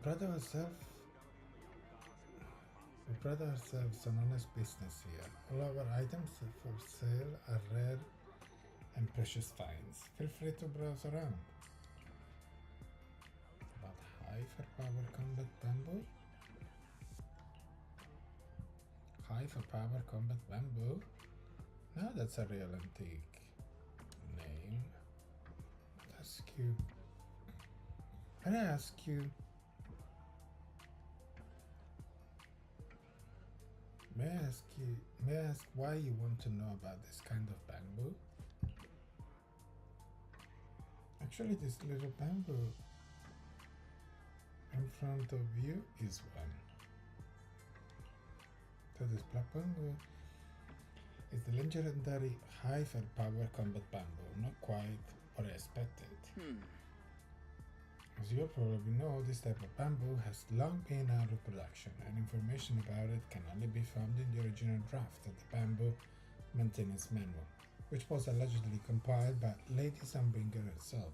pride ourselves. We pride ourselves on honest business here. All our items for sale are rare and precious finds. Feel free to browse around. About high for power combat bamboo? High for power combat bamboo? Now that's a real antique name. Can I ask you? May I ask why you want to know about this kind of bamboo? Actually, this little bamboo in front of you is one. So this black bamboo is the legendary high power combat bamboo, not quite what I expected. As you probably know, this type of bamboo has long been out of production, and information about it can only be found in the original draft of the Bamboo Maintenance Manual, which was allegedly compiled by Lady Sunbringer herself.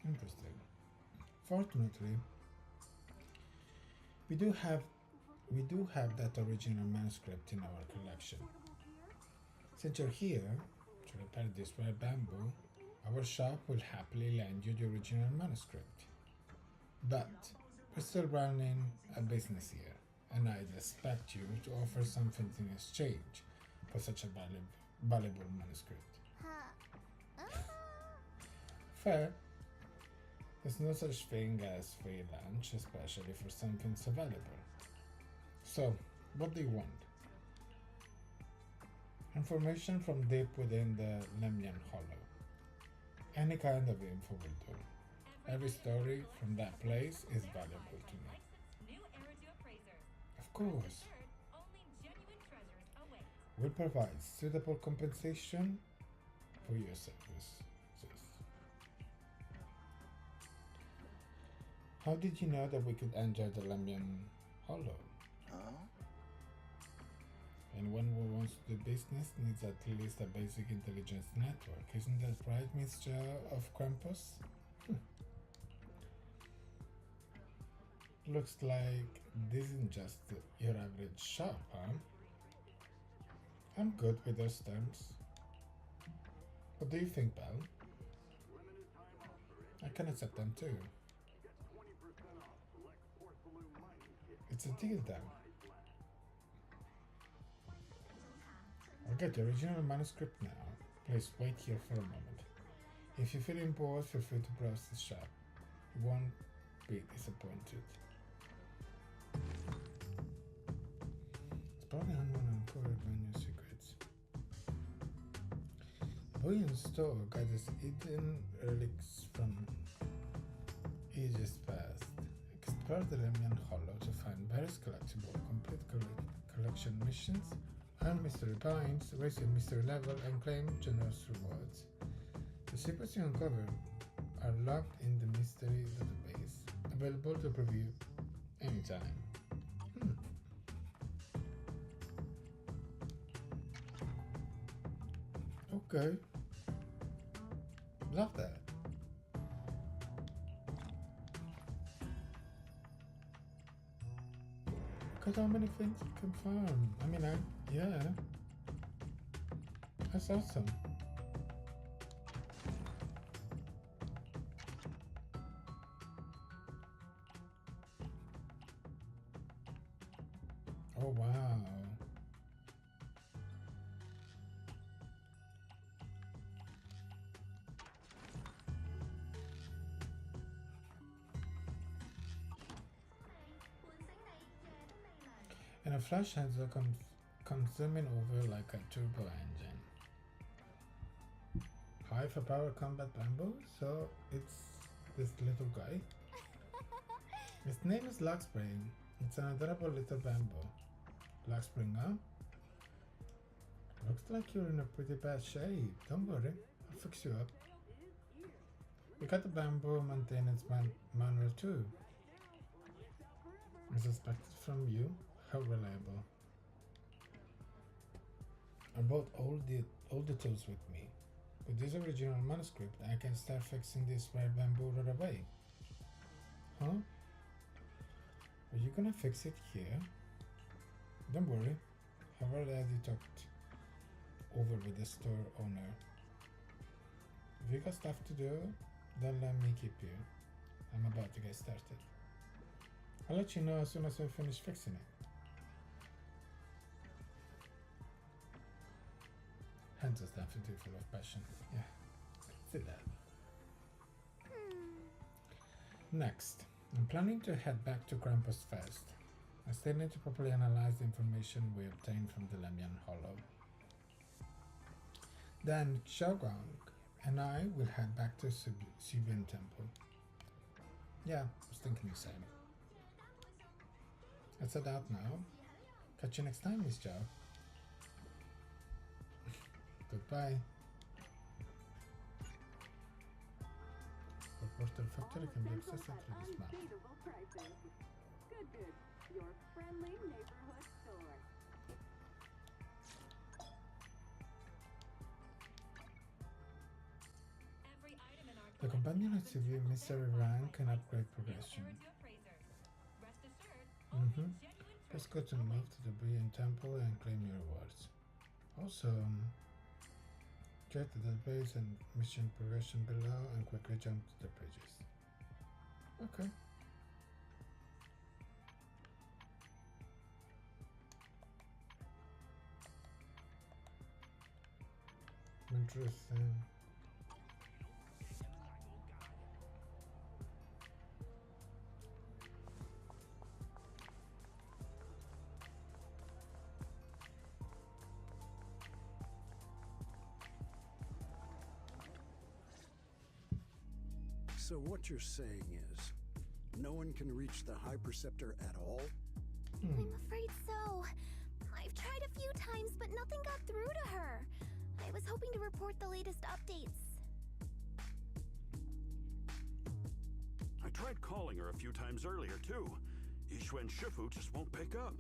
Interesting. Fortunately, we do have that original manuscript in our collection. Since you're here to repair this rare bamboo, our shop will happily lend you the original manuscript. But we're still running a business here, and I'd expect you to offer something in exchange for such a valuable manuscript. Fair. There's no such thing as free lunch, especially for something so valuable. So, what do you want? Information from deep within the Lemnian Hollow. Any kind of info will do. Every story from that place is valuable to me. Of course. We'll provide suitable compensation for your services. How did you know that we could enter the Lemnian Hollow? Anyone who wants to do business needs at least a basic intelligence network. Isn't that right, Mr. of Krampus? Looks like this isn't just your average shop, huh? I'm good with those terms. What do you think, Belle? I can accept them too. It's a deal then. I'll get the original manuscript now. Please wait here for a moment. If you're feeling bored, feel free to browse the shop. You won't be disappointed. It's probably uncovered by new secrets. The boy in store gathers hidden relics from ages past. Explore the Lemnian Hollow to find various collectible, complete collection missions, earn mystery points, raise your mystery level, and claim generous rewards. The secrets you uncover are locked in the mystery database, available to preview anytime. Okay. Love that. Look at how many things you can farm. Yeah. That's awesome. Oh, wow. And a flash sensor comes zooming over like a turbo engine. High for power combat bamboo, so it's this little guy. His name is Luxspring. It's an adorable little bamboo. Luxspring, huh? Looks like you're in a pretty bad shape. Don't worry, I'll fix you up. We got the bamboo maintenance manual too. As expected from you. How reliable. I brought all the tools with me. With this original manuscript, I can start fixing this rare bamboo right away. Huh? gonna fix it here. Don't worry. I've already talked over with the store owner. If you got stuff to do, then let me keep you. I'm about to get started. I'll let you know as soon as I finish fixing it. Hands is definitely full of passion. Yeah, see that. Next, I'm planning to head back to Krampus first. I still need to properly analyze the information we obtained from the Lemian Hollow. Then Shunguang and I will head back to Shunguang Temple. Yeah, I was thinking the same. Let's head out now. Catch you next time, Miss Zhao. Goodbye. The portal factory can be accessed through this map. Good. Your friendly neighborhood store. The companion achieved mystery rank and upgrade progression. Let's go to move to the Brilliant Temple and claim your rewards. Also, check the database and mission progression below and quickly jump to the pages. Okay. Interesting. So what you're saying is, no one can reach the High Preceptor at all? I'm afraid so. I've tried a few times, but nothing got through to her. I was hoping to report the latest updates. I tried calling her a few times earlier, too. Yishuan Shifu just won't pick up.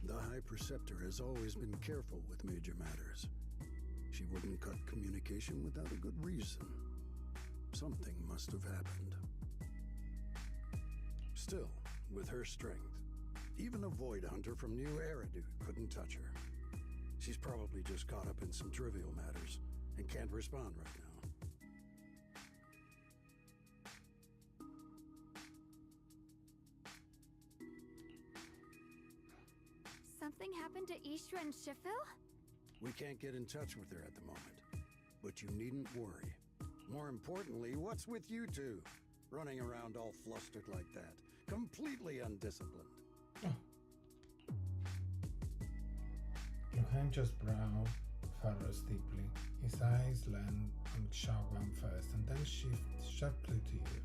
The High Preceptor has always been careful with major matters. She wouldn't cut communication without a good reason. Something must have happened. Still, with her strength, even a Void Hunter from New Eridu couldn't touch her. She's probably just caught up in some trivial matters and can't respond right now. Something happened to Yishuan Shifu? We can't get in touch with her at the moment, but you needn't worry. More importantly, what's with you two? Running around all flustered like that, completely undisciplined. Yohanja's brow furrows deeply. His eyes land on Shunguang first and then shift sharply to you.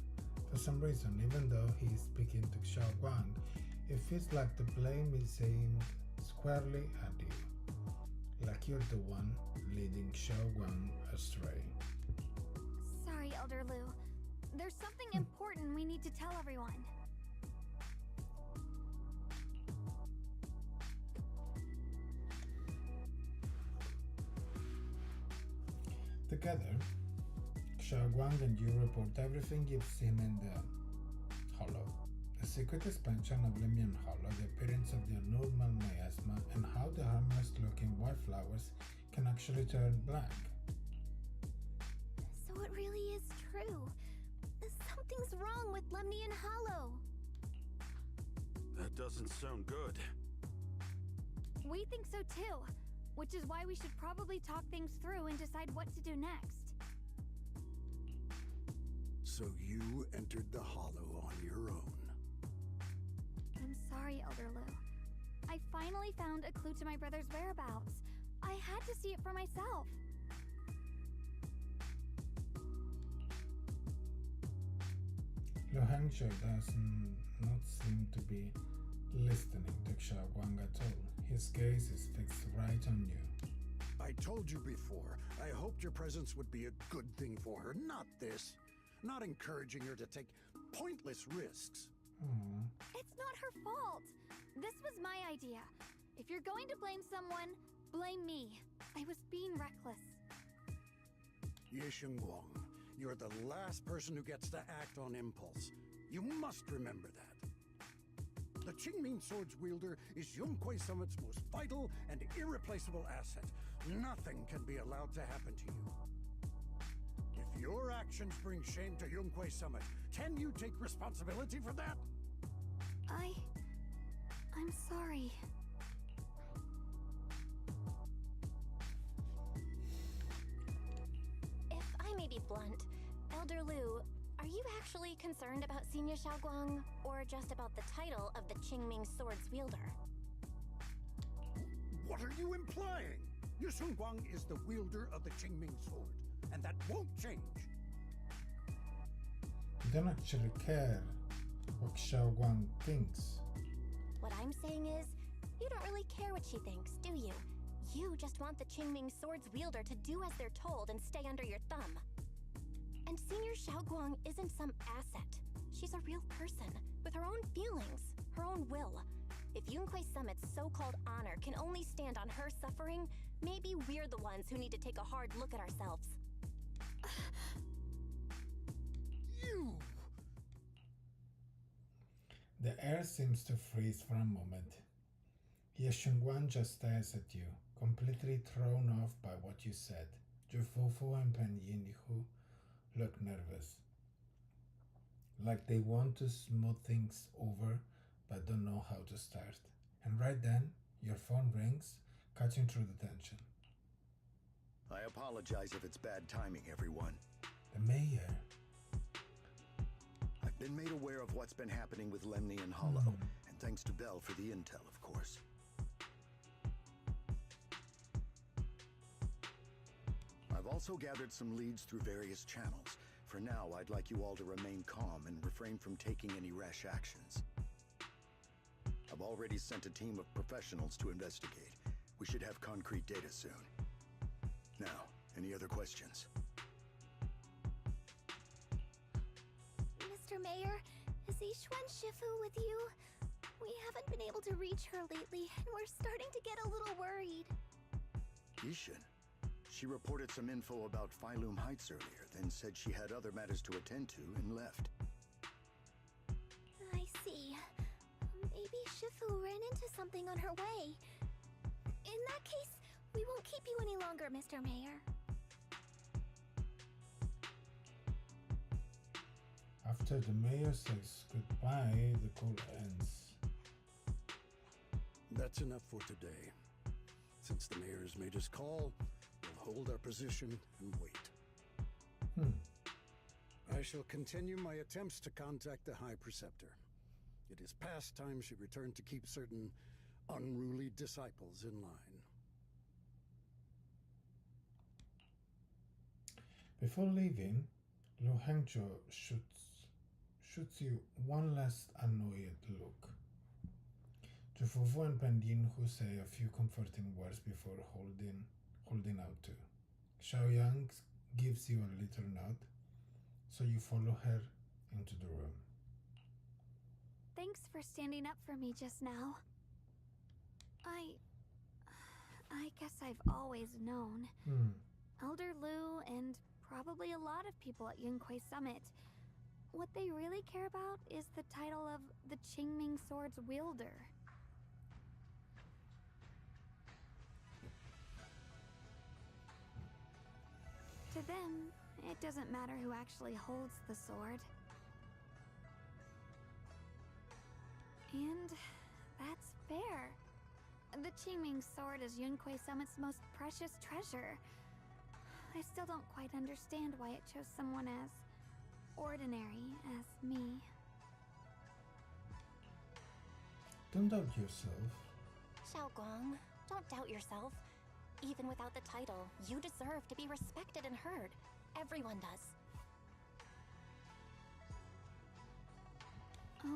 For some reason, even though he is speaking to Shunguang, it feels like the blame is aimed squarely at you. Like you're the one leading Shunguang astray. Sorry, Elder Lu. There's something important we need to tell everyone. Together, Shunguang and you report everything you've seen in the Hollow. The secret expansion of Lemian Hollow, the appearance of the abnormal miasma, and how the harmless-looking wildflowers can actually turn black. So it really is true. Something's wrong with Lemnian Hollow. That doesn't sound good. We think so too, which is why we should probably talk things through and decide what to do next. So you entered the Hollow on your own. I'm sorry, Elder Lu. I finally found a clue to my brother's whereabouts. I had to see it for myself. Lohangzhou does not seem to be listening to Shunguang at all. His gaze is fixed right on you. I told you before, I hoped your presence would be a good thing for her, not this. Not encouraging her to take pointless risks. It's not her fault. This was my idea. If you're going to blame someone, blame me. I was being reckless. Ye Shunguang, You're the last person who gets to act on impulse. You must remember that. The Qingming Sword's wielder is Yunquei Summit's most vital and irreplaceable asset. Nothing can be allowed to happen to you. If your actions bring shame to Yunquei Summit, can you take responsibility for that? I'm sorry. If I may be blunt, Elder Lu, are you actually concerned about Senior Shunguang, or just about the title of the Qingming Sword's wielder? What are you implying? Shunguang is the wielder of the Qingming Sword, and that won't change. You don't actually care what Shunguang thinks. What I'm saying is, you don't really care what she thinks, do you? You just want the Qingming Sword's wielder to do as they're told and stay under your thumb. And Senior Shunguang isn't some asset. She's a real person, with her own feelings, her own will. If Yunquei Summit's so-called honor can only stand on her suffering, maybe we're the ones who need to take a hard look at ourselves. You! The air seems to freeze for a moment. Shunguang just stares at you, completely thrown off by what you said. Jufufu and Pen Yinhu look nervous, like they want to smooth things over but don't know how to start. And right then, your phone rings, cutting through the tension. I apologize if it's bad timing, everyone. The mayor. I've been made aware of what's been happening with Lemni and Hollow, and thanks to Bell for the intel, of course. I've also gathered some leads through various channels. For now, I'd like you all to remain calm and refrain from taking any rash actions. I've already sent a team of professionals to investigate. We should have concrete data soon. Now, any other questions? Mr. Mayor, is Yixuan Shifu with you? We haven't been able to reach her lately, and we're starting to get a little worried. Yishan? She reported some info about Phylum Heights earlier, then said she had other matters to attend to and left. I see. Maybe Shifu ran into something on her way. In that case, we won't keep you any longer, Mr. Mayor. After the mayor says goodbye, the call ends. That's enough for today. Since the mayor's made his call, we'll hold our position and wait. I shall continue my attempts to contact the High Preceptor. It is past time she returned to keep certain unruly disciples in line. Before leaving, Lu Hangzhou shoots you one last annoyed look. Jufufu and Pendin who say a few comforting words before holding out too. Xiaoyang gives you a little nod, so you follow her into the room. Thanks for standing up for me just now. I guess I've always known. Elder Lu and probably a lot of people at Yunquei Summit, what they really care about is the title of the Qingming Sword's wielder. To them, it doesn't matter who actually holds the sword. And that's fair. The Qingming Sword is Yunquei Summit's most precious treasure. I still don't quite understand why it chose someone as ordinary as me. Don't doubt yourself. Shunguang, don't doubt yourself. Even without the title, you deserve to be respected and heard. Everyone does.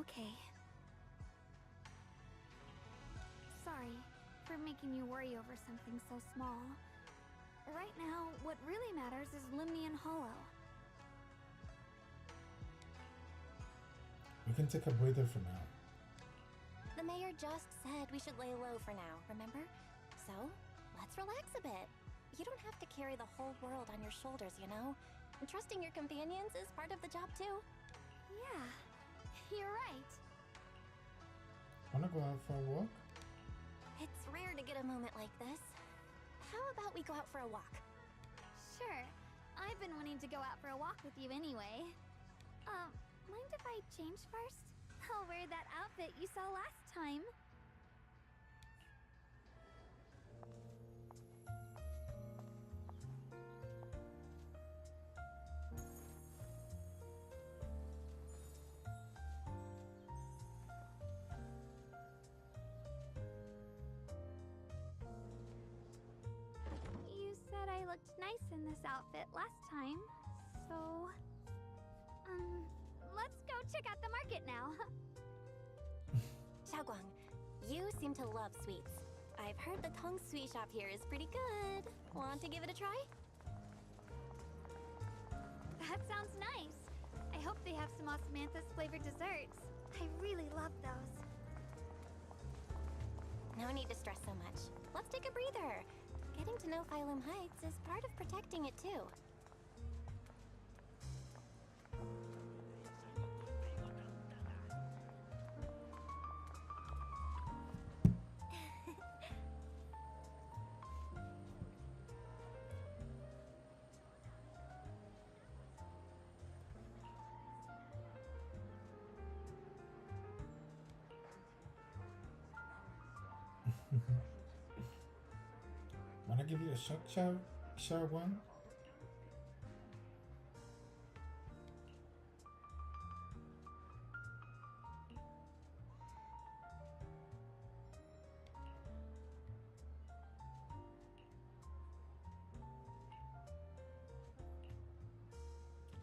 Okay. Sorry for making you worry over something so small. Right now, what really matters is Lemni and Hollow. We can take a breather for now. The mayor just said we should lay low for now, remember? So, let's relax a bit. You don't have to carry the whole world on your shoulders, you know? Trusting your companions is part of the job too. Yeah, you're right. Wanna go out for a walk? It's rare to get a moment like this. How about we go out for a walk? Sure. I've been wanting to go out for a walk with you anyway. Mind if I change first? I'll wear that outfit you saw last time. You said I looked nice in this outfit last time, so... let's go check out the market now. Shunguang, you seem to love sweets. I've heard the Tong Sui shop here is pretty good. Want to give it a try? That sounds nice. I hope they have some osmanthus flavored desserts. I really love those. No need to stress so much. Let's take a breather. Getting to know Phylum Heights is part of protecting it too. Wanna give you a shock Shunguang?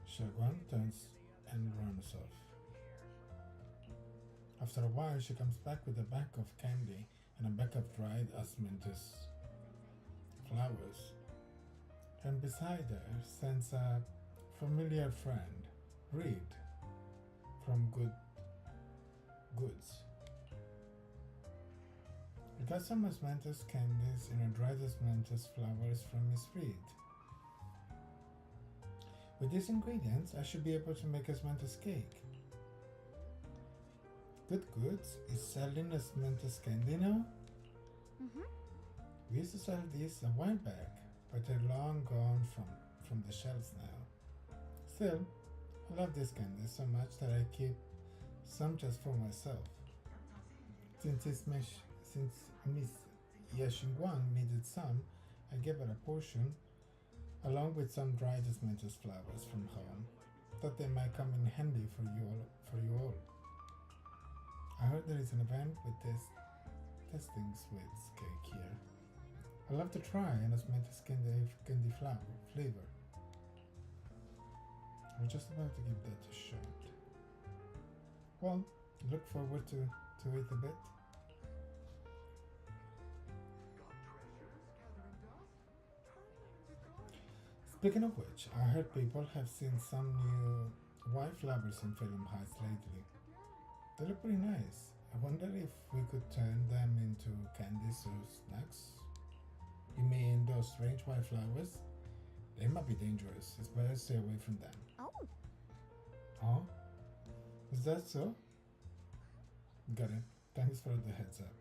Shunguang turns and runs off. After a while, she comes back with a bag of candy and a bag of dried osmanthus flowers. And beside her stands a familiar friend, Reed, from Goods. I got some osmanthus candies and a dried osmanthus flowers from Miss Reed. With these ingredients, I should be able to make osmanthus cake. Goods is selling osmanthus candy now? Mm-hmm. We used to sell these a while back, but they're long gone from the shelves now. Still, I love this candy so much that I keep some just for myself. Since Miss Shunguang needed some, I gave her a portion, along with some dried osmanthus flowers from home. Thought they might come in handy for you all. I heard there is an event with this testing sweets cake here. I'd love to try an osmanthus candy flavor. I'm just about to give that a shot. Well, look forward to it a bit. Speaking of which, I heard people have seen some new white flowers in Phylum Heights lately. They look pretty nice. I wonder if we could turn them into candies or snacks. You mean those strange white flowers? They might be dangerous. It's better to stay away from them. Oh. Huh? Is that so? Got it. Thanks for the heads up.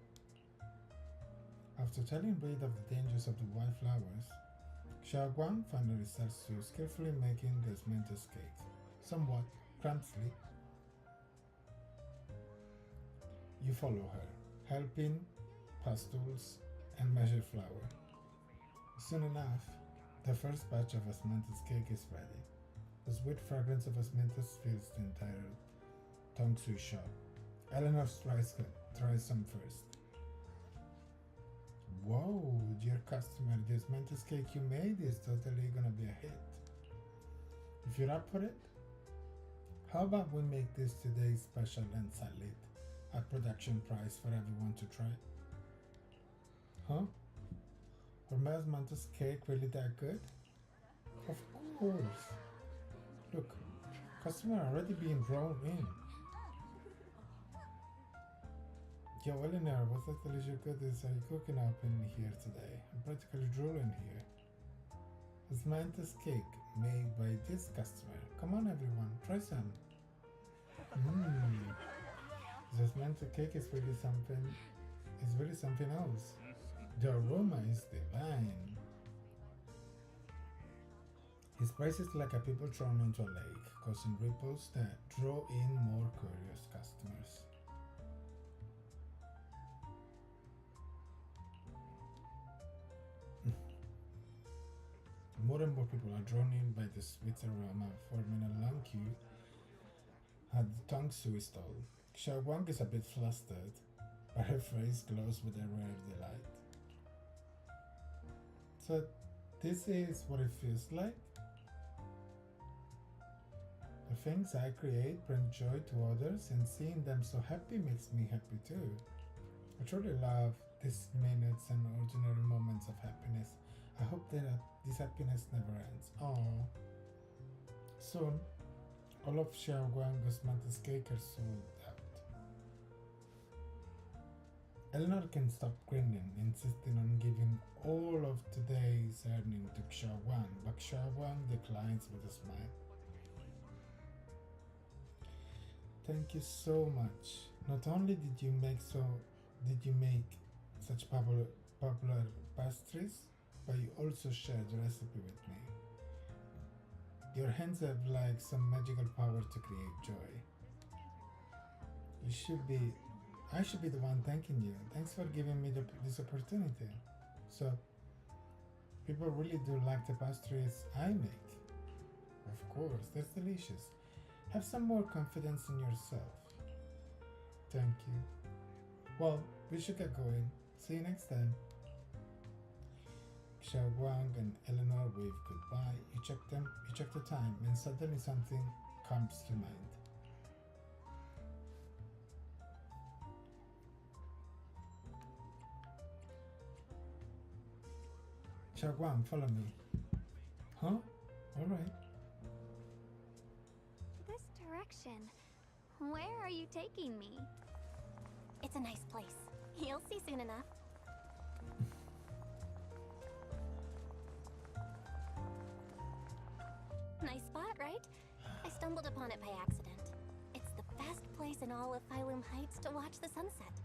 After telling Reed of the dangers of the white flowers, Shunguang finally starts to skillfully making the osmanthus cake, somewhat clumsily. You follow her, helping, pastels, and measure flour. Soon enough, the first batch of osmanthus cake is ready. The sweet fragrance of osmanthus fills the entire Tong Sui shop. Eleanor tries some first. Whoa, dear customer, the osmanthus cake you made is totally gonna be a hit. If you're up for it, how about we make this today's special and sell it at production price for everyone to try? Huh? Are my osmanthus cake really that good? Of course. Look, customer already being drawn in. Yo, Eleanor, what that delicious goodness are you cooking up in here today? I'm practically drooling here. Osmanthus cake, made by this customer. Come on, everyone, try some. Mmm. This osmanthus cake is really something. It's really something else. The aroma is divine. His price is like a people thrown into a lake, causing ripples that draw in more curious customers. More and more people are drawn in by the sweet aroma, forming a long queue at the Tong Sui stall. Shunguang is a bit flustered, but her face glows with a rare delight. So, this is what it feels like. The things I create bring joy to others, and seeing them so happy makes me happy too. I truly love these minutes and ordinary moments of happiness. I hope that this happiness never ends. Aww. Soon, all of Shunguang's osmanthus cake are sold out. Eleanor can stop grinning, insisting on giving all of today's earning to Shunguang, but Shunguang declines with a smile. Thank you so much. Not only did you make such popular pastries, but you also shared the recipe with me. Your hands have like some magical power to create joy. I should be the one thanking you. Thanks for giving me this opportunity. So, people really do like the pastries I make. Of course, that's delicious. Have some more confidence in yourself. Thank you. Well, we should get going. See you next time. Shunguang and Eleanor wave goodbye. You check the time, and suddenly something comes to mind. Shunguang, follow me. Huh? Alright. This direction. Where are you taking me? It's a nice place. You'll see soon enough. Nice spot, right? I stumbled upon it by accident. It's the best place in all of Phylum Heights to watch the sunset.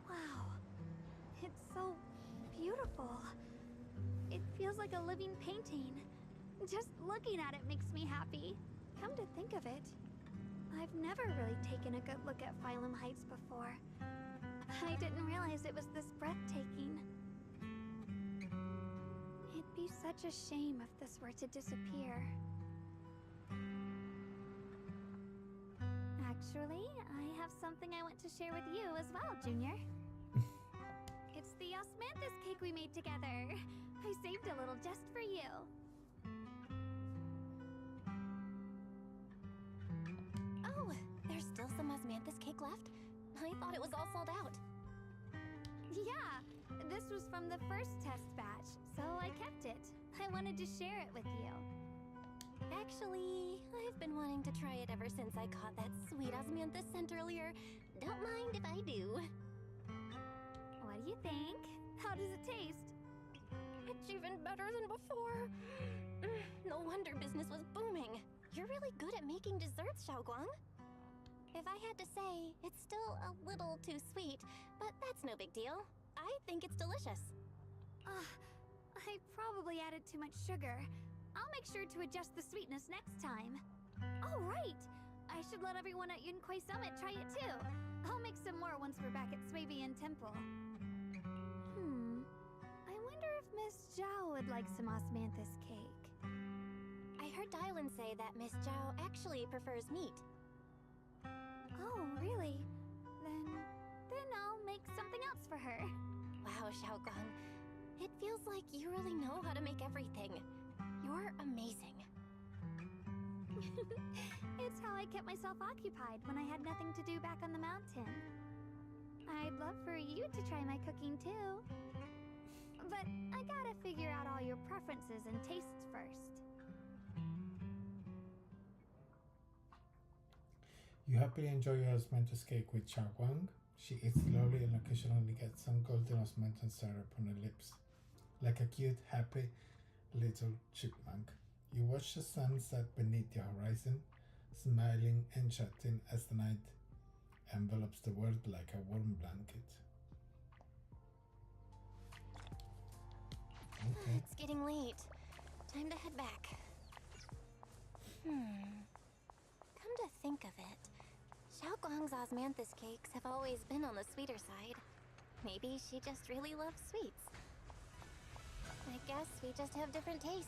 Wow. It's so beautiful. It feels like a living painting. Just looking at it makes me happy. Come to think of it, I've never really taken a good look at Phylum Heights before. I didn't realize it was this breathtaking. It'd be such a shame if this were to disappear. Actually, I have something I want to share with you as well, Junior. It's the osmanthus cake we made together. I saved a little just for you. Oh, there's still some osmanthus cake left? I thought it was all sold out. Yeah, this was from the first test batch, so I kept it. I wanted to share it with you. Actually, I've been wanting to try it ever since I caught that sweet osmanthus scent earlier. Don't mind if I do. What do you think? How does it taste? It's even better than before. No wonder business was booming. You're really good at making desserts, Shunguang. If I had to say, it's still a little too sweet, but that's no big deal. I think it's delicious. I probably added too much sugar. I'll make sure to adjust the sweetness next time. Oh, right! I should let everyone at Yunquay Summit try it too. I'll make some more once we're back at Swabian Temple. I wonder if Miss Zhao would like some osmanthus cake. I heard Dylan say that Miss Zhao actually prefers meat. Oh, really? Then I'll make something else for her. Wow, Shunguang. It feels like you really know how to make everything. You're amazing. It's how I kept myself occupied when I had nothing to do back on the mountain. I'd love for you to try my cooking too. But I gotta figure out all your preferences and tastes first. You happily enjoy your osmanthus cake with Shunguang. She eats slowly and occasionally gets some golden osmanthus syrup on her lips. like a cute, happy little chipmunk. You watch the sun set beneath the horizon, smiling and chatting as the night envelops the world like a warm blanket. Okay. It's getting late. Time to head back. Come to think of it, Xiaoguang's osmanthus cakes have always been on the sweeter side. Maybe she just really loves sweets. I guess we just have different tastes.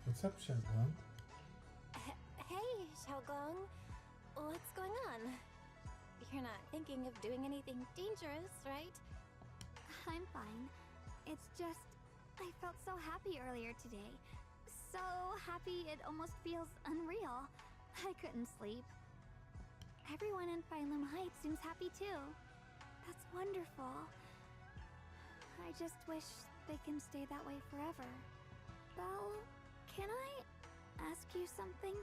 What's up, Shunguang? Hey, Xiaoguang. What's going on? You're not thinking of doing anything dangerous, right? I'm fine. It's just, I felt so happy earlier today. So happy it almost feels unreal. I couldn't sleep. Everyone in Phylum Heights seems happy too. That's wonderful. I just wish they can stay that way forever. Well, can I ask you something?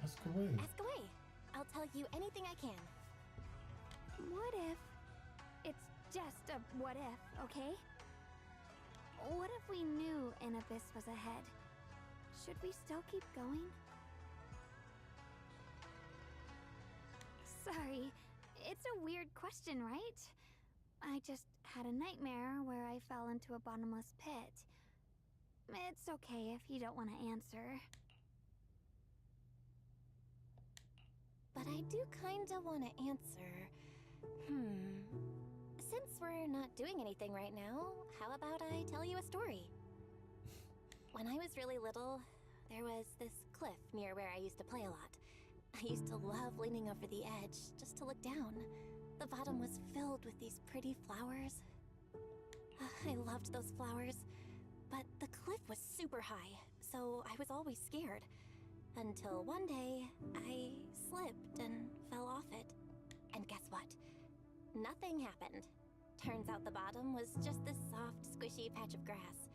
Ask away. Ask away. I'll tell you anything I can. What if... It's just a what if, okay? What if we knew an abyss was ahead? Should we still keep going? Sorry, it's a weird question, right? I just had a nightmare where I fell into a bottomless pit. It's okay if you don't want to answer. But I do kinda wanna answer. Since we're not doing anything right now, how about I tell you a story? When I was really little, there was this cliff near where I used to play a lot. I used to love leaning over the edge just to look down. The bottom was filled with these pretty flowers. I loved those flowers, but the cliff was super high, so I was always scared. Until one day, I slipped and fell off it. And guess what? Nothing happened. Turns out the bottom was just this soft, squishy patch of grass.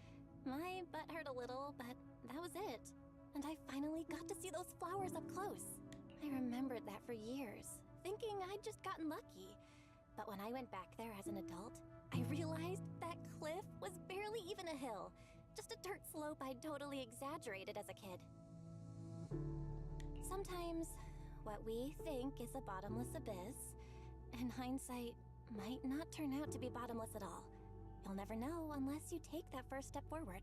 My butt hurt a little, but that was it. And I finally got to see those flowers up close. I remembered that for years, thinking I'd just gotten lucky. But when I went back there as an adult, I realized that cliff was barely even a hill. Just a dirt slope I'd totally exaggerated as a kid. Sometimes, what we think is a bottomless abyss, in hindsight, might not turn out to be bottomless at all. You'll never know unless you take that first step forward.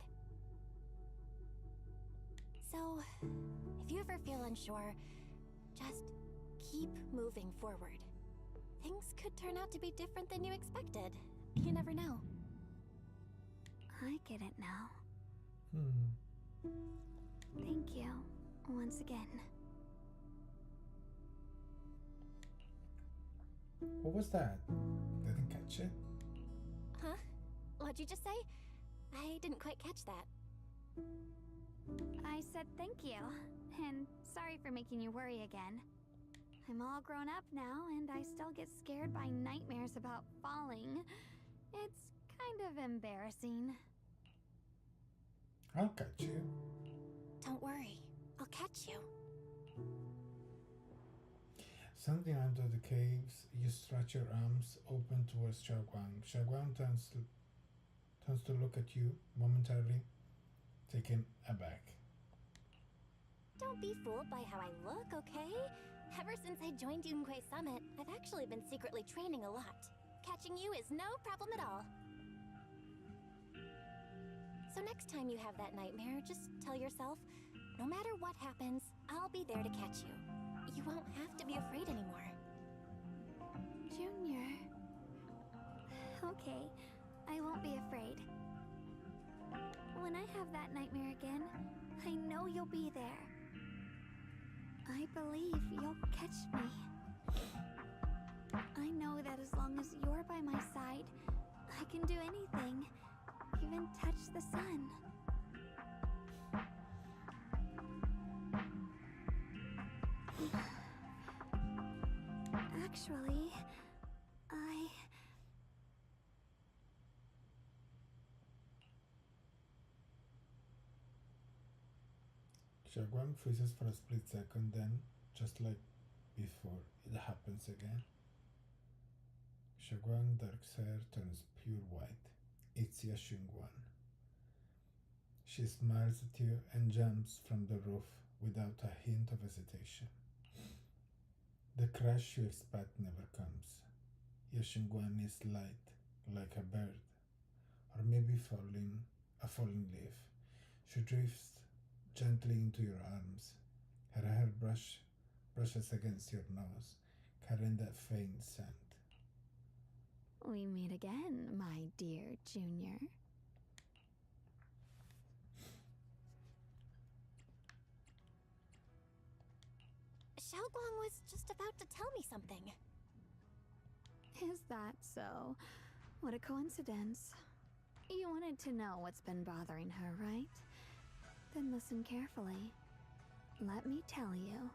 So, if you ever feel unsure, just keep moving forward. Things could turn out to be different than you expected. You never know. I get it now. Thank you, once again. What was that? Didn't catch it. Huh? What'd you just say? I didn't quite catch that. I said thank you, and sorry for making you worry again. I'm all grown up now, and I still get scared by nightmares about falling. It's kind of embarrassing. I'll catch you. Don't worry, I'll catch you. Standing under the caves, you stretch your arms open towards Shunguang. Shunguang turns to look at you momentarily, taken aback. Don't be fooled by how I look, okay? Ever since I joined Yunquay Summit, I've actually been secretly training a lot. Catching you is no problem at all. So next time you have that nightmare, just tell yourself, no matter what happens, I'll be there to catch you. You won't have to be afraid anymore. Junior. Okay, I won't be afraid. When I have that nightmare again, I know you'll be there. I believe you'll catch me. I know that as long as you're by my side, I can do anything, even touch the sun. Actually, Shunguang freezes for a split second, then, just like before, it happens again. Shunguang's dark hair turns pure white. It's Ya Shunguang. She smiles at you and jumps from the roof without a hint of hesitation. The crash you expect never comes. Ya Shunguang is light, like a bird, or maybe a falling leaf. She drifts gently into your arms. Her hair brushes against your nose, carrying that faint scent. we meet again, my dear Junior. Xiaoguang was just about to tell me something. Is that so? What a coincidence. You wanted to know what's been bothering her, right? Then listen carefully. Let me tell you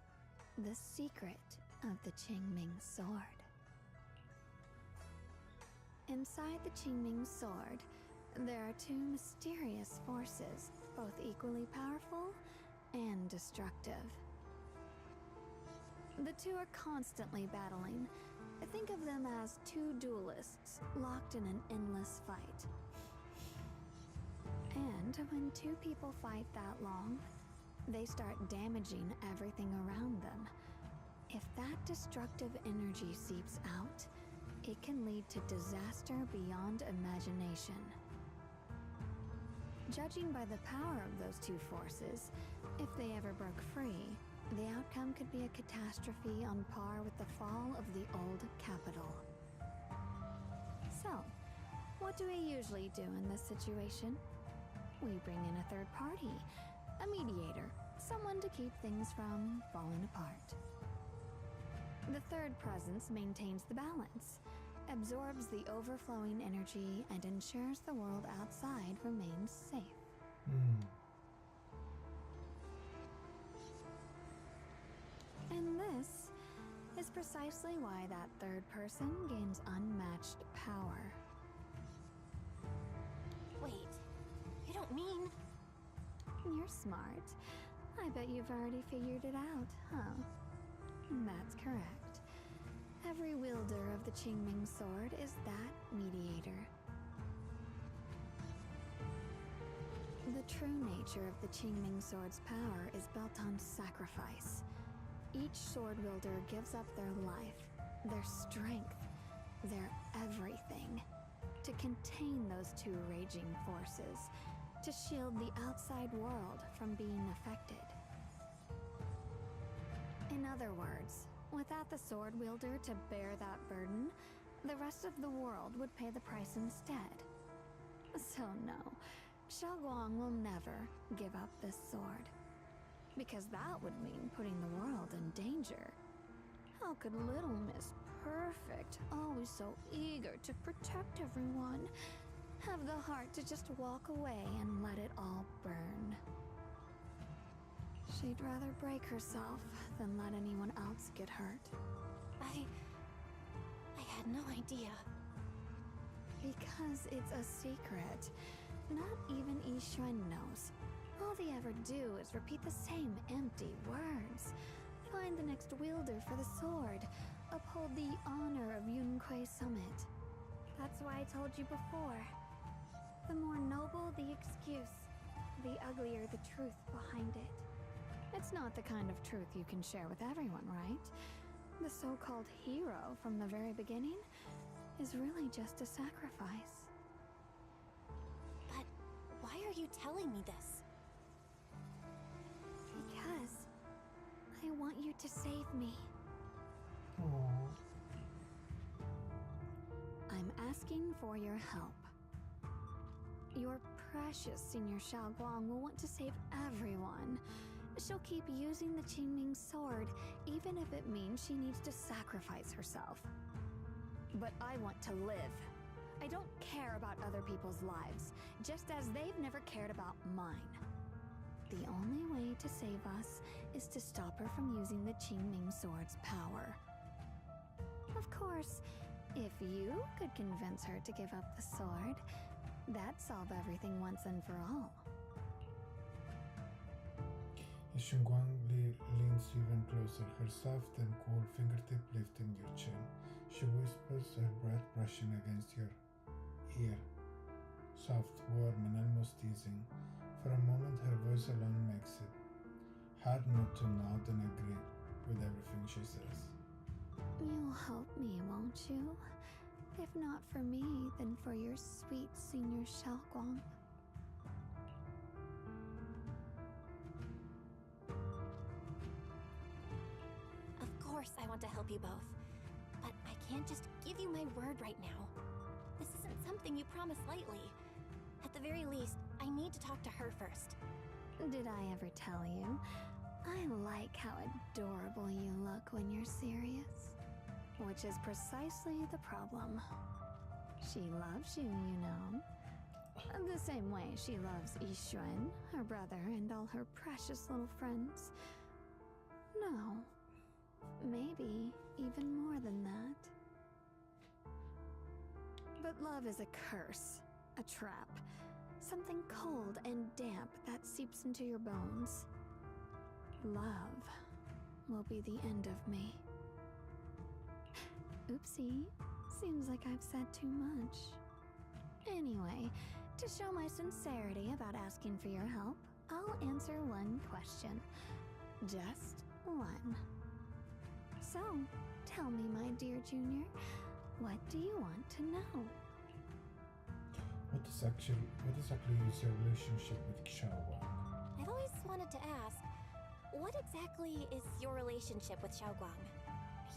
the secret of the Qingming sword. Inside the Qingming sword, there are two mysterious forces, both equally powerful and destructive. The two are constantly battling. Think of them as two duelists locked in an endless fight. And when two people fight that long, they start damaging everything around them. If that destructive energy seeps out, it can lead to disaster beyond imagination. Judging by the power of those two forces, if they ever broke free, the outcome could be a catastrophe on par with the fall of the old capital. So, what do we usually do in this situation? We bring in a third party, a mediator, someone to keep things from falling apart. The third presence maintains the balance, absorbs the overflowing energy, and ensures the world outside remains safe. And this is precisely why that third person gains unmatched power. Wait, you don't mean... You're smart. I bet you've already figured it out, huh? That's correct. Every wielder of the Qingming sword is that mediator. The true nature of the Qingming sword's power is built on sacrifice. Each sword wielder gives up their life, their strength, their everything, to contain those two raging forces, to shield the outside world from being affected. In other words, without the sword wielder to bear that burden, the rest of the world would pay the price instead. So no, Shunguang will never give up this sword. Because that would mean putting the world in danger. How could little Miss Perfect, always so eager to protect everyone, have the heart to just walk away and let it all burn? She'd rather break herself than let anyone else get hurt. I had no idea. Because it's a secret. Not even Yixuan knows. All they ever do is repeat the same empty words. Find the next wielder for the sword. Uphold the honor of Yunquei Summit. That's why I told you before. The more noble the excuse, the uglier the truth behind it. It's not the kind of truth you can share with everyone, right? The so-called hero from the very beginning is really just a sacrifice. But why are you telling me this? Because I want you to save me. Aww. I'm asking for your help. Your precious Senior Shunguang will want to save everyone. She'll keep using the Qingming sword, even if it means she needs to sacrifice herself. But I want to live. I don't care about other people's lives, just as they've never cared about mine. The only way to save us is to stop her from using the Qingming sword's power. Of Of course, if you could convince her to give up the sword, that'd solve everything once and for all. Shunguang leans even closer, her soft and cool fingertip lifting your chin. She whispers, her breath brushing against your ear. Soft, warm, and almost teasing. For a moment, her voice alone makes it hard not to nod and agree with everything she says. You'll help me, won't you? If not for me, then for your sweet Senior Shunguang. Of course I want to help you both, but I can't just give you my word right now. This isn't something you promise lightly. At the very least, I need to talk to her first. Did I ever tell you? I like how adorable you look when you're serious. Which is precisely the problem. She loves you, you know. The same way she loves Yixuan, her brother, and all her precious little friends. No. Maybe even more than that. But love is a curse. A trap. Something cold and damp that seeps into your bones. Love will be the end of me. Oopsie. Seems like I've said too much. Anyway, to show my sincerity about asking for your help, I'll answer one question. Just one. So, tell me, my dear Junior, what do you want to know? What exactly is your relationship with Shunguang? I've always wanted to ask, what exactly is your relationship with Shunguang?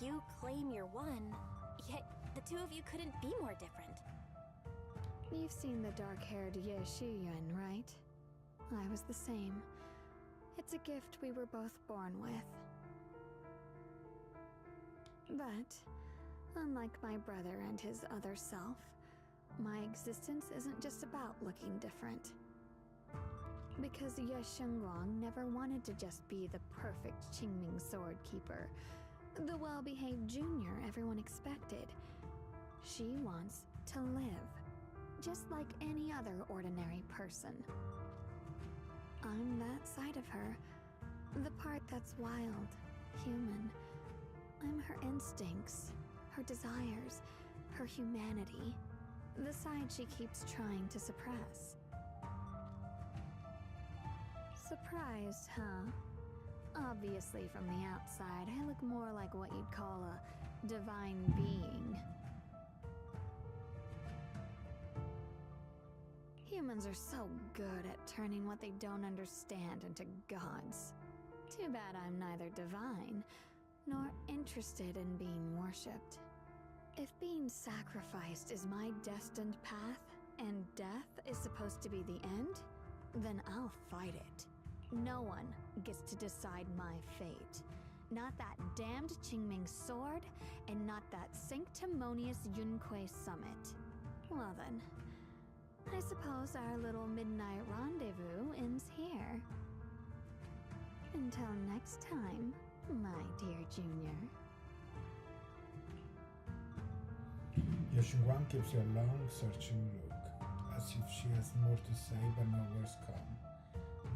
You claim you're one, yet the two of you couldn't be more different. You've seen the dark-haired Ye Shiyuan, right? I was the same. It's a gift we were both born with. But, unlike my brother and his other self, my existence isn't just about looking different. Because Ye Shunguang never wanted to just be the perfect Qingming sword keeper, the well-behaved junior everyone expected. She wants to live, just like any other ordinary person. I'm that side of her, the part that's wild, human. I'm her instincts, her desires, her humanity, the side she keeps trying to suppress. Surprised, huh? Obviously, from the outside, I look more like what you'd call a divine being. Humans are so good at turning what they don't understand into gods. Too bad I'm neither divine, nor interested in being worshipped. If being sacrificed is my destined path, and death is supposed to be the end, then I'll fight it. No one gets to decide my fate. Not that damned Qingming sword, and not that sanctimonious Yunque summit. Well then, I suppose our little midnight rendezvous ends here. Until next time, my dear Junior. Ye Shunguang gives you a long, searching look, as if she has more to say but no words come.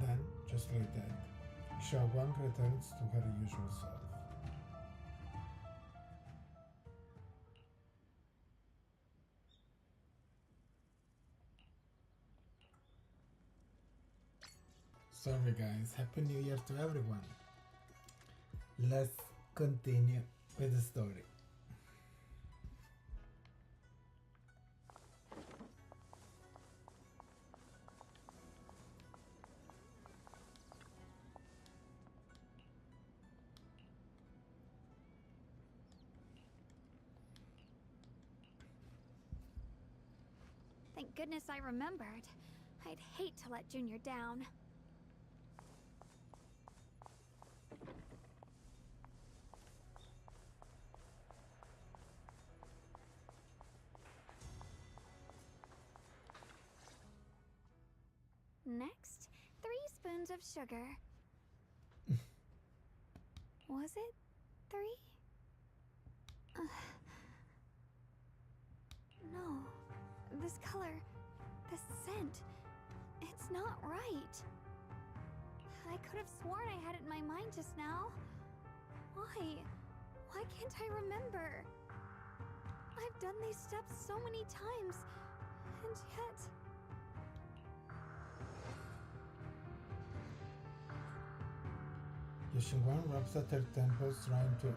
Then, just like that, Shunguang returns to her usual self. Sorry guys, Happy New Year to everyone. Let's continue with the story. Thank goodness I remembered. I'd hate to let Junior down. Next, 3 spoons of sugar. Was it 3? This color, this scent, it's not right. I could have sworn I had it in my mind just now. Why? Why can't I remember? I've done these steps so many times, and yet... Shunguang rubs at her temples, trying to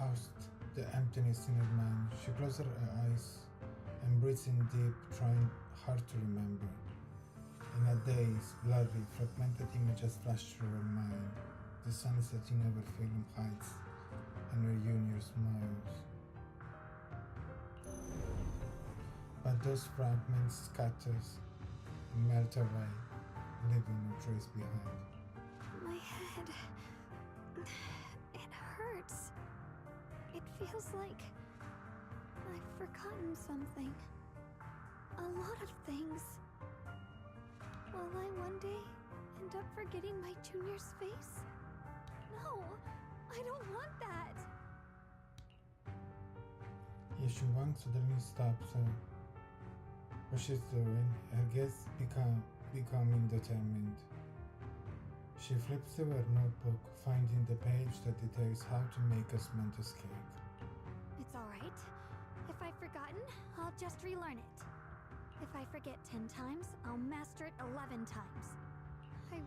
oust the emptiness in her mind. She closes her eyes and breathes in deep, trying hard to remember. In a daze, blurry, fragmented images flash through her mind. The sun is setting over film heights, and her junior smiles. But those fragments scatters and melt away, leaving no trace behind. My head... it hurts. It feels like I've forgotten something. A lot of things. Will I one day end up forgetting my junior's face? No, I don't want that. Shunguang suddenly stops her. What she's doing, her gaze becoming determined. She flips through her notebook, finding the page that details how to make a cement escape. It's alright. If I've forgotten, I'll just relearn it. If I forget 10 times, I'll master it 11 times. I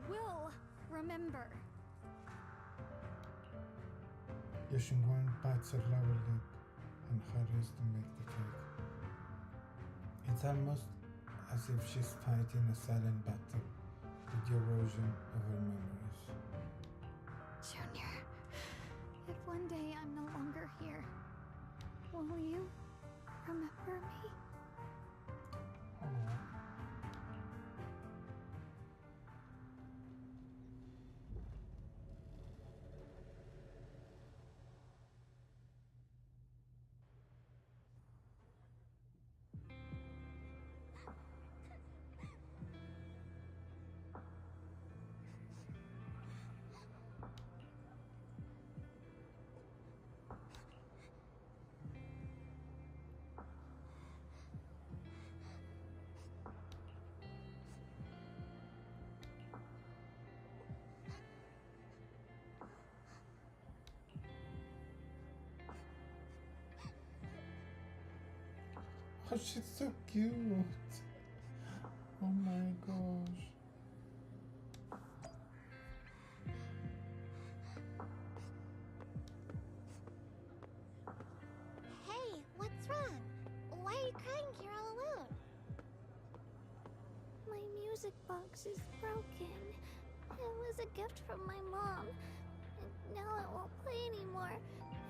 will remember. Shunguang bites her lower lip and hurries to make the cake. It's almost as if she's fighting a silent battle with the erosion of her memories. Junior, if one day I'm no longer here, will you remember me? Oh, she's so cute. Oh my gosh. Hey, what's wrong? Why are you crying here all alone? My music box is broken. It was a gift from my mom. And now it won't play anymore.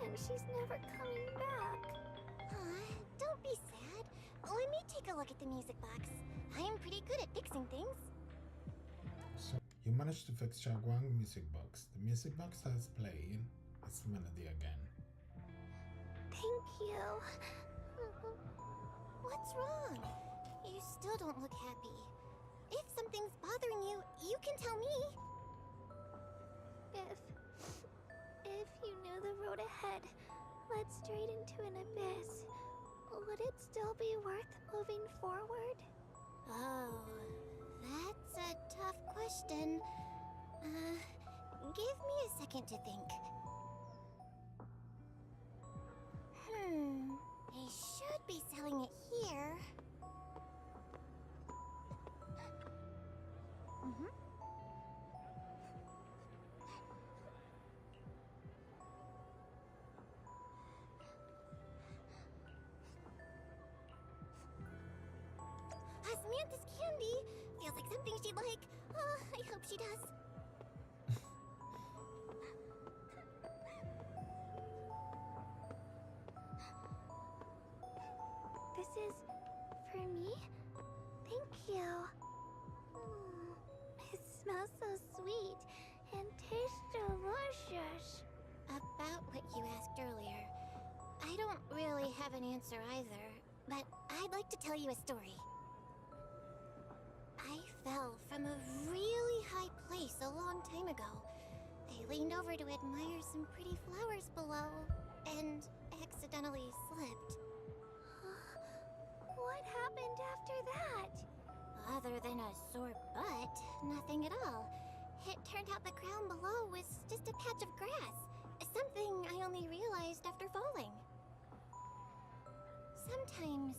And she's never coming back. Don't be sad. Let me take a look at the music box. I'm pretty good at fixing things. So you managed to fix Shunguang music box. The music box starts playing its melody again. Thank you. What's wrong? You still don't look happy. If something's bothering you, you can tell me. If you knew the road ahead led straight into an abyss, would it still be worth moving forward? Oh, that's a tough question. Give me a second to think. They should be selling it here. Samantha's candy feels like something she'd like. Oh, I hope she does. This is for me? Thank you. It smells so sweet and tastes delicious. About what you asked earlier, I don't really have an answer either, but I'd like to tell you a story. I fell from a really high place a long time ago. I leaned over to admire some pretty flowers below, and accidentally slipped. than a sore butt, nothing at all. It turned out the ground below was just a patch of grass. Something I only realized after falling. Sometimes,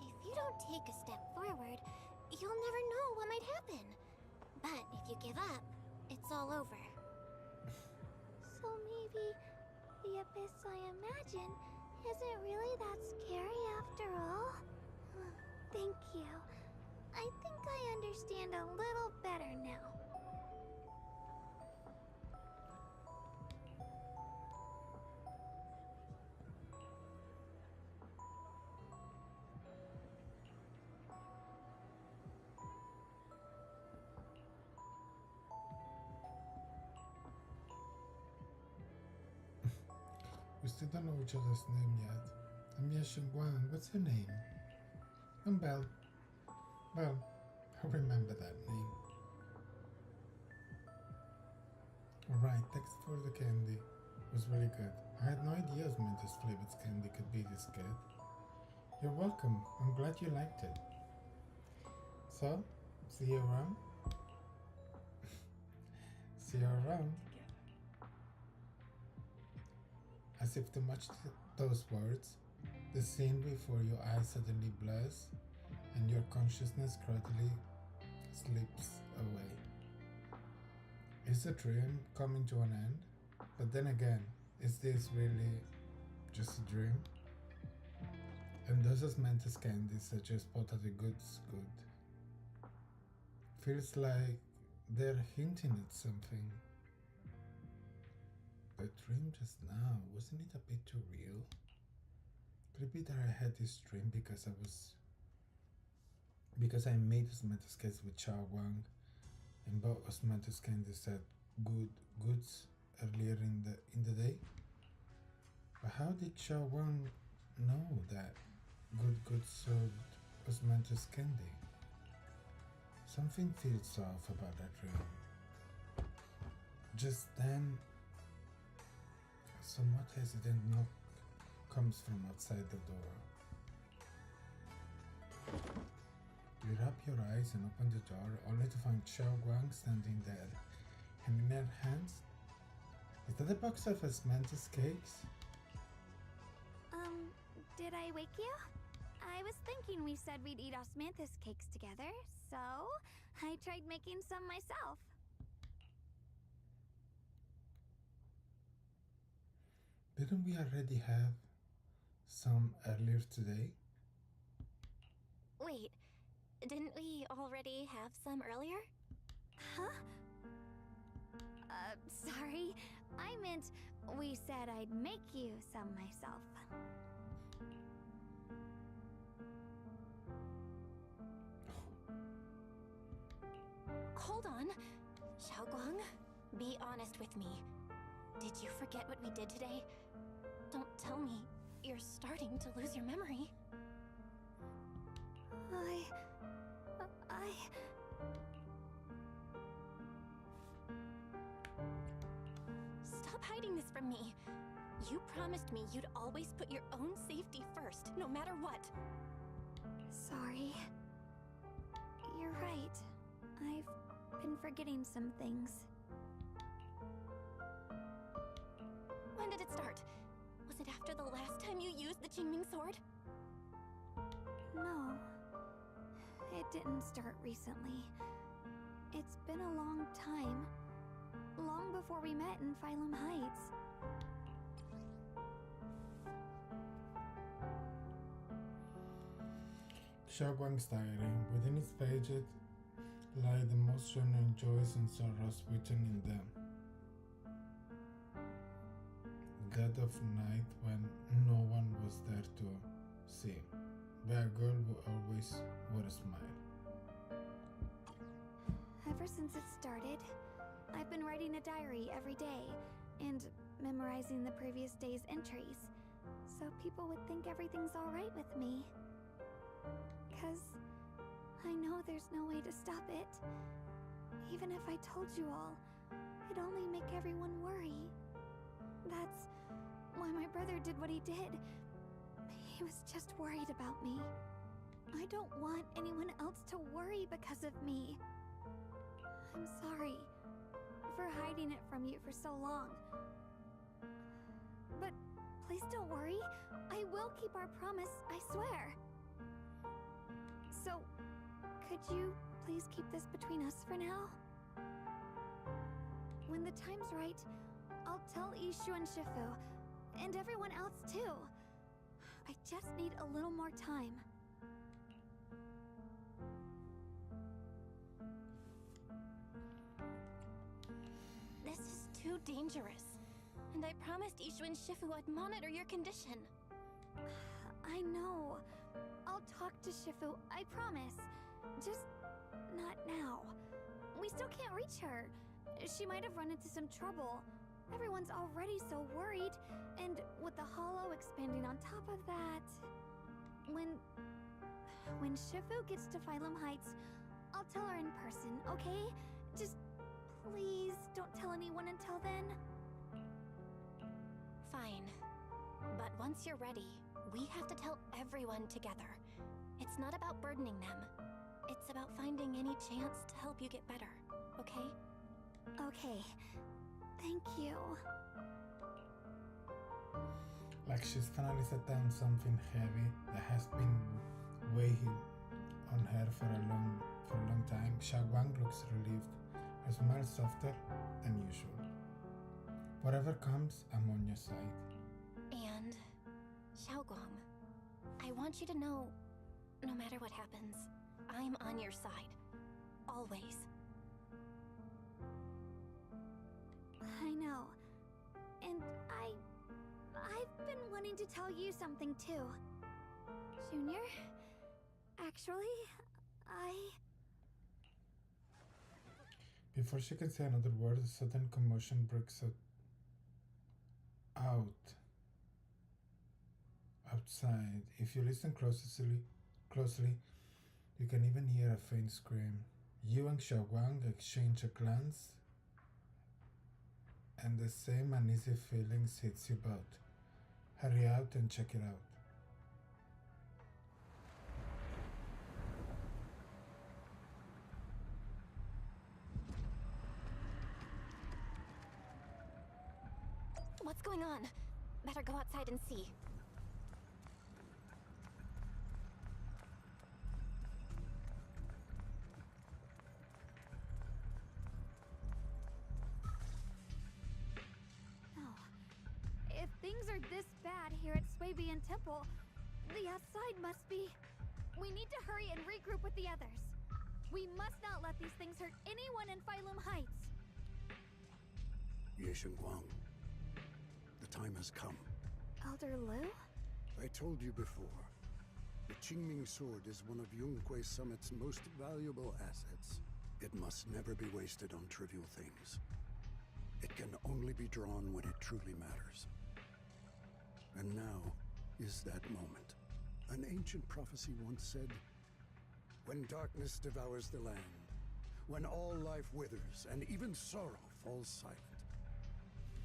if you don't take a step forward, you'll never know what might happen. But if you give up, it's all over. So maybe the abyss I imagine isn't really that scary after all? Thank you. I think I understand a little better now. We still don't know each other's name yet. I'm Shunguang. What's her name? I'm Belle. Well, I remember that name. Alright, thanks for the candy. It was really good. I had no idea Osmanthus flavored candy could be this good. You're welcome. I'm glad you liked it. So, see you around? See you around. As if to match those words, the scene before your eyes suddenly blurs and your consciousness gradually slips away. Is the dream coming to an end? But then again, is this really just a dream? And does Osmanthus candy suggest both of the goods good? Feels like they're hinting at something. The dream just now, wasn't it a bit too real? Could it be that I had this dream because I made Osmanthus cakes with Shunguang and bought Osmanthus candies at goods earlier in the day? But how did Shunguang know that goods sold Osmanthus candy? Something feels off about that dream. Just then, a somewhat hesitant knock comes from outside the door. You wrap your eyes and open the door, only to find Shunguang standing there, and in her hands, is that a box of Osmanthus cakes? Did I wake you? I was thinking we said we'd eat osmanthus cakes together, so I tried making some myself. Didn't we already have some earlier today? Wait, didn't we already have some earlier? Huh? Sorry. I meant we said I'd make you some myself. Hold on. Shunguang, be honest with me. Did you forget what we did today? Don't tell me you're starting to lose your memory. Stop hiding this from me. You promised me you'd always put your own safety first, no matter what. Sorry. You're right. I've been forgetting some things. When did it start? Was it after the last time you used the Qingming sword? No. It didn't start recently. It's been a long time. Long before we met in Phylum Heights. Shunguang's diary. Within its pages lie the most genuine joys and sorrows written in them. Dead of night when no one was there to see, where a girl who always wore a smile. Ever since it started, I've been writing a diary every day and memorizing the previous day's entries, so people would think everything's alright with me. 'Cause I know there's no way to stop it. Even if I told you all, it'd only make everyone worry. That's why my brother did what he did. He was just worried about me. I don't want anyone else to worry because of me. I'm sorry for hiding it from you for so long. But please don't worry. I will keep our promise, I swear. So, could you please keep this between us for now? When the time's right, I'll tell Ishu and Shifu, and everyone else too. I just need a little more time. This is too dangerous. And I promised Ishu and Shifu I'd monitor your condition. I know. I'll talk to Shifu, I promise. Just not now. We still can't reach her. She might have run into some trouble. Everyone's already so worried, and with the hollow expanding on top of that... When Shifu gets to Phylum Heights, I'll tell her in person, okay? Just please don't tell anyone until then. Fine. But once you're ready, we have to tell everyone together. It's not about burdening them. It's about finding any chance to help you get better, okay? Okay. Thank you. Like she's finally set down something heavy that has been weighing on her for a long time. Shunguang looks relieved. Her smile softer than usual. Whatever comes, I'm on your side. And Shunguang, I want you to know, no matter what happens, I'm on your side. Always. I know. And I've been wanting to tell you something too. Junior, actually, Before she can say another word, a sudden commotion breaks out outside. If you listen closely, you can even hear a faint scream. You and Shunguang exchange a glance, and the same uneasy feelings hits you both. Hurry out and check it out. What's going on? Better go outside and see. if things are this bad here at Swabian Temple, the outside must be... We need to hurry and regroup with the others. We must not let these things hurt anyone in Phylum Heights. Ye Shunguang, the time has come. Elder Lu? I told you before, the Qingming sword is one of Yunquei Summit's most valuable assets. It must never be wasted on trivial things. It can only be drawn when it truly matters. And now is that moment. An ancient prophecy once said, when darkness devours the land, when all life withers and even sorrow falls silent,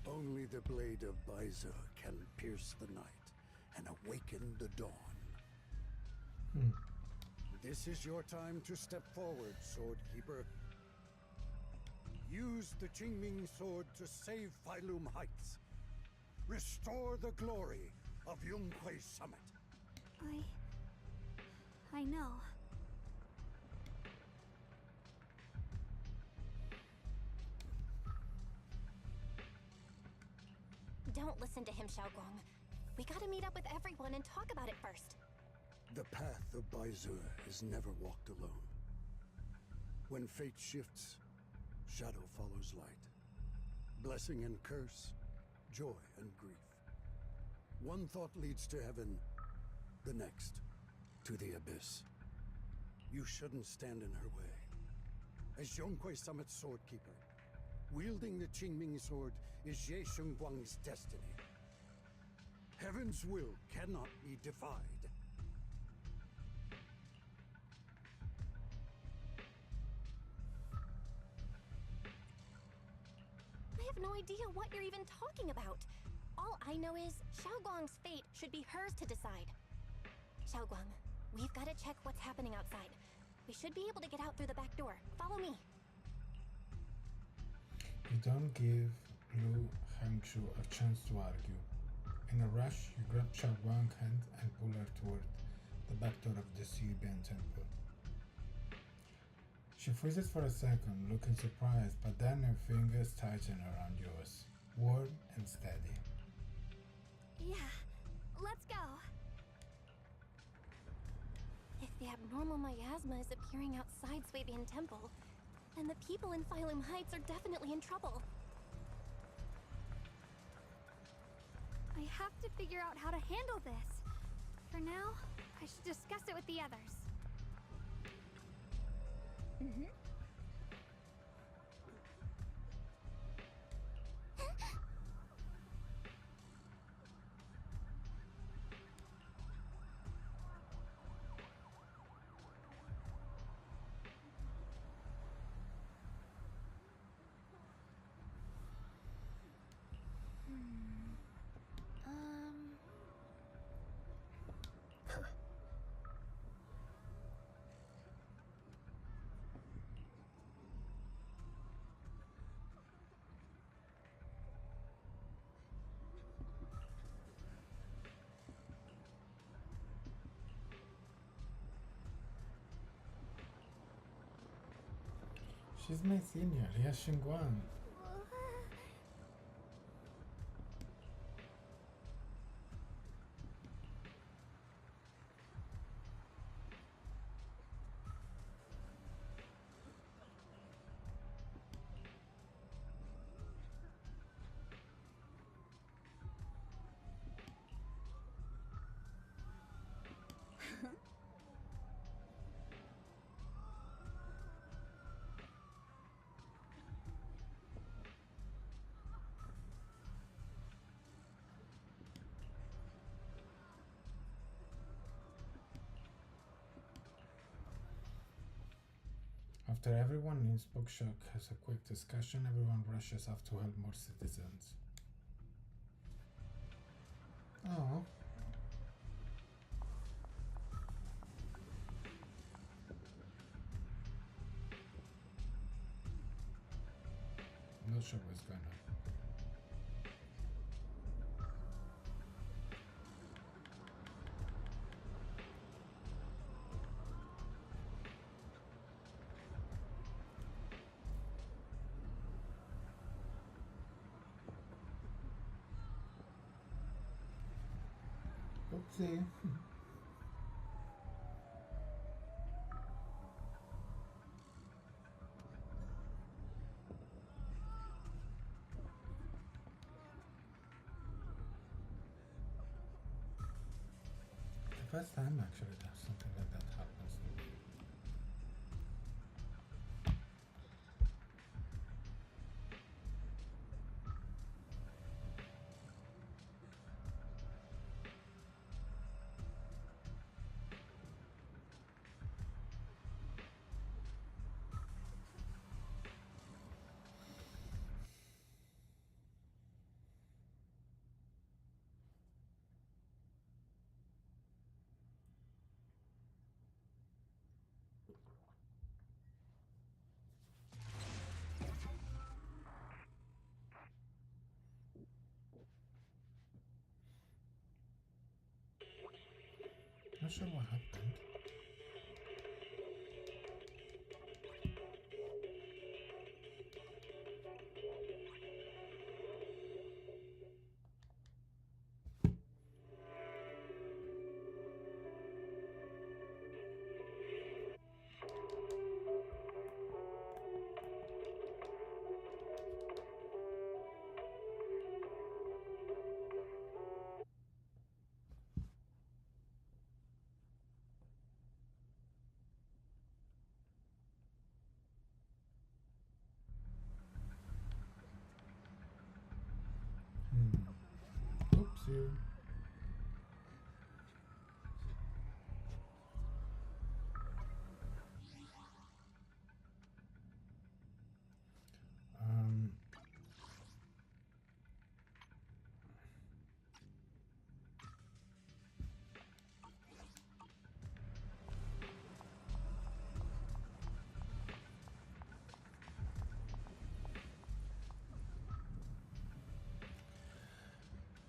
only the blade of Baize can pierce the night and awaken the dawn. This is your time to step forward, Swordkeeper. Use the Qingming sword to save Phylum Heights. Restore the glory of Yunquei Summit. I know. Don't listen to him, Shunguang. We gotta meet up with everyone and talk about it first. The path of Baize is never walked alone. When fate shifts, shadow follows light. Blessing and curse, joy and grief. One thought leads to heaven, the next to the abyss. You shouldn't stand in her way. As Yunquei Summit's swordkeeper, wielding the Qingming sword is Ye Shunguang's destiny. Heaven's will cannot be defied. I have no idea what you're even talking about. All I know is Shunguang's fate should be hers to decide. Shunguang, We've got to check what's happening outside. We should be able to get out through the back door. Follow me. You don't give Lu Hangzhu a chance to argue. In a rush, you grab Shunguang's hand and pull her toward the back door of the Yubian temple. She freezes for a second, looking surprised, but then her fingers tighten around yours, warm and steady. Yeah, let's go. If the abnormal miasma is appearing outside Swabian Temple, then the people in Phylum Heights are definitely in trouble. I have to figure out how to handle this. For now, I should discuss it with the others. She's my senior, yes, Shunguang. After everyone in Spokeshok has a quick discussion, everyone rushes off to help more citizens. Oh. Not sure what's going on. Oopsie. The first time actually that something like that happens to me. Not sure what happened.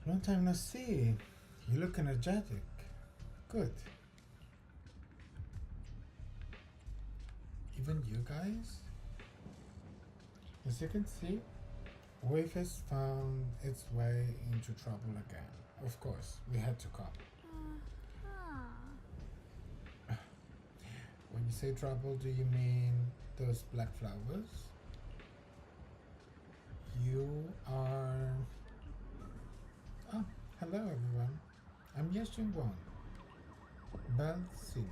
Long time no see. You look energetic. Good. Even you guys? As you can see, Wave has found its way into trouble again. Of course, we had to come. Uh-huh. When you say trouble, do you mean those black flowers? You are... Oh, hello everyone. I'm Shunguang, Bell Seniors.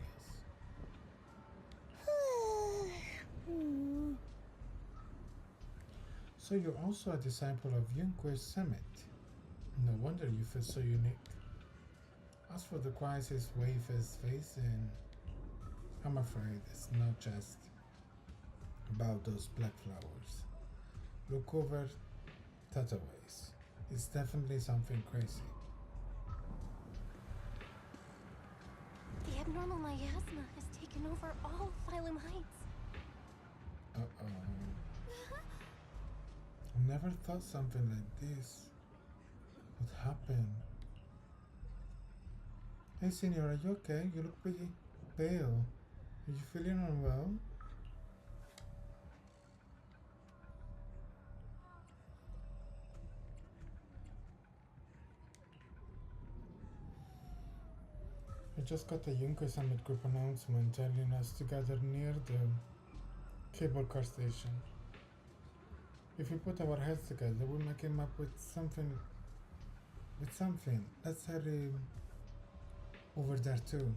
So you're also a disciple of Yunque's Summit. No wonder you feel so unique. As for the crisis Wave is facing, I'm afraid it's not just about those black flowers. Look over Tataways. It's definitely something crazy. The abnormal miasma has taken over all Phylum Heights. Uh-oh. I never thought something like this would happen. Hey, Senior, are you okay? You look pretty pale. Are you feeling unwell? I just got a Junker Summit group announcement telling us to gather near the cable car station. If we put our heads together, we might come up with something. Let's hurry over there too.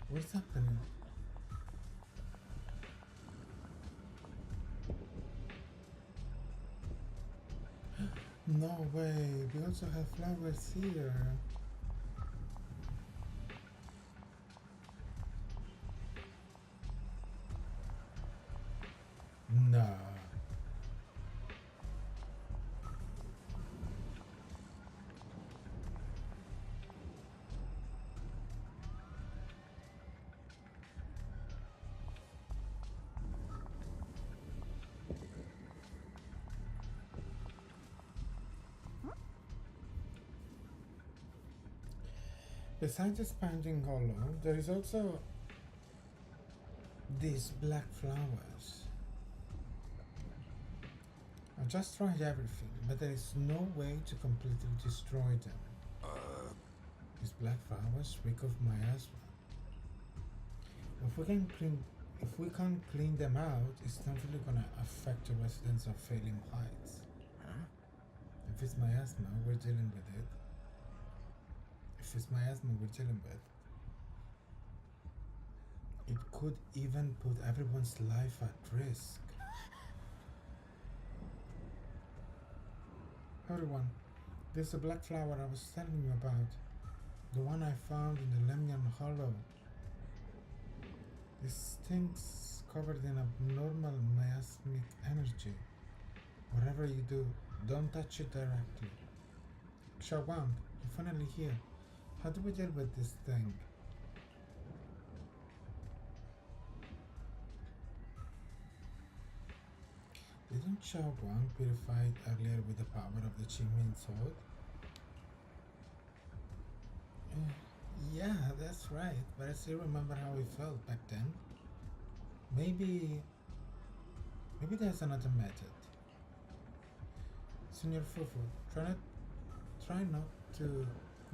What's happening? No way, we also have flowers here. Nah. Besides expanding hollow, there is also these black flowers. I just tried everything, but there is no way to completely destroy them. These black flowers reek of miasma. If we can't clean them out, it's definitely gonna affect the residents of Phylum Heights. If it's miasma, we're dealing with it. If it's miasma we're dealing with, it could even put everyone's life at risk. Everyone, there's a black flower I was telling you about. The one I found in the Lemnian Hollow. This thing's covered in abnormal miasmic energy. Whatever you do, don't touch it directly. Shunguang, you're finally here. How do we deal with this thing? Didn't Shunguang purify it earlier with the power of the Qingming sword? Yeah, that's right, but I still remember how it felt back then. Maybe there's another method. Senior Fufu, try not to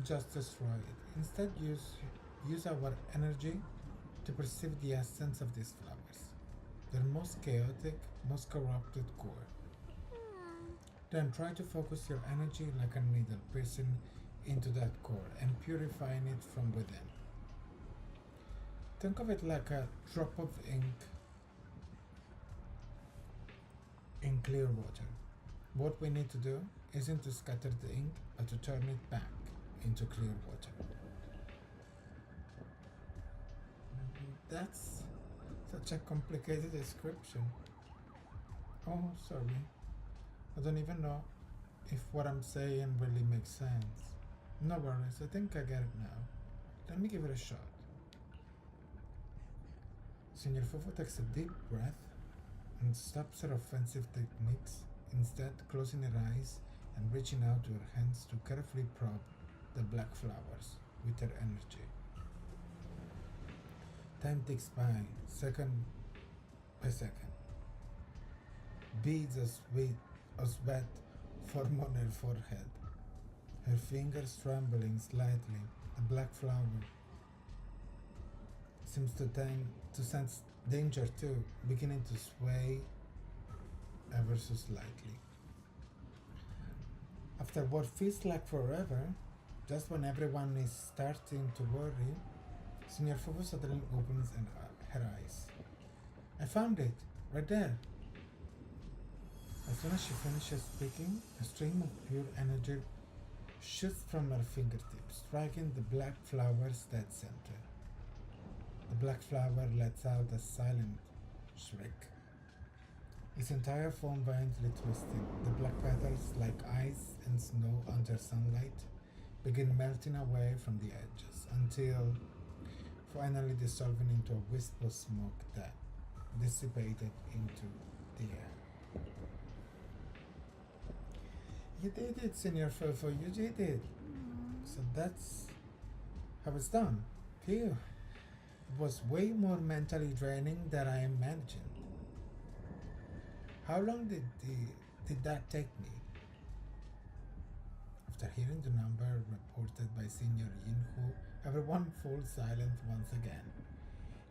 just destroy it. Instead, use our energy to perceive the essence of these flowers, their most chaotic, most corrupted core. Then try to focus your energy like a needle piercing into that core and purifying it from within. Think of it like a drop of ink in clear water. What we need to do isn't to scatter the ink, but to turn it back into clear water. That's such a complicated description. Oh, sorry. I don't even know if what I'm saying really makes sense. No worries, I think I get it now. Let me give it a shot. Senor Fufu takes a deep breath and stops her offensive techniques instead closing her eyes and reaching out to her hands to carefully probe the black flowers with her energy. Time ticks by, second by second. Beads of sweat form on her forehead. Her fingers trembling slightly. The black flower seems to sense danger too, beginning to sway ever so slightly. After what feels like forever, just when everyone is starting to worry, Senior Fufu suddenly opens her eyes. I found it, right there. As soon as she finishes speaking, a stream of pure energy shoots from her fingertips, striking the black flower's dead center. The black flower lets out a silent shriek. Its entire form violently twisting, the black petals, like ice and snow under sunlight, begin melting away from the edges until finally dissolving into a wisp of smoke that dissipated into the air. You did it, Senior Fofo, you did it. So that's how it's done. Phew. It was way more mentally draining than I imagined. How long did that take me? After hearing the number reported by Senior Yinhu, everyone falls silent once again.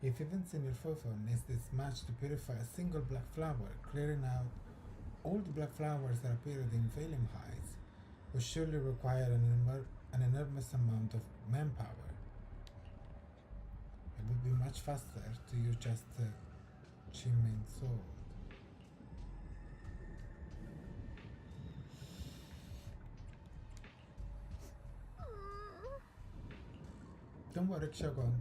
If even Senior Fofo needs this much to purify a single black flower, clearing out all the black flowers that appeared in Valium Heights would surely require an enormous amount of manpower. It would be much faster to use just the Qingming sword. Don't worry, Shunguang.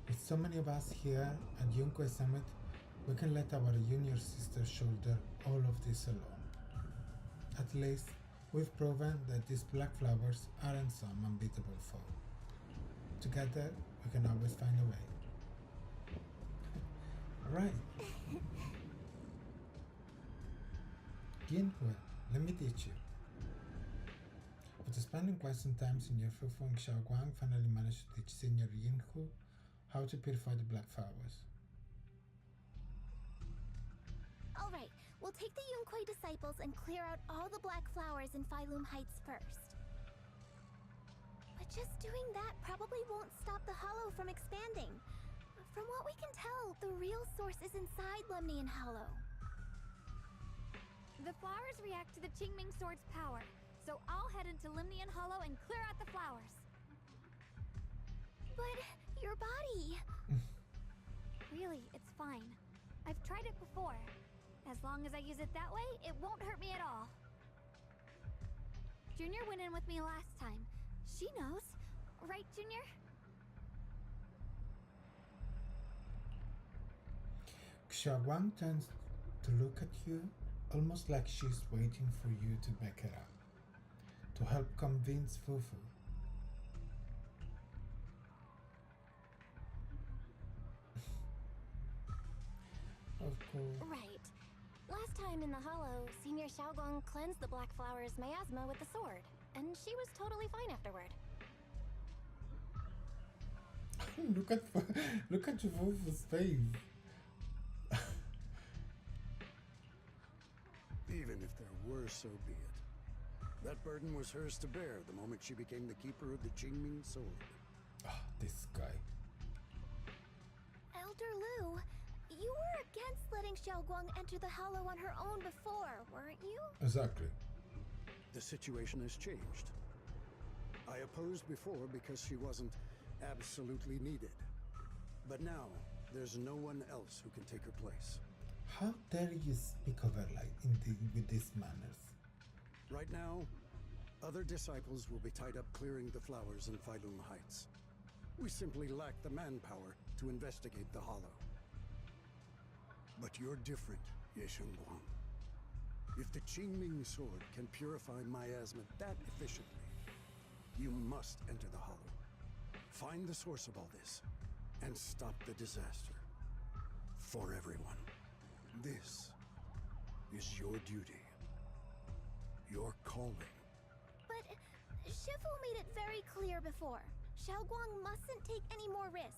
With so many of us here at Yunque Summit, we can let our junior sister shoulder all of this alone. At least, we've proven that these black flowers aren't some unbeatable foe. Together, we can always find a way. Alright. Yinhui, let me teach you. After spending quite some time, Senior Fufu and Xiaoguang finally managed to teach Senior Yinhu how to purify the black flowers. Alright, we'll take the Yunquei disciples and clear out all the black flowers in Phylum Heights first. But just doing that probably won't stop the hollow from expanding. From what we can tell, the real source is inside Lemnian Hollow. The flowers react to the Qingming Sword's power, so I'll head into Lemnian Hollow and clear out the flowers. But your body... Really, it's fine. I've tried it before. As long as I use it that way, it won't hurt me at all. Junior went in with me last time. She knows. Right, Junior? Xiaoguang turns to look at you, almost like she's waiting for you to back her up, to help convince Fufu. Of course. Right. Last time in the Hollow, Senior Xiaogong cleansed the black flower's miasma with the sword, and she was totally fine afterward. look at Fufu's face. Even if there were, so be it. That burden was hers to bear the moment she became the keeper of the Qingming sword. Ah, this guy. Elder Lu, you were against letting Xiaoguang enter the Hollow on her own before, weren't you? Exactly. The situation has changed. I opposed before because she wasn't absolutely needed. But now, there's no one else who can take her place. How dare you speak of her like with these manners? Right now, other disciples will be tied up clearing the flowers in Phylum Heights. We simply lack the manpower to investigate the Hollow. But you're different, Ye Shunguang. If the Qingming sword can purify miasma that efficiently, you must enter the Hollow. Find the source of all this, and stop the disaster. For everyone. This is your duty. your calling. But Shifu made it very clear before. Shunguang mustn't take any more risks.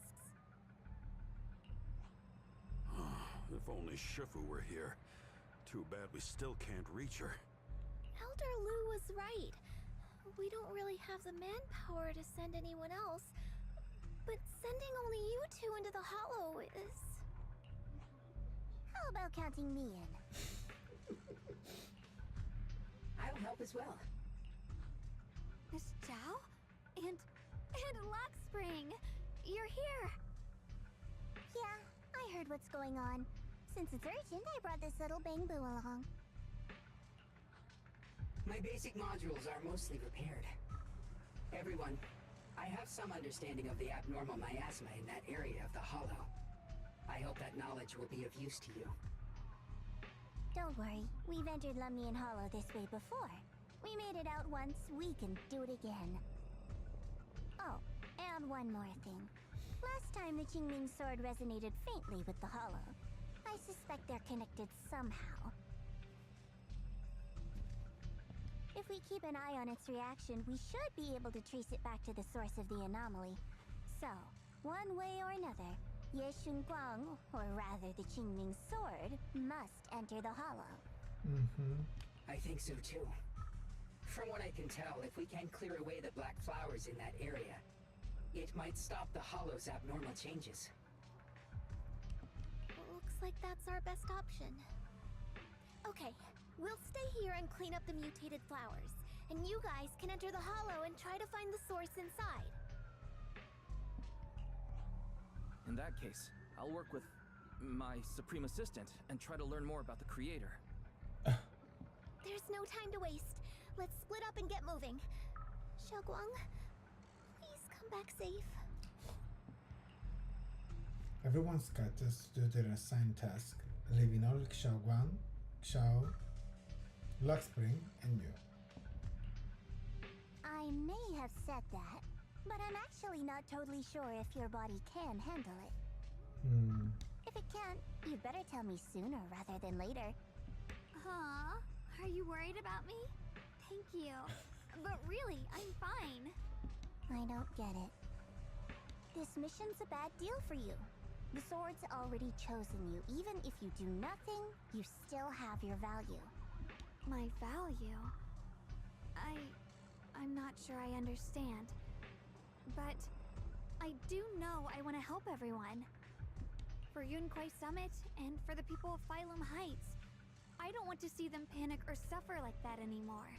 If only Shifu were here. Too bad we still can't reach her. Elder Lu was right. We don't really have the manpower to send anyone else. But sending only you two into the hollow is... How about counting me in? I'll help as well. Miss Zhao? And Lock Spring! You're here! Yeah, I heard what's going on. Since it's urgent, I brought this little bang-boo along. My basic modules are mostly repaired. Everyone, I have some understanding of the abnormal miasma in that area of the hollow. I hope that knowledge will be of use to you. Don't worry, we've entered Lumion Hollow this way before. We made it out once, we can do it again. Oh, and one more thing. Last time the Qingming sword resonated faintly with the hollow. I suspect they're connected somehow. If we keep an eye on its reaction, we should be able to trace it back to the source of the anomaly. So, one way or another, Ye Shunguang, or rather the Qingming sword, must enter the hollow. I think so too. From what I can tell, if we can clear away the black flowers in that area, it might stop the hollow's abnormal changes. Looks like that's our best option. Okay, we'll stay here and clean up the mutated flowers, and you guys can enter the hollow and try to find the source inside. In that case, I'll work with my Supreme Assistant and try to learn more about the creator. There's no time to waste. Let's split up and get moving. Shunguang, please come back safe. Everyone scatters to do their assigned task, leaving only Shunguang, Xiao, Lock Spring, and you. I may have said that, but I'm actually not totally sure if your body can handle it. If it can't, you'd better tell me sooner rather than later. Huh? Are you worried about me? Thank you. But really, I'm fine. I don't get it. This mission's a bad deal for you. The sword's already chosen you. Even if you do nothing, you still have your value. My value? I'm not sure I understand. But I do know I want to help everyone. For Yunquai Summit and for the people of Phylum Heights. I don't want to see them panic or suffer like that anymore.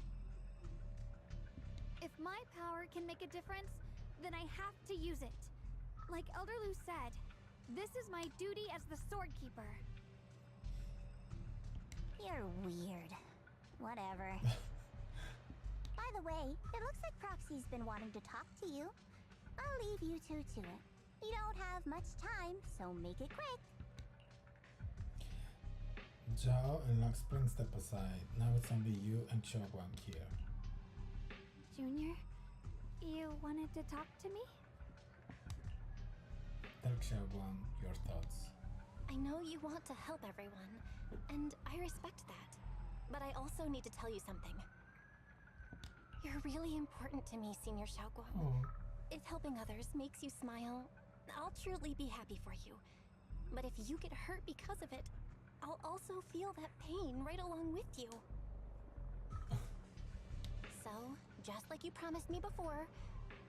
If my power can make a difference, then I have to use it. Like Elder Lu said, this is my duty as the Sword Keeper. You're weird. Whatever. By the way, it looks like Proxy's been wanting to talk to you. I'll leave you two to it. You don't have much time, so make it quick. Zhao and Lock Spring step aside. Now it's only you and Shunguang here. Junior, you wanted to talk to me? Tell Shunguang your thoughts. I know you want to help everyone, and I respect that. But I also need to tell you something. You're really important to me, Senior Shunguang. Oh. If helping others makes you smile, I'll truly be happy for you. But if you get hurt because of it, I'll also feel that pain right along with you. So, just like you promised me before,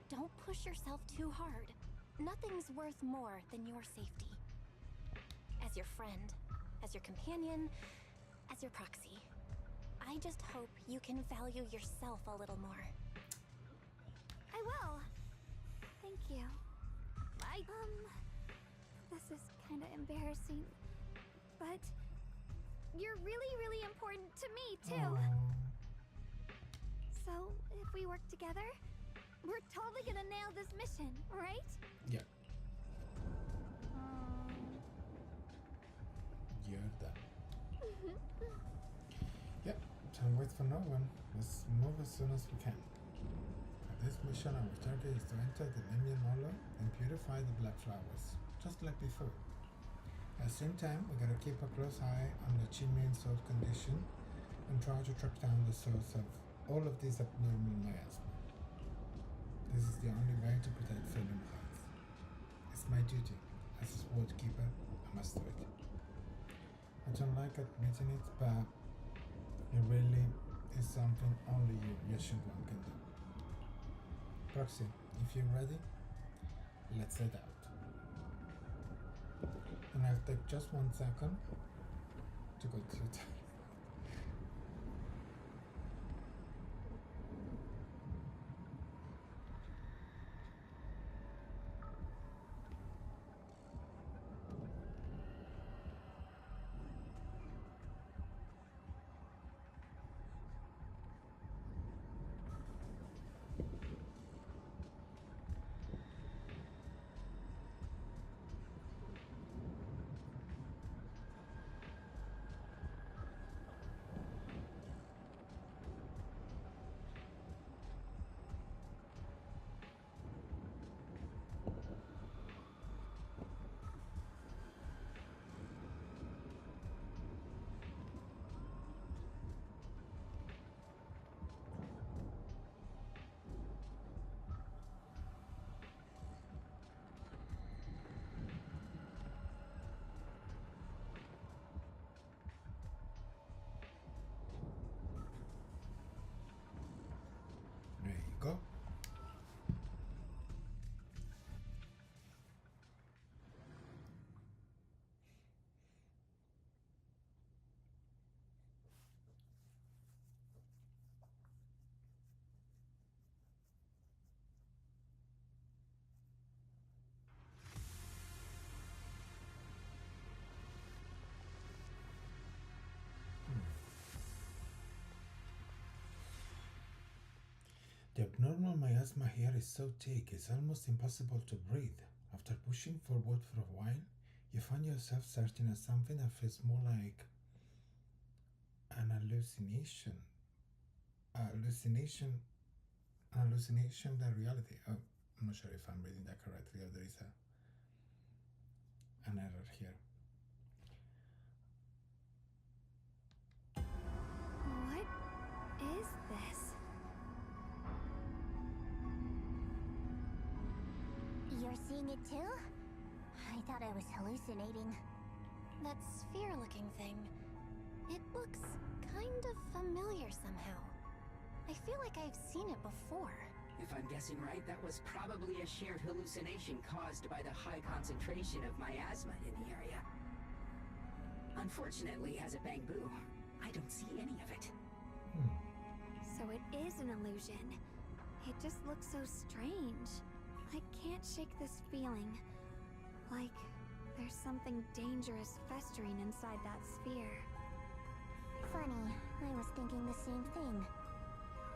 don't push yourself too hard. Nothing's worth more than your safety. As your friend, as your companion, as your proxy. I just hope you can value yourself a little more. I will. Thank you. This is kind of embarrassing, but you're really, really important to me, too. So, if we work together, we're totally gonna nail this mission, right? Yeah. You're done. Yep, time waits for no one. Let's move as soon as we can. For this mission, our target is to enter the Lumion Hollow and purify the black flowers, just like before. At the same time, we gotta keep a close eye on the Qingming sword condition and try to track down the source of all of this abnormal miasma. This is the only way to protect Freedom Heights. It's my duty. As a sword keeper, I must do it. I don't like admitting it, but it really is something only you Shunguang can do. Proxy, if you're ready, let's head out. And I'll take just 1 second to go to the toilet. There you go. The abnormal miasma here is so thick it's almost impossible to breathe. After pushing forward for a while, you find yourself searching at something that feels more like an hallucination. An hallucination than reality. Oh, I'm not sure if I'm reading that correctly or there is an error here. What is this? You're seeing it too? I thought I was hallucinating. That sphere-looking thing. It looks kind of familiar somehow. I feel like I've seen it before. If I'm guessing right, that was probably a shared hallucination caused by the high concentration of miasma in the area. Unfortunately, as a Bangbu, I don't see any of it. So it is an illusion. It just looks so strange. I can't shake this feeling. Like there's something dangerous festering inside that sphere. Funny, I was thinking the same thing.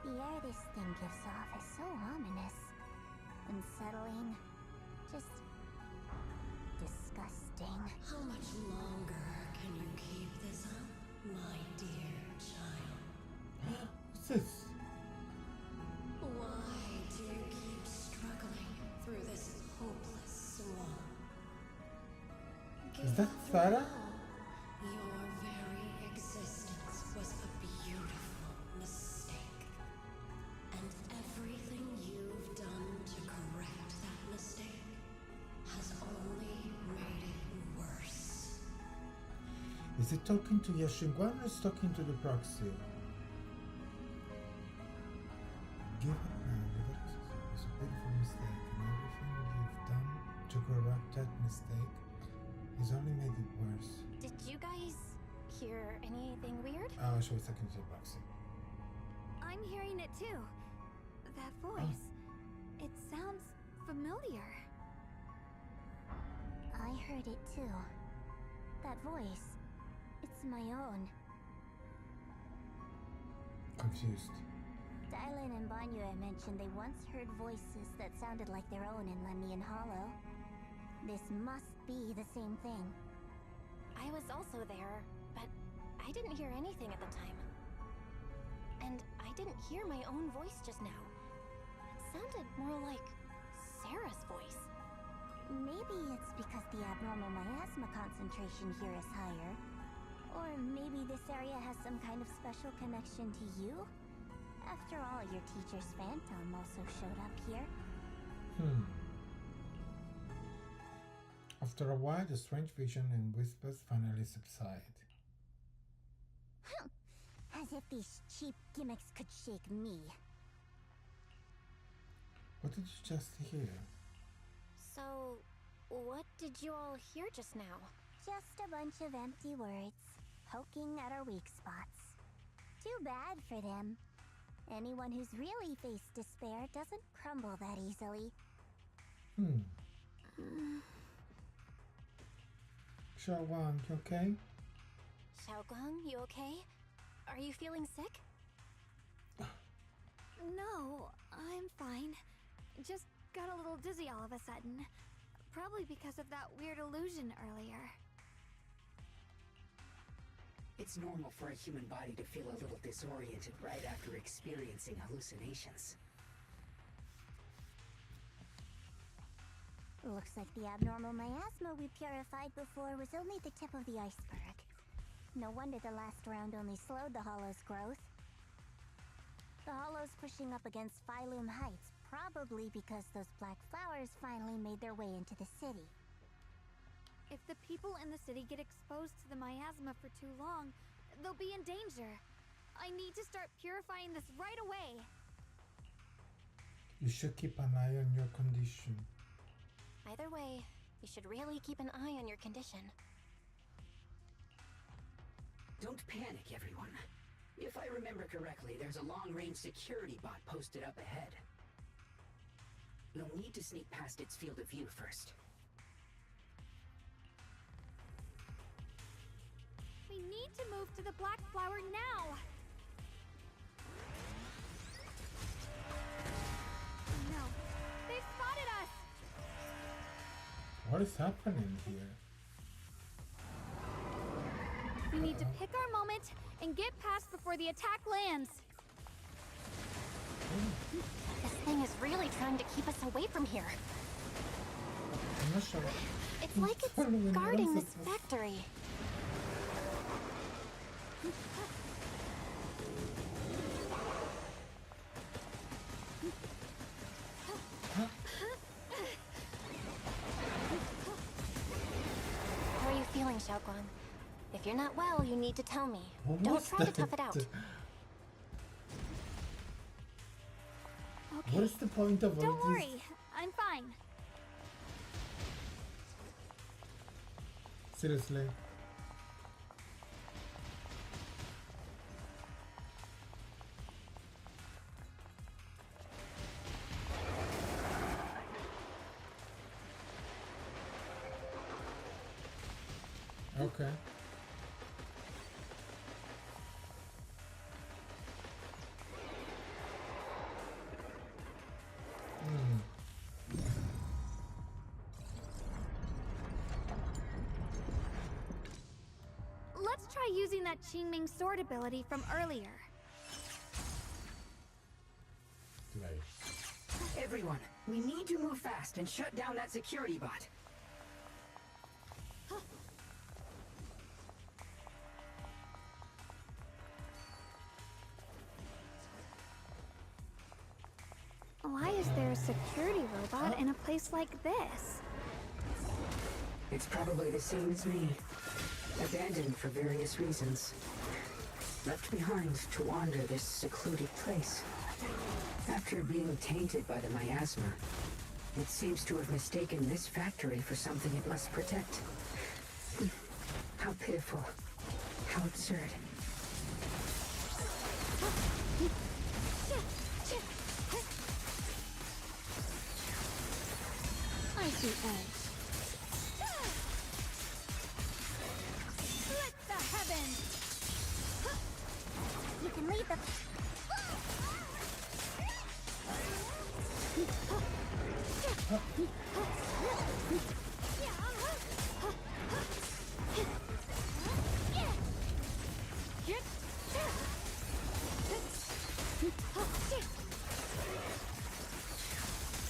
The air this thing gives off is so ominous. Unsettling. Just disgusting. How much longer can you keep this up, my dear child? What's this? Why do you keep struggling through this hopeless swamp? Is that Give up Sarah? now. Your very existence was a beautiful mistake. And everything you've done to correct that mistake has only made it worse. Is it talking to Shunguang or is it talking to the proxy? Give up now, your existence was a beautiful mistake, and everything you've done to correct that mistake has only made it worse. Did you guys hear anything weird? Oh, she was talking to the proxy. I'm hearing it too. That voice. It sounds familiar. I heard it too. That voice. It's my own. Confused. Dylan and Banyu mentioned they once heard voices that sounded like their own in Lemnian Hollow. This must be the same thing. I was also there, but I didn't hear anything at the time. And I didn't hear my own voice just now. It sounded more like Sarah's voice. Maybe it's because the abnormal miasma concentration here is higher. Or maybe this area has some kind of special connection to you? After all, your teacher's phantom also showed up here. After a while, the strange vision and whispers finally subside. As if these cheap gimmicks could shake me. What did you just hear? So, what did you all hear just now? Just a bunch of empty words, poking at our weak spots. Too bad for them. Anyone who's really faced despair doesn't crumble that easily. Shunguang, you okay? Shunguang, you okay? Are you feeling sick? No, I'm fine. Just got a little dizzy all of a sudden. Probably because of that weird illusion earlier. It's normal for a human body to feel a little disoriented right after experiencing hallucinations. Looks like the abnormal miasma we purified before was only the tip of the iceberg. No wonder the last round only slowed the Hollow's growth. The Hollow's pushing up against Phylum Heights, probably because those black flowers finally made their way into the city. If the people in the city get exposed to the miasma for too long, they'll be in danger. I need to start purifying this right away. You should keep an eye on your condition. Either way, you should really keep an eye on your condition. Don't panic, everyone. If I remember correctly, there's a long-range security bot posted up ahead. You'll need to sneak past its field of view first. We need to move to the black flower now! No, they've spotted us! What is happening here? We need to pick our moment and get past before the attack lands. This thing is really trying to keep us away from here. I'm not sure. It's like it's guarding this factory. How are you feeling, Shunguang? If you're not well, you need to tell me. Don't try to tough it out. Okay. What is the point of all Don't this? worry, I'm fine. Seriously. Okay. Let's try using that Qingming sword ability from earlier. Right. Everyone, we need to move fast and shut down that security bot. Why is there a security robot in a place like this? It's probably the same as me. Abandoned for various reasons. Left behind to wander this secluded place. After being tainted by the miasma, it seems to have mistaken this factory for something it must protect. How pitiful. How absurd. I see edge. Split the heavens! You can lead the...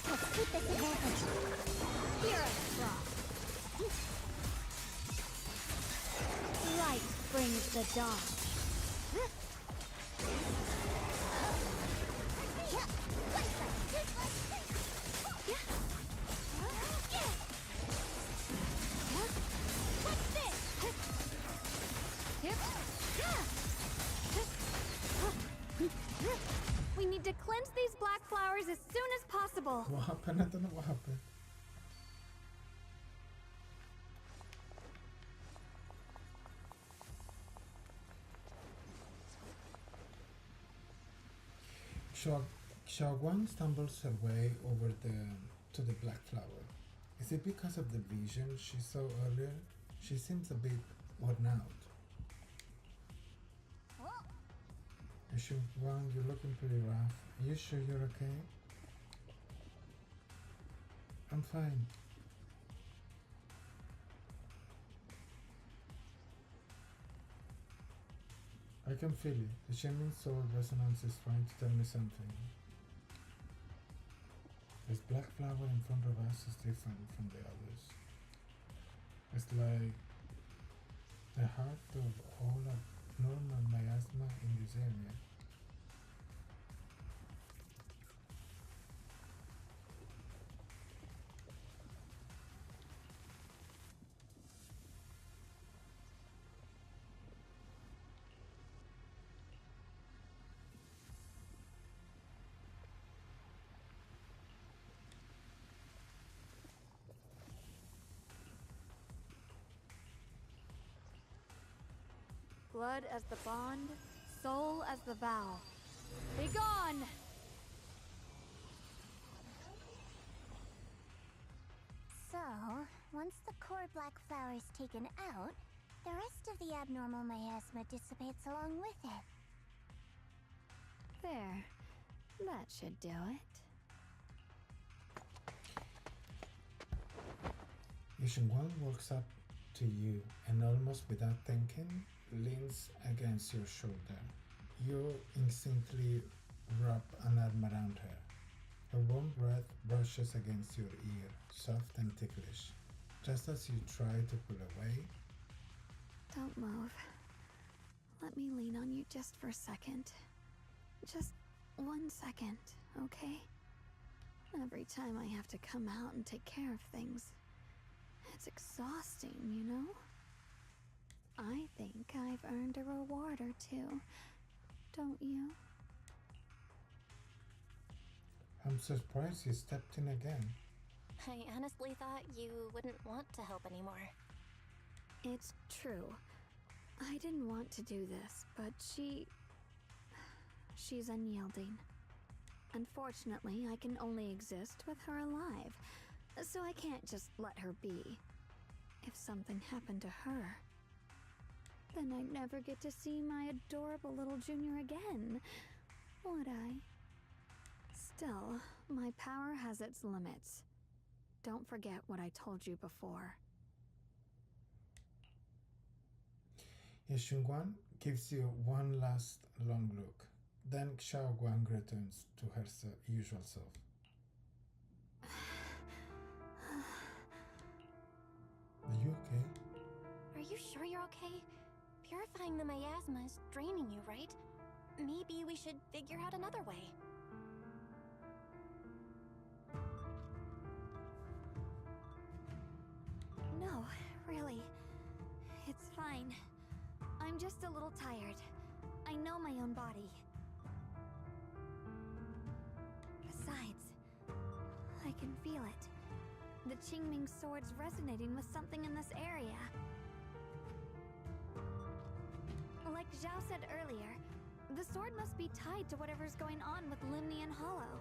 Let's keep this advantage. Here, Frost. Light brings the dawn. What's this? We need to cleanse these black flowers as soon as possible. What happened? I don't know what happened. Shunguang stumbles her way over to the black flower. Is it because of the vision she saw earlier? She seems a bit worn out. Shunguang, you're looking pretty rough. Are you sure you're okay? I'm fine. I can feel it. The shimmering sword resonance is trying to tell me something. This black flower in front of us is different from the others. It's like the heart of all abnormal miasma in this area. Blood as the bond, soul as the vow. Be gone! So, once the core black flower is taken out, the rest of the abnormal miasma dissipates along with it. There. That should do it. Shunguang walks up to you and almost without thinking, leans against your shoulder. You instantly wrap an arm around her. Her warm breath brushes against your ear, soft and ticklish. Just as you try to pull away, Don't move. Let me lean on you just for a second. Just 1 second, okay? Every time I have to come out and take care of things, it's exhausting, you know? I think I've earned a reward or two, don't you? I'm surprised you stepped in again. I honestly thought you wouldn't want to help anymore. It's true. I didn't want to do this, but she's unyielding. Unfortunately, I can only exist with her alive, so I can't just let her be. If something happened to her, then I'd never get to see my adorable little junior again, would I? Still, my power has its limits. Don't forget what I told you before. Shunguang gives you one last long look. Then Xiaoguang returns to her usual self. Are you okay? Are you sure you're okay? Purifying the miasma is draining you, right? Maybe we should figure out another way. No, really. It's fine. I'm just a little tired. I know my own body. Besides, I can feel it. The Qingming sword's resonating with something in this area. Like Zhao said earlier, the sword must be tied to whatever's going on with Limnian Hollow.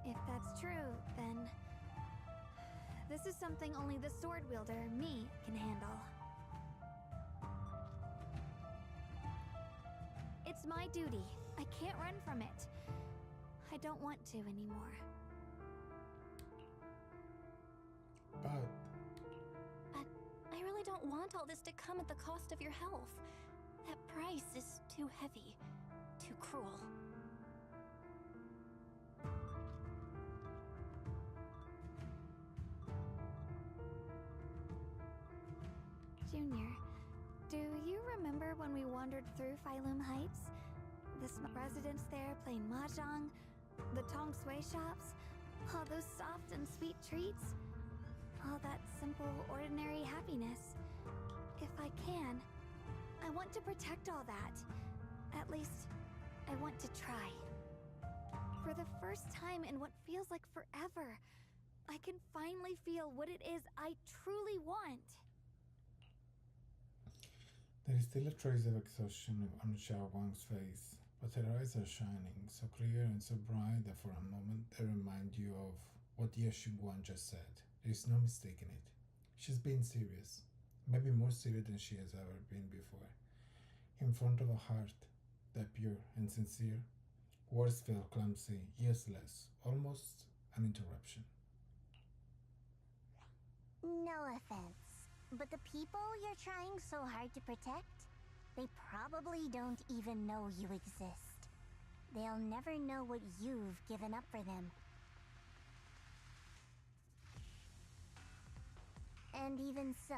If that's true, then this is something only the sword wielder, me, can handle. It's my duty. I can't run from it. I don't want to anymore. But I really don't want all this to come at the cost of your health. That price is too heavy, too cruel. Junior, Do you remember when we wandered through Phylum Heights? The residents there playing mahjong, the tong sui shops, all those soft and sweet treats, all that simple, ordinary happiness. If I can, I want to protect all that. At least, I want to try. For the first time in what feels like forever, I can finally feel what it is I truly want. There is still a trace of exhaustion on Xiaoguang's face, but her eyes are shining, so clear and so bright that for a moment they remind you of what Ye Shunguang just said. There is no mistaking it. She's being serious, maybe more serious than she has ever been before. In front of a heart that pure and sincere, words feel clumsy, useless, almost an interruption. No offense, but the people you're trying so hard to protect, they probably don't even know you exist. They'll never know what you've given up for them. And even so,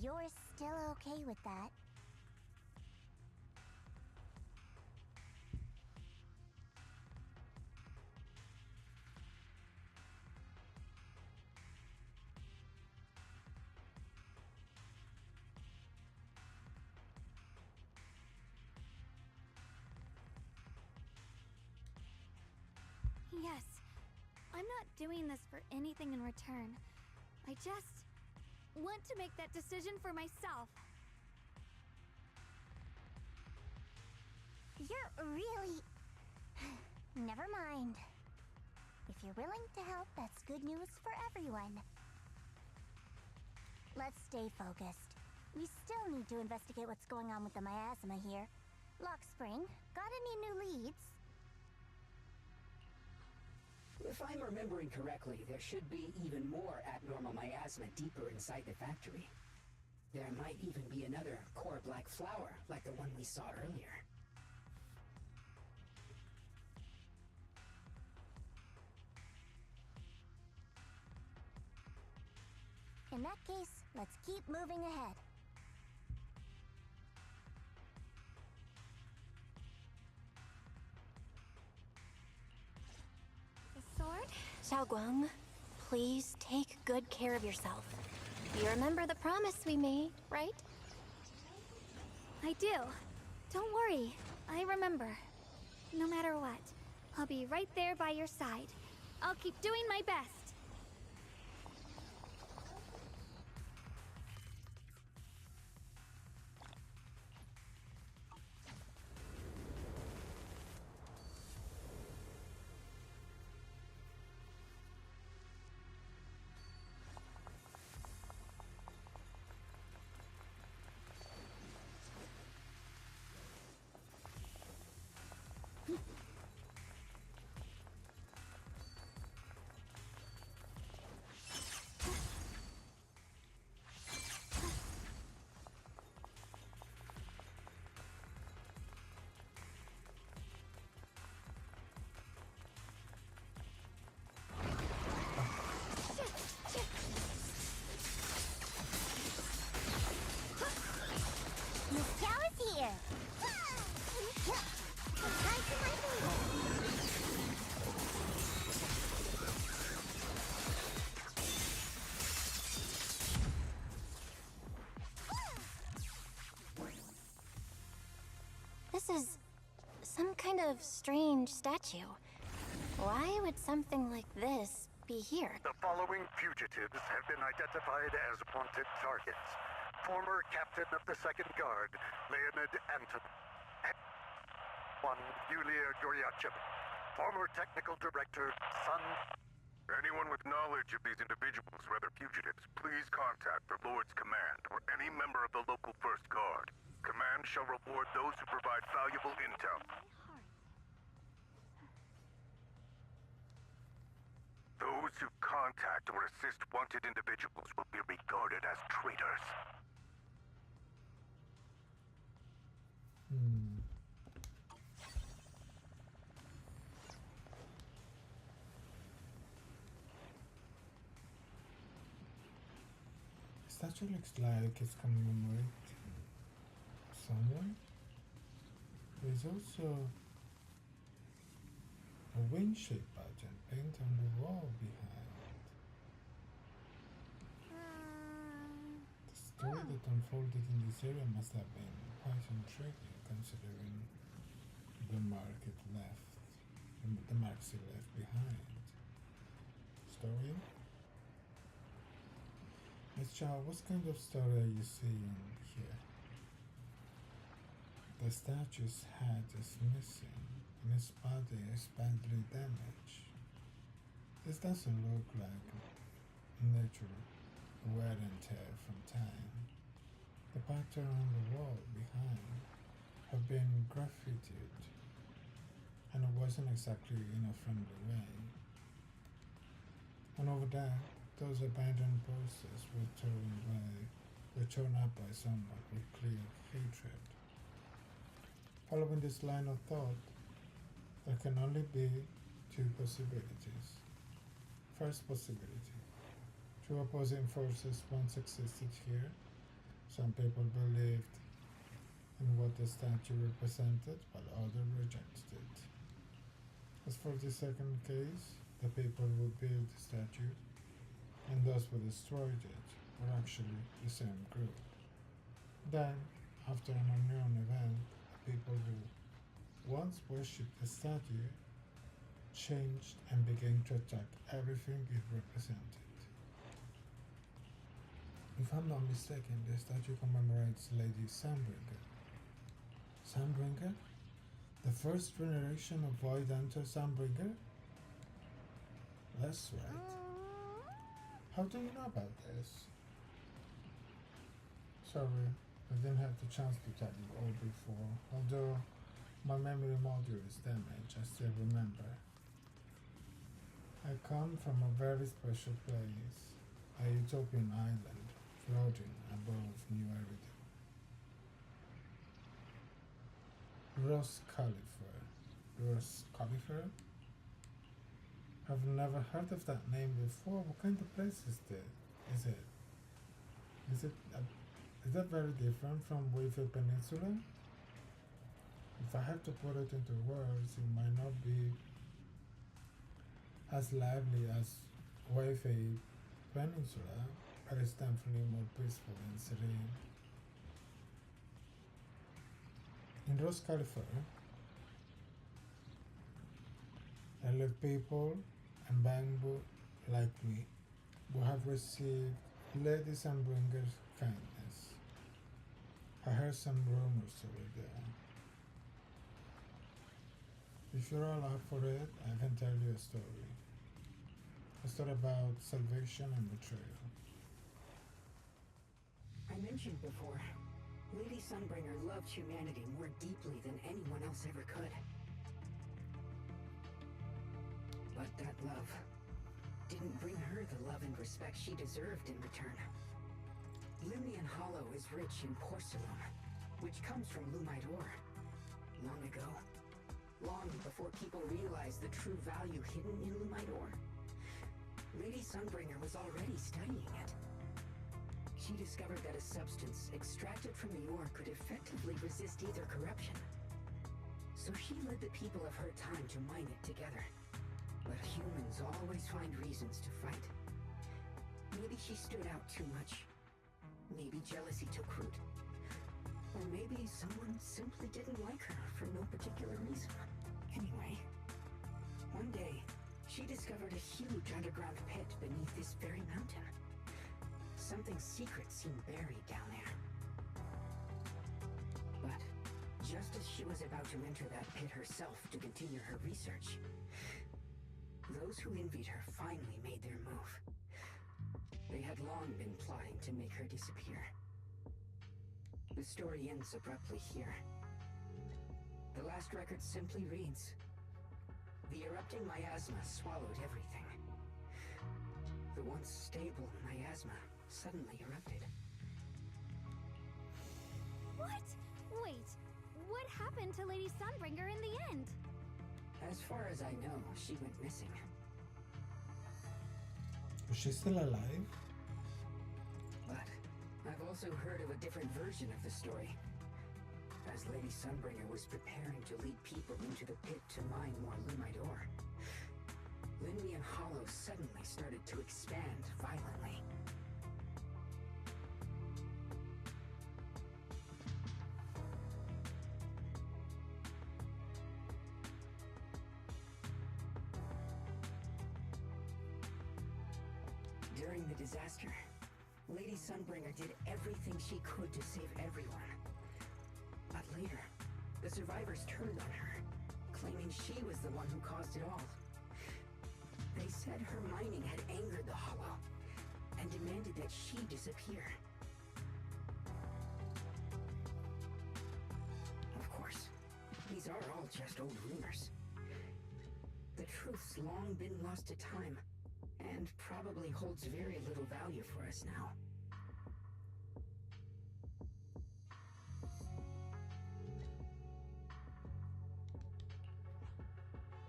you're still okay with that. Yes, I'm not doing this for anything in return. I just want to make that decision for myself. You're really... Never mind. If you're willing to help, that's good news for everyone. Let's stay focused. We still need to investigate what's going on with the miasma here. Lock Spring, got any new leads? If I'm remembering correctly, there should be even more abnormal miasma deeper inside the factory. There might even be another core black flower, like the one we saw earlier. In that case, let's keep moving ahead. Sword? Xiaoguang, please take good care of yourself. You remember the promise we made, right? I do. Don't worry, I remember. No matter what, I'll be right there by your side. I'll keep doing my best. Miss Cow is here! Right to my table. This is some kind of strange statue. Why would something like this be here? The following fugitives have been identified as wanted targets. Former captain of the Second Guard, Leonid Anton. One, Yulia Goryachev. Former technical director, Sun. Anyone with knowledge of these individuals, whether fugitives, please contact the Lord's Command or any member of the local First Guard. Command shall reward those who provide valuable intel. Those who contact or assist wanted individuals will be regarded as traitors. The statue looks like it's commemorating somewhere. There's also a wing-shaped pattern painted on the wall behind. The story that unfolded in this area must have been quite intriguing considering the mark it left, the marks it left behind. Story? Miss Chow, what kind of story are you seeing here? The statue's head is missing and its body is badly damaged. This doesn't look like natural wear and tear from time. The pattern on the wall behind have been graffitied, and it wasn't exactly in a friendly way. And over there, those abandoned posters were torn up by someone with clear hatred. Following this line of thought, there can only be two possibilities. First possibility, two opposing forces once existed here. Some people believed in what the statue represented, while others rejected it. As for the second case, the people who built the statue and those who destroyed it were actually the same group. Then, after an unknown event, the people who once worshipped the statue changed and began to attack everything it represented. If I'm not mistaken, the statue commemorates Lady Sunbringer. Sunbringer? The first generation of Void Hunter Sunbringer? That's right. How do you know about this? Sorry, I didn't have the chance to tell you all before. Although my memory module is damaged, I still remember. I come from a very special place, a utopian island floating above New Eridan. Ross Califer. Ross Califer? I've never heard of that name before. What kind of place is it? Is that very different from Wayfield Peninsula? If I have to put it into words, it might not be as lively as Wayfield Peninsula, but it's definitely more peaceful and serene. In Ross, California, there live people and bamboo like me who have received Lady Sunbringer's kindness. I heard some rumors over there. If you're all up for it, I can tell you a story. A story about salvation and betrayal. I mentioned before, Lady Sunbringer loved humanity more deeply than anyone else ever could. But that love didn't bring her the love and respect she deserved in return. Limnian Hollow is rich in porcelain, which comes from Lumite ore. Long ago, long before people realized the true value hidden in Lumite ore, Lady Sunbringer was already studying it. She discovered that a substance extracted from the ore could effectively resist either corruption. So she led the people of her time to mine it together. But humans always find reasons to fight. Maybe she stood out too much. Maybe jealousy took root. Or maybe someone simply didn't like her for no particular reason. Anyway, one day, she discovered a huge underground pit beneath this very mountain. Something secret seemed buried down there. But just as she was about to enter that pit herself to continue her research, those who envied her finally made their move. They had long been plotting to make her disappear. The story ends abruptly here. The last record simply reads, "The erupting miasma swallowed everything. The once stable miasma suddenly erupted." What? Wait, what happened to Lady Sunbringer in the end? As far as I know, she went missing. Is she still alive? But I've also heard of a different version of the story. as Lady Sunbringer was preparing to lead people into the pit to mine more Lumite ore, Linmian Hollow suddenly started to expand violently. During the disaster, Lady Sunbringer did everything she could to save everyone. But later, the survivors turned on her, claiming she was the one who caused it all. They said her mining had angered the Hollow, and demanded that she disappear. Of course, these are all just old rumors. The truth's long been lost to time, and probably holds very little value for us now.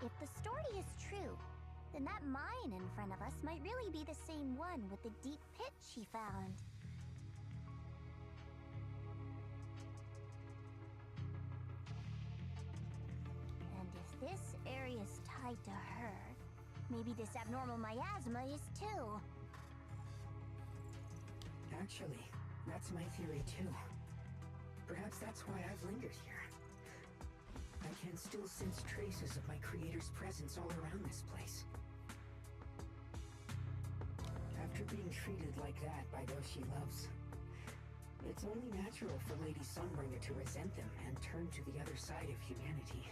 If the story is true, then that mine in front of us might really be the same one with the deep pit she found. And if this area is tied to her, maybe this abnormal miasma is too. Actually, that's my theory too. Perhaps that's why I've lingered here. I can still sense traces of my creator's presence all around this place. After being treated like that by those she loves, it's only natural for Lady Sunbringer to resent them and turn to the other side of humanity.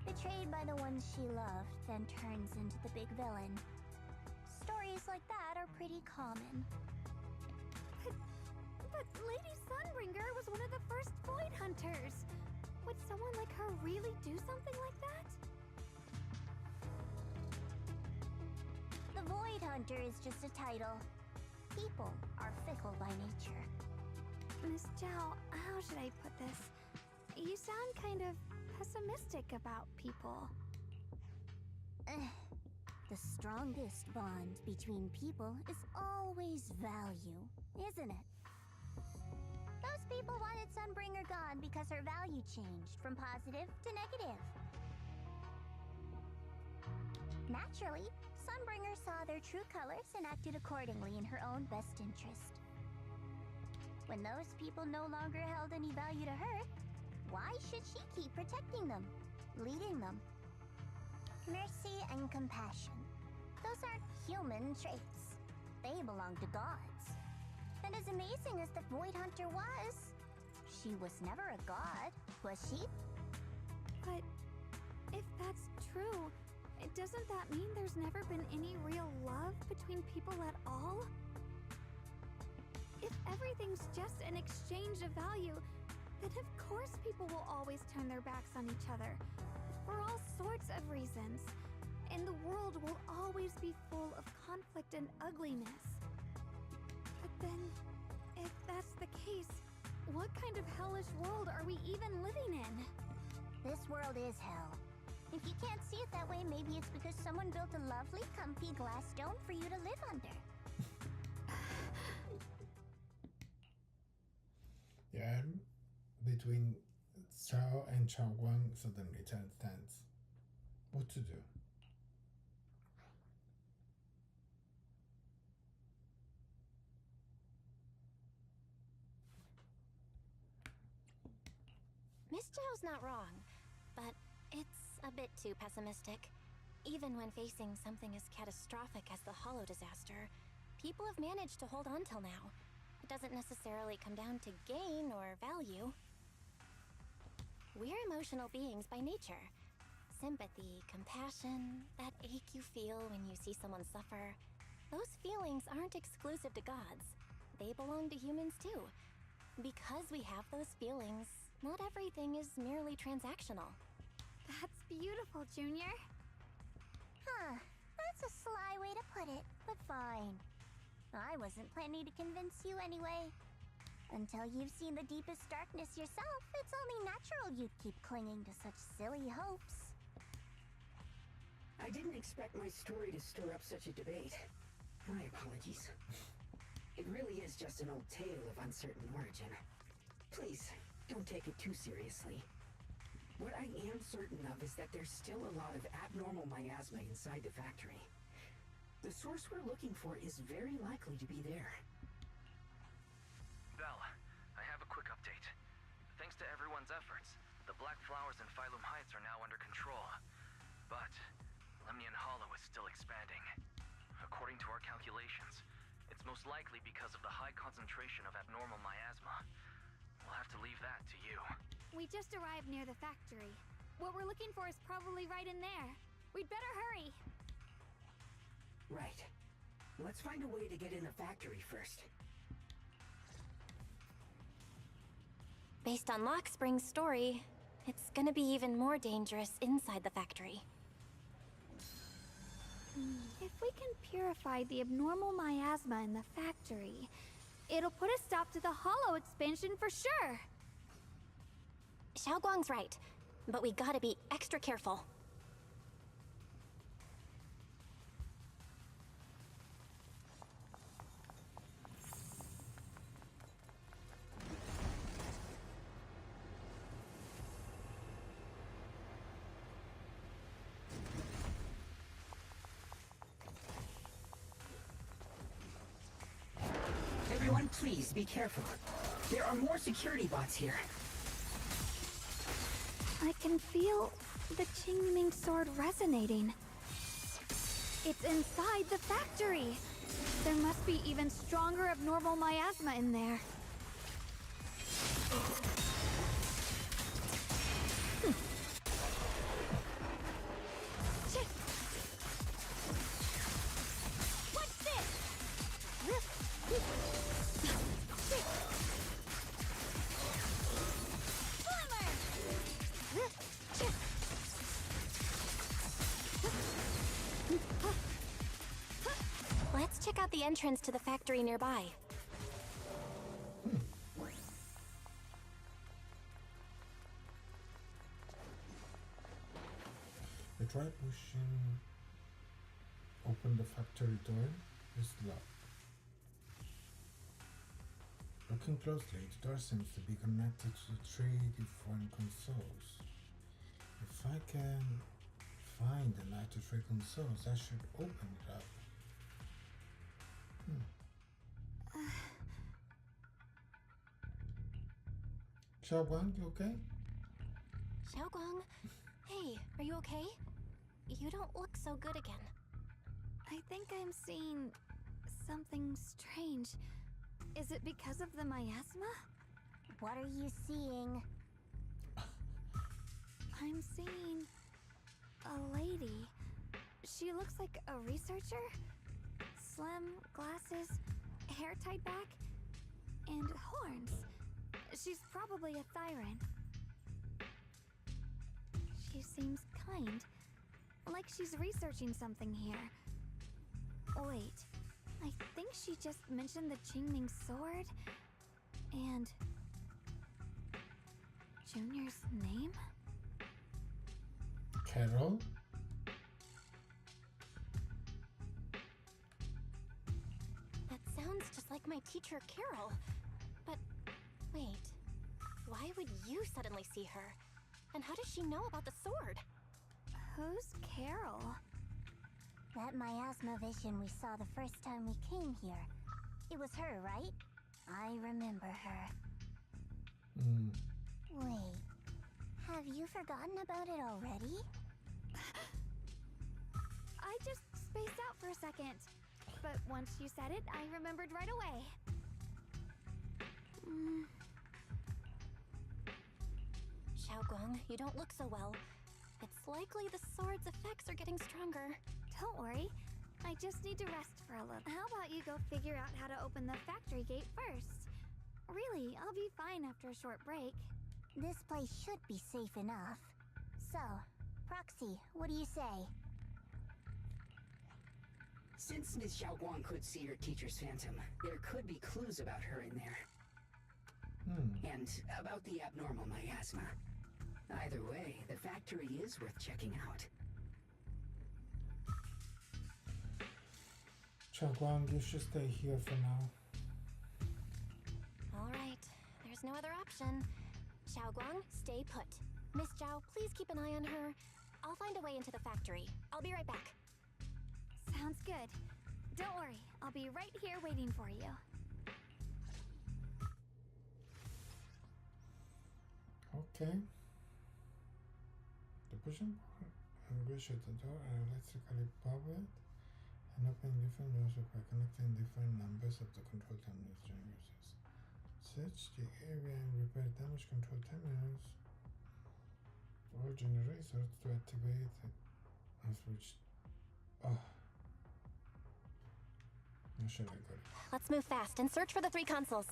Betrayed by the ones she loved, then turns into the big villain. Stories like that are pretty common. But Lady Sunbringer was one of the first Void Hunters. Would someone like her really do something like that? The Void Hunter is just a title. People are fickle by nature. Miss Zhao, how should I put this? You sound kind of pessimistic about people. The strongest bond between people is always value, isn't it? Those people wanted Sunbringer gone because her value changed from positive to negative. Naturally, Sunbringer saw their true colors and acted accordingly in her own best interest. When those people no longer held any value to her, why should she keep protecting them, leading them? Mercy and compassion. Those aren't human traits. They belong to gods. And as amazing as the Void Hunter was, she was never a god, was she? But if that's true, doesn't that mean there's never been any real love between people at all? If everything's just an exchange of value, then of course people will always turn their backs on each other, for all sorts of reasons. And the world will always be full of conflict and ugliness. But then, if that's the case, what kind of hellish world are we even living in? This world is hell. If you can't see it that way, maybe it's because someone built a lovely, comfy glass dome for you to live under. Yeah, between Zhao and Shunguang suddenly turned tense. What to do? Miss Zhao's not wrong, but it's a bit too pessimistic. Even when facing something as catastrophic as the Hollow disaster, people have managed to hold on till now. It doesn't necessarily come down to gain or value. We're emotional beings by nature. Sympathy, compassion, that ache you feel when you see someone suffer, those feelings aren't exclusive to gods. They belong to humans too. Because we have those feelings, not everything is merely transactional. That's beautiful, Junior. Huh, that's a sly way to put it, but fine. I wasn't planning to convince you anyway. Until you've seen the deepest darkness yourself, it's only natural you'd keep clinging to such silly hopes. I didn't expect my story to stir up such a debate. My apologies. It really is just an old tale of uncertain origin. Please, don't take it too seriously. What I am certain of is that there's still a lot of abnormal miasma inside the factory. The source we're looking for is very likely to be there. Val, I have a quick update. Thanks to everyone's efforts, the Black Flowers in Phylum Heights are now under control. But Lemnian Hollow is still expanding. According to our calculations, it's most likely because of the high concentration of abnormal miasma. We'll have to leave that to you. We just arrived near the factory. What we're looking for is probably right in there. We'd better hurry. Right. Let's find a way to get in the factory first. Based on Lockspring's story, it's gonna be even more dangerous inside the factory. If we can purify the abnormal miasma in the factory, it'll put a stop to the hollow expansion for sure. Shunguang's right, but we gotta be extra careful. Everyone, please be careful. There are more security bots here. I can feel the Qingming sword resonating. It's inside the factory. There must be even stronger abnormal miasma in there. Shit. What's this? Let's check out the entrance to the factory nearby. I try pushing open the factory door. It's locked. Looking closely, the door seems to be connected to 3 different consoles. If I can find the 93 consoles, I should open it up. Shunguang, you okay? Shunguang? Hey, are you okay? You don't look so good again. I think I'm seeing something strange. Is it because of the miasma? What are you seeing? I'm seeing a lady. She looks like a researcher. Slim, glasses, hair tied back, and horns. She's probably a Thyran. She seems kind, like she's researching something here. Wait, I think she just mentioned the Qingming sword and Junior's name? Carol? That sounds just like my teacher, Carol. But wait, why would you suddenly see her? And how does she know about the sword? Who's Carol? That miasma vision we saw the first time we came here. It was her, right? I remember her. Wait, have you forgotten about it already? I just spaced out for a second. But once you said it, I remembered right away. Shunguang, you don't look so well. It's likely the sword's effects are getting stronger. Don't worry. I just need to rest for a little. How about you go figure out how to open the factory gate first? Really, I'll be fine after a short break. This place should be safe enough. So, Proxy, what do you say? Since Ms. Shunguang could see her teacher's phantom, there could be clues about her in there. And about the abnormal miasma. Either way, the factory is worth checking out. Shunguang, you should stay here for now. All right, there's there's no other option. Shunguang, stay put. Miss Zhao, please keep an eye on her. I'll find a way into the factory. I'll be right back. Sounds good. Don't worry, I'll be right here waiting for you. Okay. The pushing button and push at the door are electrically powered and open different doors by connecting different numbers of the control terminals during uses. Search the area and repair damaged control terminals or generators to activate and switch. Oh. Not sure I got it. Let's move fast and search for the 3 consoles.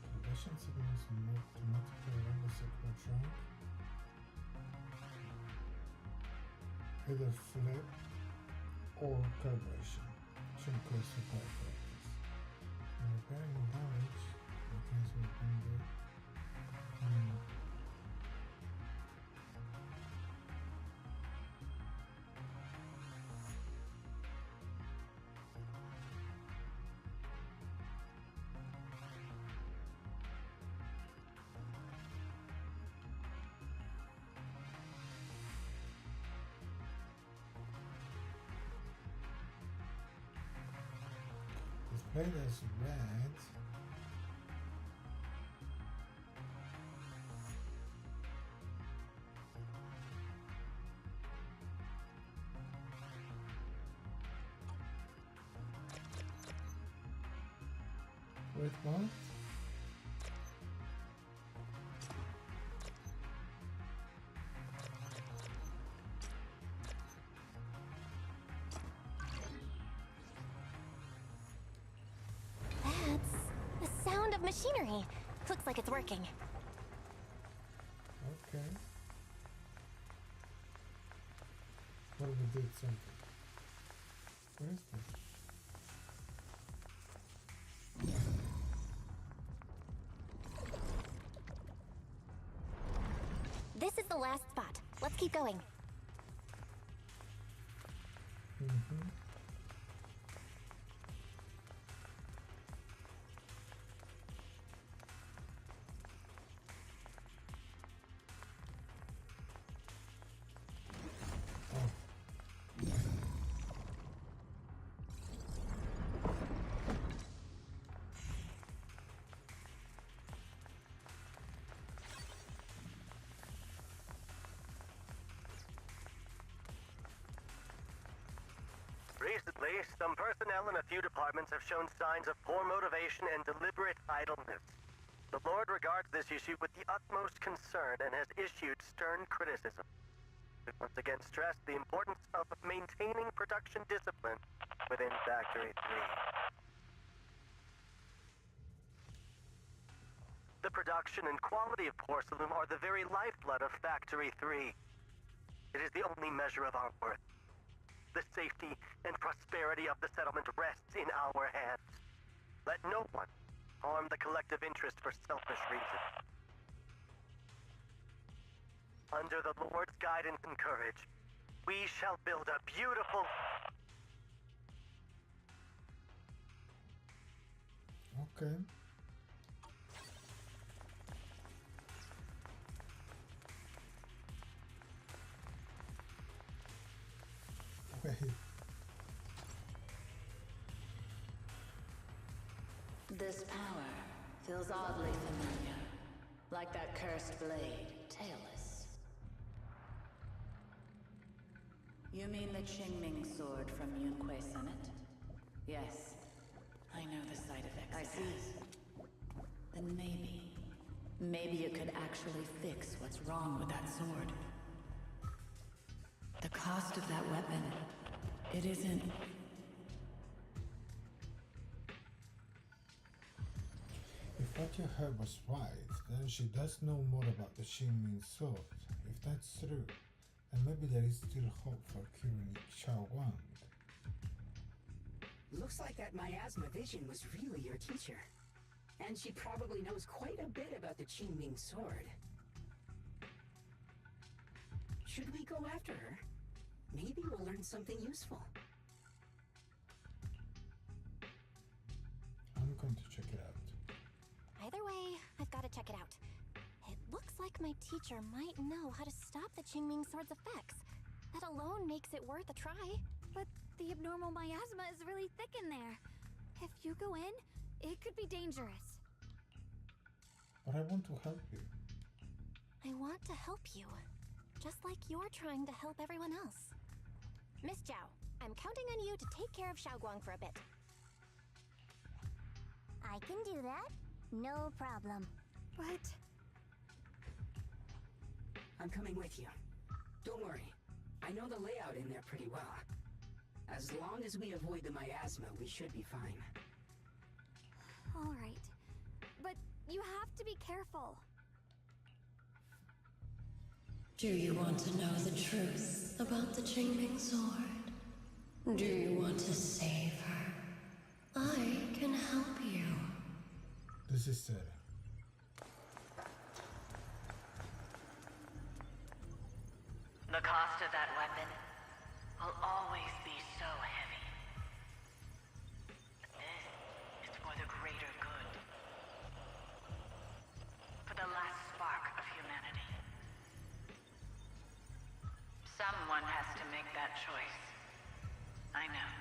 Condition signals move automatically around the circular trunk. Either flip or calibration. Shunguang supply practice. Repairing damage. Mechanism bundle. Displayed as red. Wait, what? That's the sound of machinery. Looks like it's working. Okay. What if we did something? Where is this? This is the last spot. Let's keep going. Recently, some personnel in a few departments have shown signs of poor motivation and deliberate idleness. The Lord regards this issue with the utmost concern and has issued stern criticism. We once again stress the importance of maintaining production discipline within Factory 3. The production and quality of porcelain are the very lifeblood of Factory 3. It is the only measure of our worth. The safety and prosperity of the settlement rests in our hands. Let no one harm the collective interest for selfish reasons. Under the Lord's guidance and courage, we shall build a beautiful... Okay. Wait. This power feels oddly familiar. Like that cursed blade, tailless. You mean the Qingming sword from Yunque Summit? Yes. I know the side effects. I see. Then maybe it could actually fix what's wrong with that sword. The cost of that weapon, it isn't... If what you heard was right, then she does know more about the Qingming sword. If that's true, then maybe there is still hope for curing Shunguang. Looks like that miasma vision was really your teacher. And she probably knows quite a bit about the Qingming sword. Should we go after her? Maybe we'll learn something useful. I'm going to check it out. Either way, I've got to check it out. It looks like my teacher might know how to stop the Qingming sword's effects. That alone makes it worth a try. But the abnormal miasma is really thick in there. If you go in, it could be dangerous. But I want to help you. I want to help you. Just like you're trying to help everyone else. Miss Zhao, I'm counting on you to take care of Shunguang for a bit. I can do that. No problem. But... I'm coming with you. Don't worry. I know the layout in there pretty well. As long as we avoid the miasma, we should be fine. All right. But you have to be careful. Do you want to know the truth about the Qingming sword? Do you want to save her? I can help you. This is Sarah. The cost of that weapon will always be so heavy. But this is for the greater good. For the last spark of humanity. Someone has to make that choice. I know.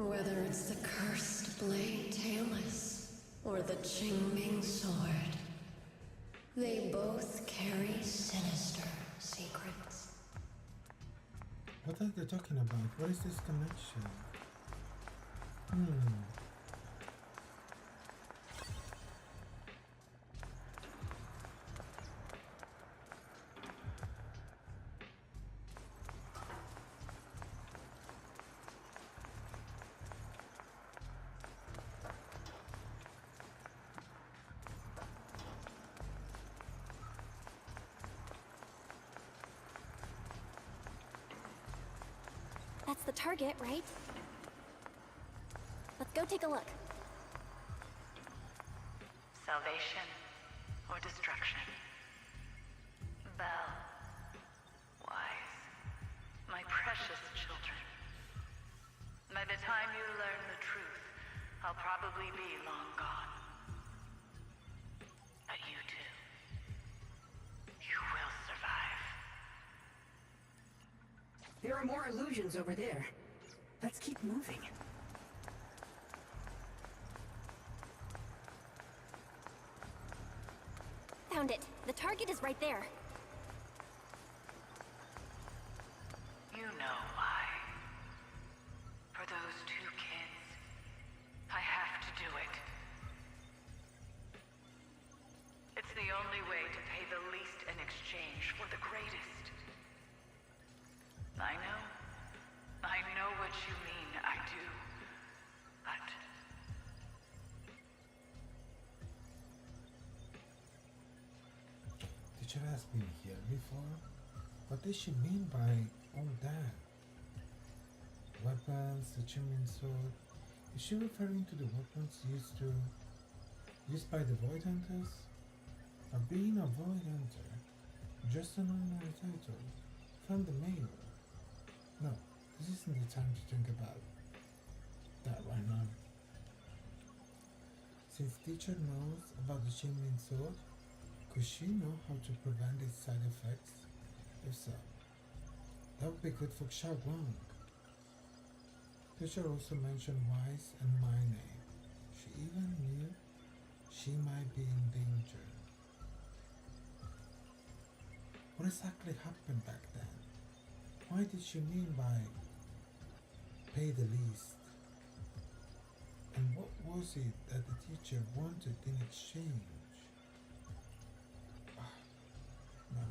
Whether it's the cursed blade tailless or the Qingming sword, they both carry sinister secrets. What are they talking about? What is this connection? That's the target, right? Let's go take a look. Salvation or destruction? Belle, Wise, my precious children. By the time you learn the truth, I'll probably be long gone. But you two, you will survive. There are more illusions over there. Let's keep moving. Found it. The target is right there. You know why. For those two kids, I have to do it. It's the only way to pay the least in exchange for the greatest. I know what you mean, I do. But... Teacher has been here before? What does she mean by all that? Weapons, the Qingming sword. Is she referring to the weapons used by the Void Hunters? Or being a Void Hunter? Just an ordinary title from the mail? No, this isn't the time to think about that right now. Since teacher knows about the Qingming sword, could she know how to prevent its side effects? If so, that would be good for Shunguang. Teacher also mentioned Wise and my name. She even knew she might be in danger. What exactly happened back then? Why did she mean by pay the least? And what was it that the teacher wanted in exchange? No,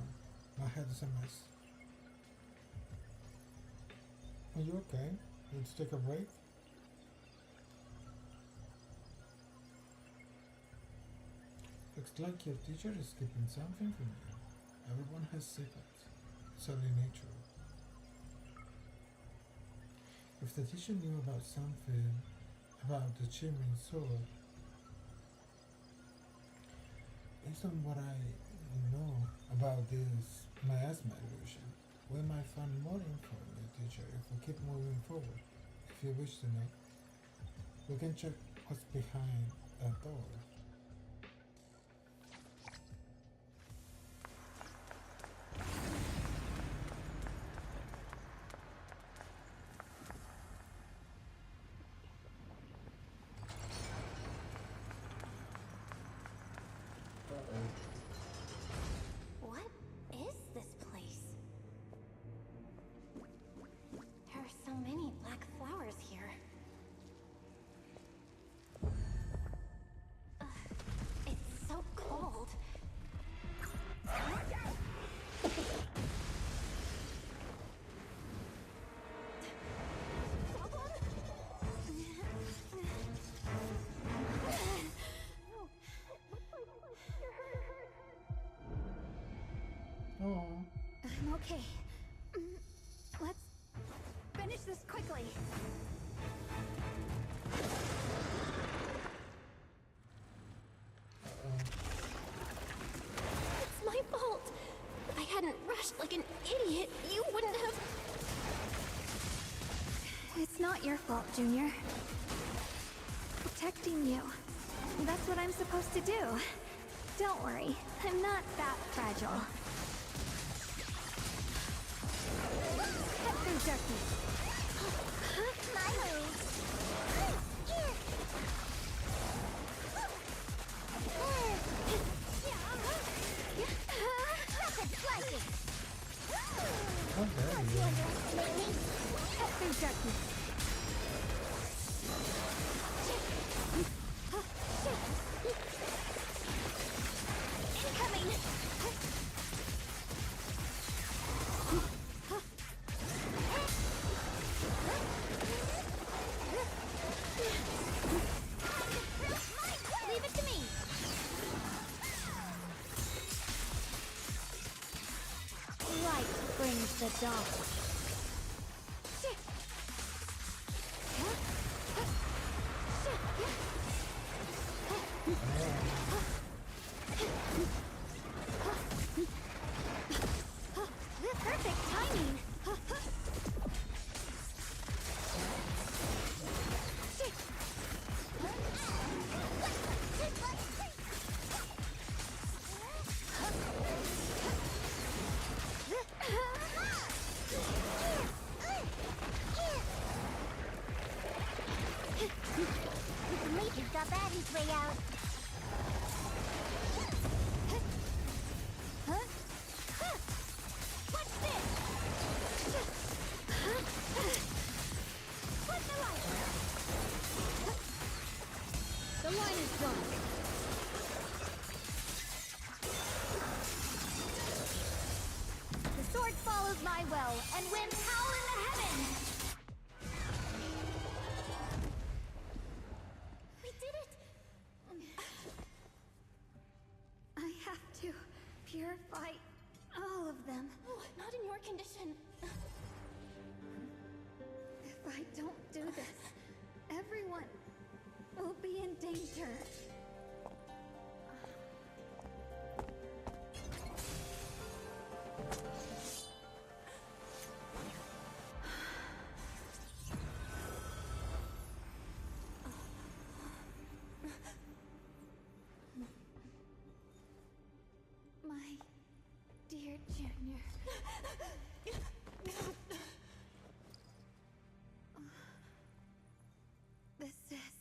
my head is a mess. Are you okay? Need to take a break? Looks like your teacher is keeping something from you. Everyone has secrets. It's only natural. If the teacher knew about something about the Qingming sword, based on what I know about this miasma illusion, we might find more info in the future if we keep moving forward. If you wish to know, we can check what's behind that door. What is this place? There are so many black flowers here. It's so cold. Oh. I'm okay. Let's finish this quickly. It's my fault. If I hadn't rushed like an idiot, you wouldn't have... It's not your fault, Junior. Protecting you. That's what I'm supposed to do. Don't worry, I'm not that fragile. Cut through darkness. My move. Rapid slicing. How dare Don't you you? underestimate me? Cut through darkness. Incoming. Leave it to me. Light brings the dawn. Perfect timing. Mage's got Baddy's way out. What's this? What's the light? The line is drawn. The sword follows my will and wins power in the heavens. We did it! I have to purify all of them. Oh, not in your condition. If I don't do this, everyone will be in danger. My dear Junior. This is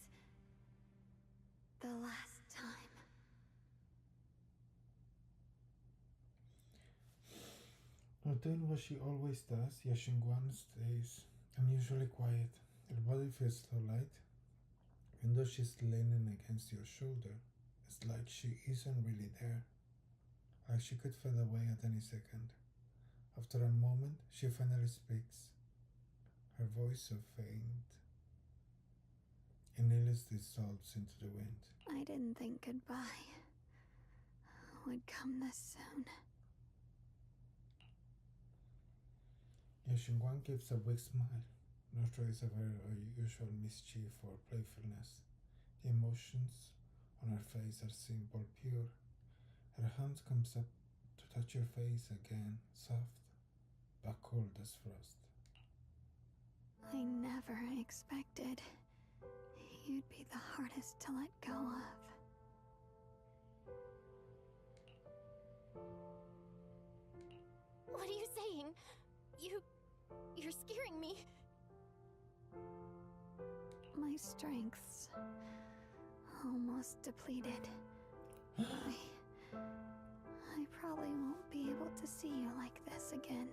the last time. Not doing what she always does, Shunguang stays unusually quiet. Her body feels so light. Even though she's leaning against your shoulder, it's like she isn't really there. Like she could fade away at any second. After a moment, she finally speaks. Her voice so faint. And Needless dissolves into the wind. I didn't think goodbye would come this soon. Shunguang gives a weak smile. No trace of her usual mischief or playfulness. The emotions on her face are simple, pure. Her hand comes up to touch your face again, soft, but cold as frost. I never expected you'd be the hardest to let go of. What are you saying? You're scaring me. My strength's almost depleted. I probably won't be able to see you like this again.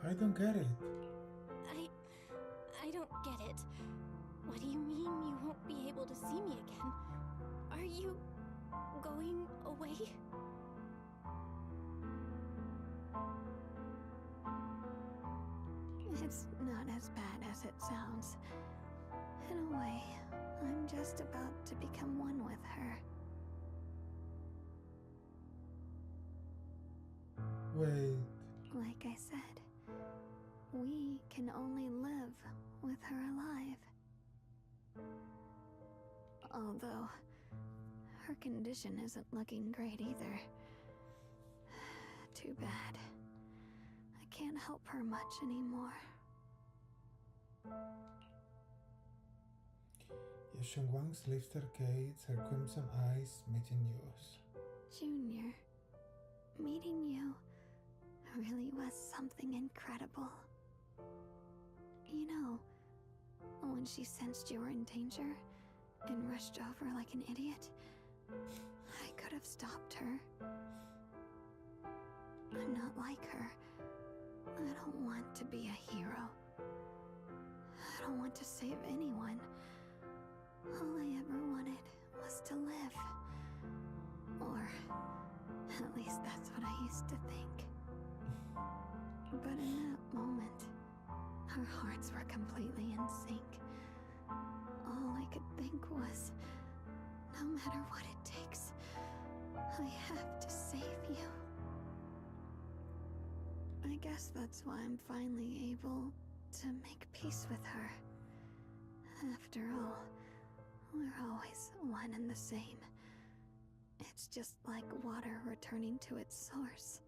I don't get it. I don't get it. What do you mean you won't be able to see me again? Are you going away? It's not as bad as it sounds. In a way, I'm just about to become one with her. Wait. Like I said, we can only live with her alive. Although, her condition isn't looking great either. Too bad. I can't help her much anymore. Shunguang lift arcades, her crimson eyes meeting yours. Junior, meeting you really was something incredible. You know, when she sensed you were in danger and rushed over like an idiot, I could have stopped her. I'm not like her. I don't want to be a hero. I don't want to save anyone. All I ever wanted was to live. Or, at least that's what I used to think. But in that moment, our hearts were completely in sync. All I could think was, no matter what it takes, I have to save you. I guess that's why I'm finally able to make peace with her. After all, we're always one and the same. It's just like water returning to its source.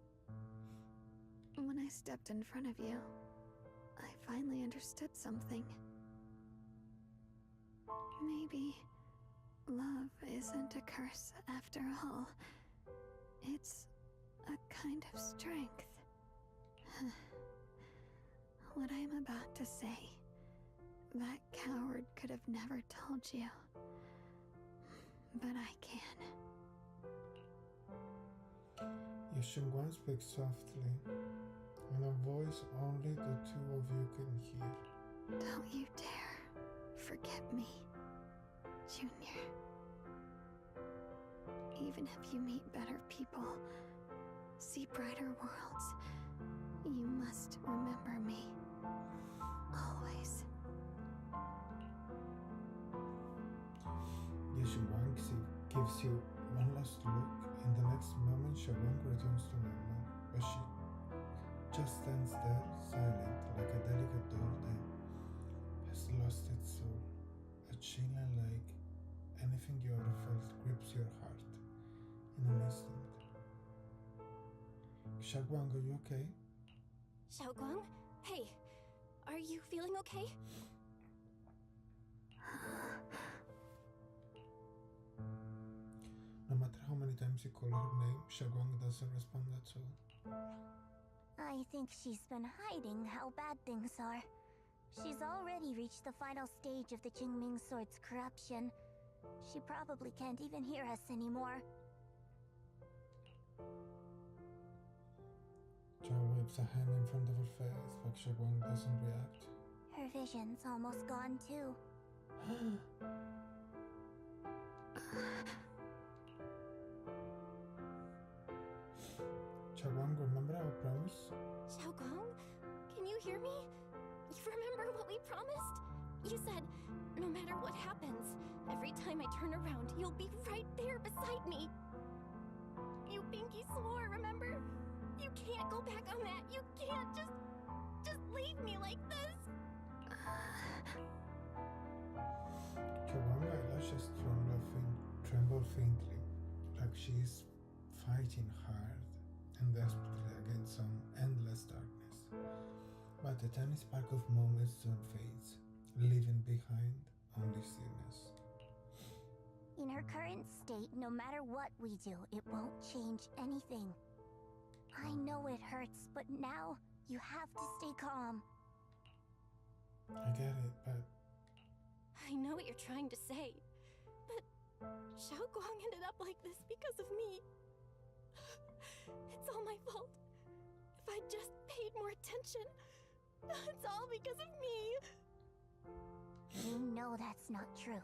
When I stepped in front of you, I finally understood something. Maybe love isn't a curse after all. It's a kind of strength. What I'm about to say, that coward could have never told you. But I can. Shunguang speaks softly, in a voice only the two of you can hear. Don't you dare forget me, Junior. Even if you meet better people, see brighter worlds, you must remember me. Always. Shunguang gives you one last look. In the next moment, Shunguang returns to normal, but she just stands there, silent, like a delicate doll that has lost its soul. A chilling like anything you ever felt grips your heart in an instant. Shunguang, are you okay? Shunguang? Hey, are you feeling okay? No matter how many times you call her name, Shunguang doesn't respond at all. I think she's been hiding how bad things are. She's already reached the final stage of the Qingming Sword's corruption. She probably can't even hear us anymore. Zhao waves a hand in front of her face, but Shunguang doesn't react. Her vision's almost gone too. Shunguang, remember our promise? Shunguang? Can you hear me? You remember what we promised? You said, no matter what happens, every time I turn around, you'll be right there beside me. You pinky swore, remember? You can't go back on that. You can't just leave me like this. Shunguang, I faintly, like she's fighting hard and desperately against some endless darkness. But a tiny spark of moment soon fades, leaving behind only stillness. In her current state, no matter what we do, it won't change anything. I know it hurts, but now you have to stay calm. I get it, but I know what you're trying to say, but Shunguang ended up like this because of me. It's all my fault. If I'd just paid more attention, it's all because of me. You know that's not true.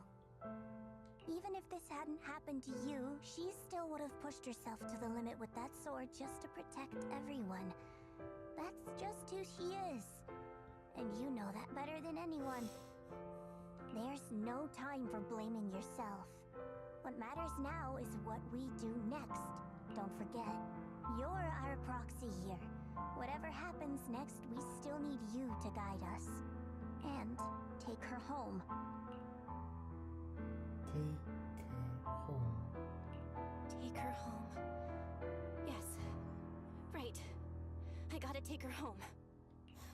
Even if this hadn't happened to you, she still would have pushed herself to the limit with that sword just to protect everyone. That's just who she is. And you know that better than anyone. There's no time for blaming yourself. What matters now is what we do next. Don't forget, you're our proxy here. Whatever happens next, we still need you to guide us. And take her home. take her home. Take her home. Yes. Right. I gotta take her home.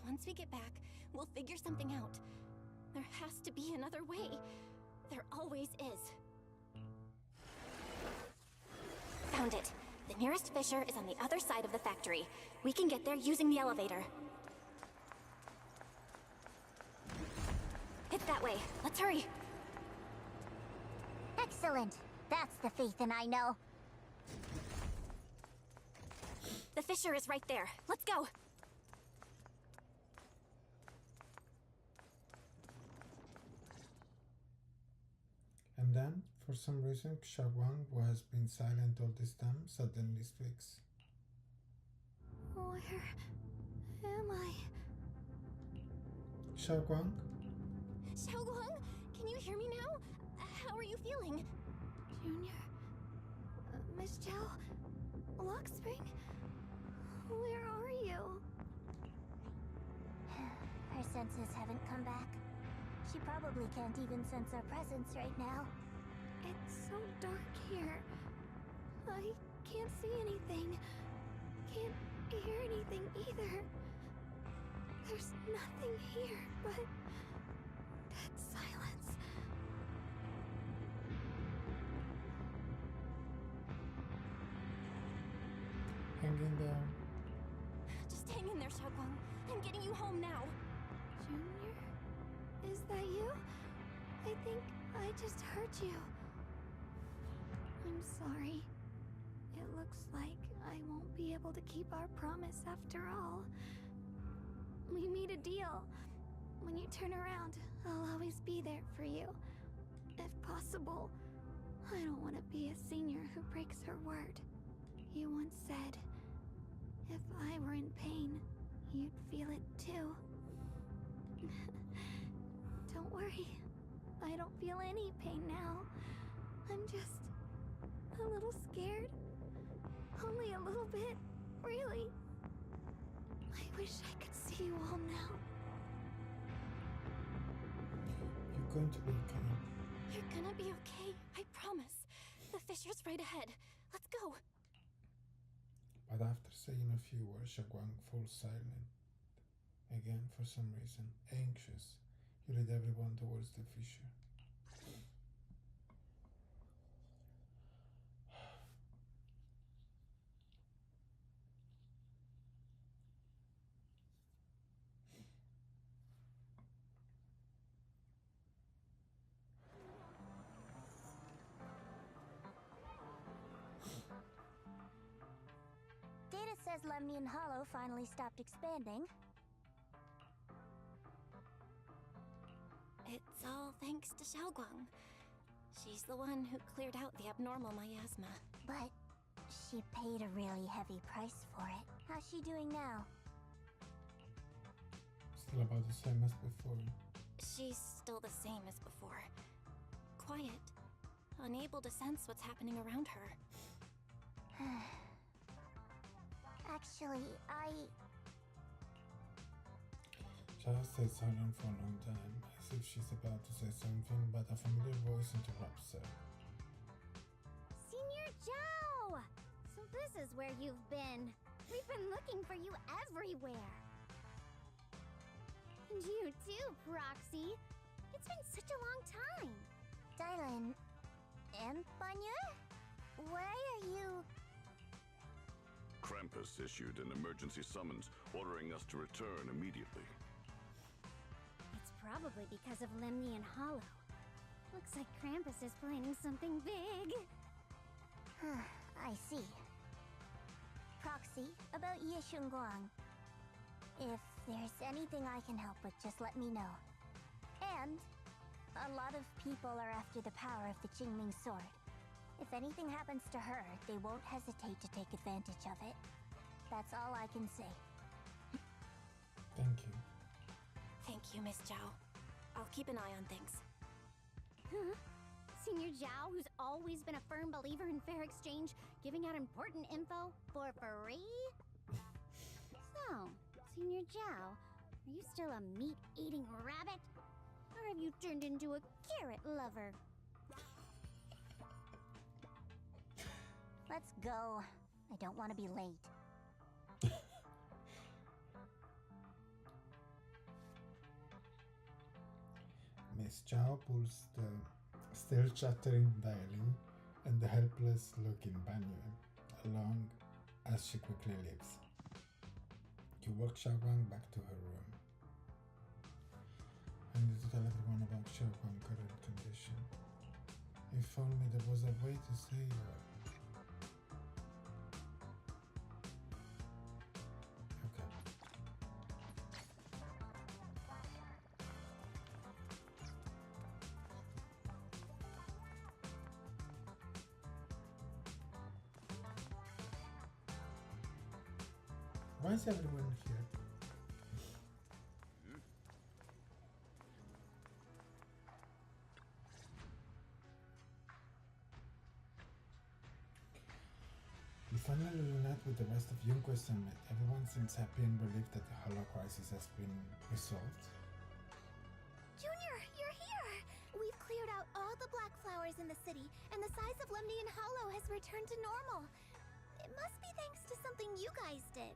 Once we get back, we'll figure something out. There has to be another way. There always is. Found it. The nearest fissure is on the other side of the factory. We can get there using the elevator. It's that way. Let's hurry. Excellent. That's the Phaethon I know. The fissure is right there. Let's go. And then, for some reason, Shunguang, who has been silent all this time, suddenly speaks. Where am I? Shunguang? Shunguang, can you hear me now? How are you feeling? Junior? Miss Chow? Luxspring? Where are you? Her senses haven't come back. She probably can't even sense our presence right now. It's so dark here. I can't see anything. Can't hear anything either. There's nothing here but dead silence. Hang in there. Just hang in there, Shunguang. I'm getting you home now. Junior? Is that you? I think I just hurt you. I'm sorry. It looks like I won't be able to keep our promise after all. We made a deal. When you turn around, I'll always be there for you. If possible. I don't want to be a senior who breaks her word. You once said, if I were in pain, you'd feel it too. Don't worry. I don't feel any pain now. I'm just a little scared. Only a little bit, really. I wish I could see you all now. You're going to be okay. You're gonna be okay, I promise. The fissure's right ahead. Let's go. But after saying a few words, Shunguang falls silent. Again, for some reason, anxious, he led everyone towards the fissure. Data says Lemnian Hollow finally stopped expanding. It's all thanks to Shunguang. She's the one who cleared out the abnormal miasma. But she paid a really heavy price for it. How's she doing now? Still about the same as before. She's still the same as before. Quiet. Unable to sense what's happening around her. Actually, Shara stayed silent for a long time, as if she's about to say something, but a familiar voice interrupts her. is where you've been. We've been looking for you everywhere. And you too, Proxy. It's been such a long time. Dylan, Empanya? Why are you... Krampus issued an emergency summons ordering us to return immediately. It's probably because of Lemnian Hollow. Looks like Krampus is planning something big. I see. Proxy, about Ye Shunguang. If there's anything I can help with, just let me know. And a lot of people are after the power of the Qingming sword. If anything happens to her, they won't hesitate to take advantage of it. That's all I can say. Thank you. Thank you, Miss Zhao. I'll keep an eye on things. Huh? Senior Zhao, who's always been a firm believer in fair exchange, giving out important info for free? So, Senior Zhao, are you still a meat-eating rabbit? Or have you turned into a carrot lover? Let's go. I don't want to be late. Miss Chow pulls the still chattering Daily and the helpless looking Banyu along as she quickly leaves. You walk Shunguang back to her room. I need to tell everyone about Shunguang's current condition. If only there was a way to save her. Okay. Why is everyone here? We finally reunite with the rest of Yunque Summit. Everyone seems happy and relieved that the Hollow crisis has been resolved. Junior, you're here! We've cleared out all the black flowers in the city, and the size of Lemnian Hollow has returned to normal. It must be thanks to something you guys did.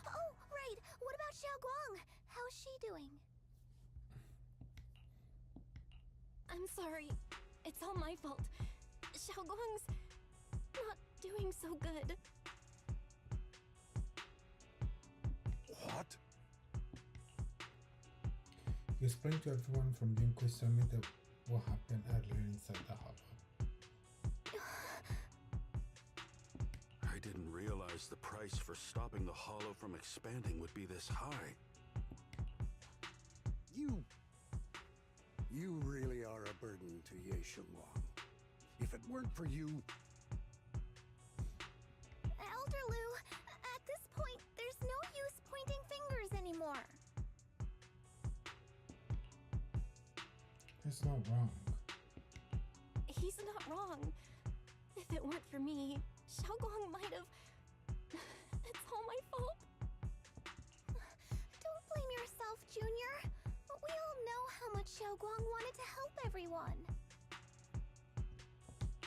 Oh, right! What about Xiaoguang? How's she doing? I'm sorry. It's all my fault. Xiaoguang's not doing so good. What? You explained to everyone from Yunque Summit that what happened earlier inside the Hollow. I didn't realize the price for stopping the Hollow from expanding would be this high. You really are a burden to Ye Shunguang. If it weren't for you... Elder Lu, at this point, there's no use pointing fingers anymore. He's not wrong. He's not wrong. If it weren't for me, Xiaoguang might have... It's all my fault. Don't blame yourself, Junior. We all know how much Xiaoguang wanted to help everyone.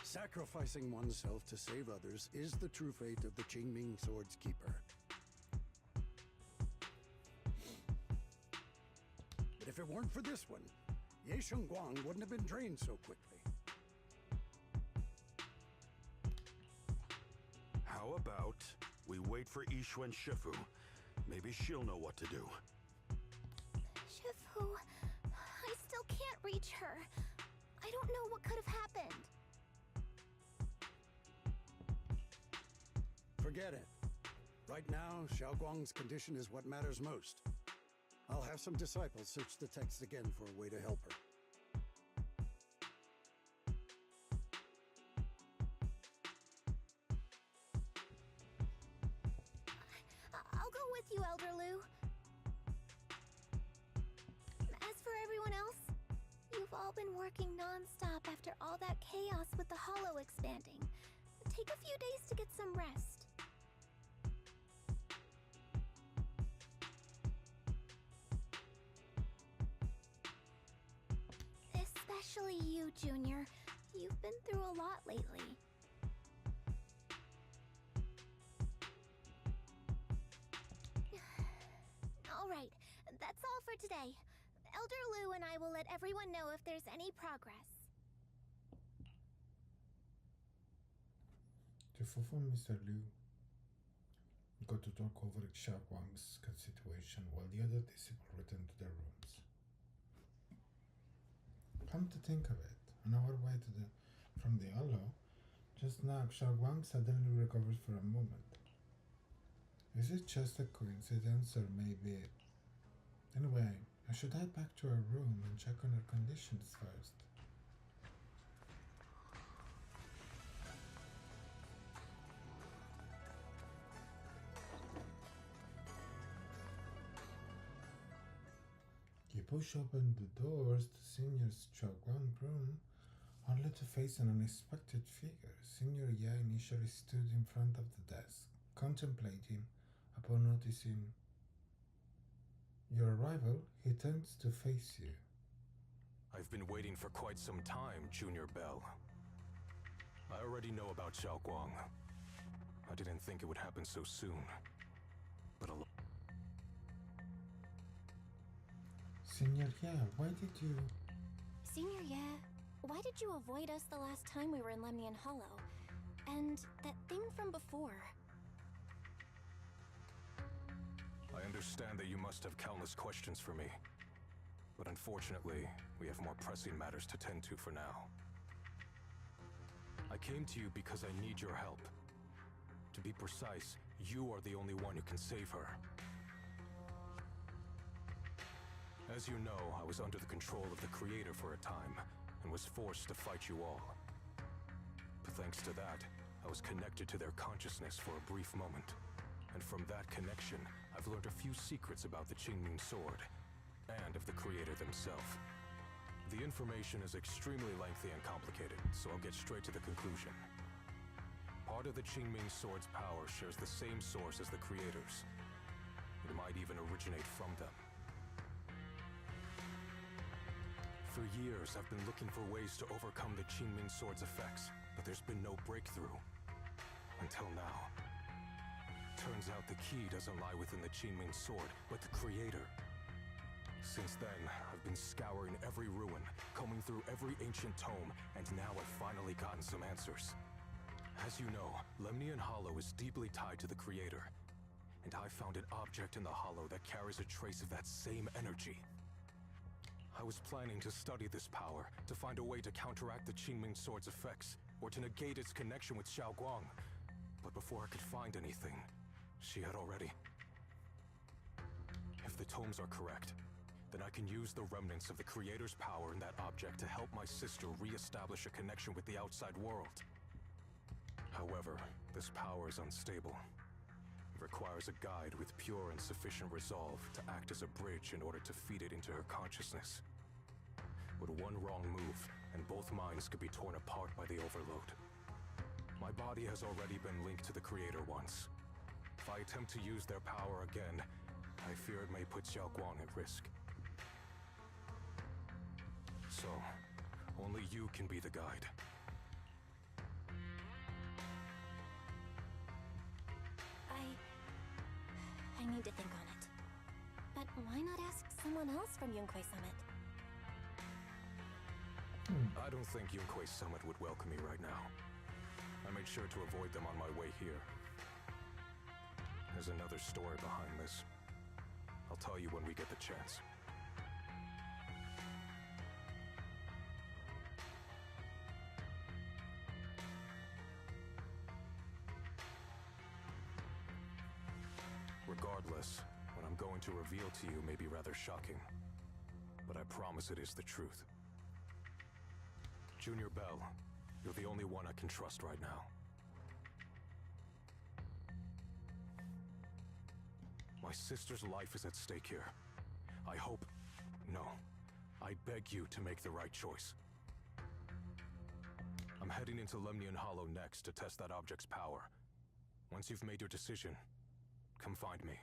Sacrificing oneself to save others is the true fate of the Qingming Sword's Keeper. But if it weren't for this one, Ye Shunguang wouldn't have been drained so quickly. How about we wait for Yixuan Shifu? Maybe she'll know what to do. Shifu, I still can't reach her. I don't know what could have happened. Forget it. Right now, Xiaoguang's condition is what matters most. I'll have some disciples search the text again for a way to help her. I'll go with you, Elder Lu. As for everyone else, you've all been working non-stop after all that chaos with the Hollow expanding. Take a few days to get some rest. Especially you, Junior. You've been through a lot lately. That's all for today. Elder Lu and I will let everyone know if there's any progress. The Fufu and Mr. Liu got to talk over Shunguang's situation while the other disciples returned to their rooms. Come to think of it, on our way from the hollow, just now Shunguang suddenly recovered for a moment. Is it just a coincidence or maybe... Anyway, I should head back to her room and check on her conditions first. You push open the doors to Senior Shunguang's room, only to face an unexpected figure. Senior Ye initially stood in front of the desk, contemplating. Upon noticing your arrival, he turns to face you. I've been waiting for quite some time, Junior Bell. I already know about Shunguang. I didn't think it would happen so soon. But Senior Ye, why did you... Senior Ye, why did you avoid us the last time we were in Lemnian Hollow? And that thing from before... I understand that you must have countless questions for me. But unfortunately, we have more pressing matters to tend to for now. I came to you because I need your help. To be precise, you are the only one who can save her. As you know, I was under the control of the Creator for a time, and was forced to fight you all. But thanks to that, I was connected to their consciousness for a brief moment. And from that connection, I've learned a few secrets about the Qingming Sword, and of the Creator themselves. The information is extremely lengthy and complicated, so I'll get straight to the conclusion. Part of the Qingming Sword's power shares the same source as the Creator's. It might even originate from them. For years, I've been looking for ways to overcome the Qingming Sword's effects, but there's been no breakthrough. Until now. Turns out the key doesn't lie within the Qingming Sword, but the Creator. Since then, I've been scouring every ruin, combing through every ancient tome, and now I've finally gotten some answers. As you know, Lemnian Hollow is deeply tied to the Creator, and I found an object in the Hollow that carries a trace of that same energy. I was planning to study this power, to find a way to counteract the Qingming Sword's effects, or to negate its connection with Shunguang. But before I could find anything, she had already... If the tomes are correct, then I can use the remnants of the Creator's power in that object to help my sister re-establish a connection with the outside world. However, this power is unstable. It requires a guide with pure and sufficient resolve to act as a bridge in order to feed it into her consciousness. With one wrong move, and both minds could be torn apart by the overload. My body has already been linked to the Creator once. If I attempt to use their power again, I fear it may put Shunguang at risk. So, only you can be the guide. I need to think on it. But why not ask someone else from Yunquei Summit? I don't think Yunquei Summit would welcome me right now. I made sure to avoid them on my way here. There's another story behind this. I'll tell you when we get the chance. Regardless, what I'm going to reveal to you may be rather shocking, but I promise it is the truth. Junior Bell, you're the only one I can trust right now. My sister's life is at stake here. I hope... No. I beg you to make the right choice. I'm heading into Lemnian Hollow next to test that object's power. Once you've made your decision, come find me.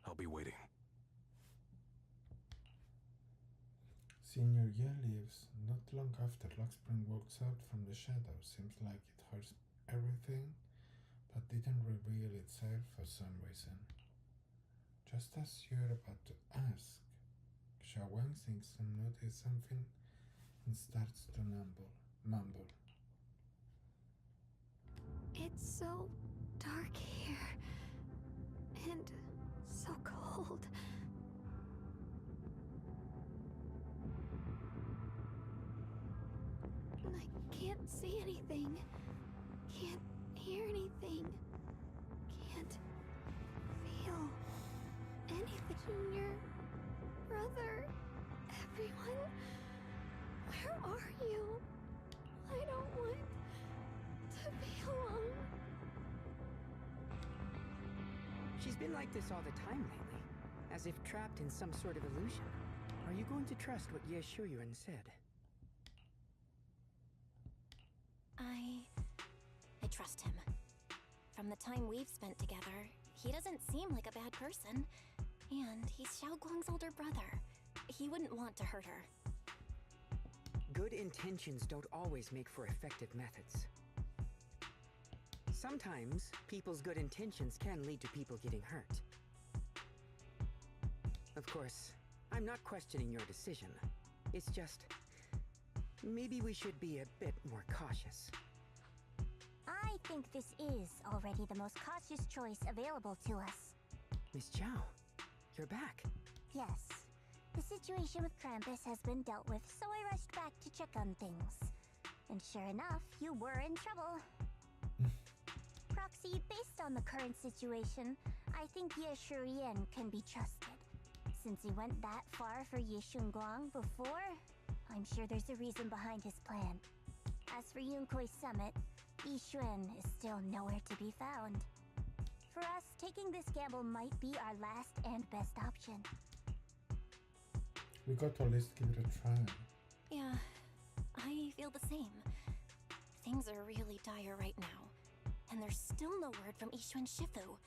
I'll be waiting. Senior Ye leaves not long after Luxspring walks out from the shadows. Seems like it hears everything, but didn't reveal itself for some reason. Just as you're about to ask, Shunguang thinks and notices something and starts to mumble. It's so dark here. And so cold. I can't see anything. Can't hear anything. Can't feel anything. Junior, brother, everyone, where are you? I don't want to be alone. She's been like this all the time lately, as if trapped in some sort of illusion. Are you going to trust what Ye Shuyuan said? I trust him. From the time we've spent together, he doesn't seem like a bad person. And he's Xiaoguang's older brother. He wouldn't want to hurt her. Good intentions don't always make for effective methods. Sometimes, people's good intentions can lead to people getting hurt. Of course, I'm not questioning your decision. It's just... maybe we should be a bit more cautious. I think this is already the most cautious choice available to us. Miss Zhao, you're back. Yes. The situation with Krampus has been dealt with, so I rushed back to check on things. And sure enough, you were in trouble. Proxy, based on the current situation, I think Ye Shurian can be trusted. Since he went that far for Ye Shunguang before, I'm sure there's a reason behind his plan. As for Yunkui's summit, Yixuan is still nowhere to be found. For us, taking this gamble might be our last and best option. We got to at least give it a try. Yeah, I feel the same. Things are really dire right now. And there's still no word from Yixuan Shifu.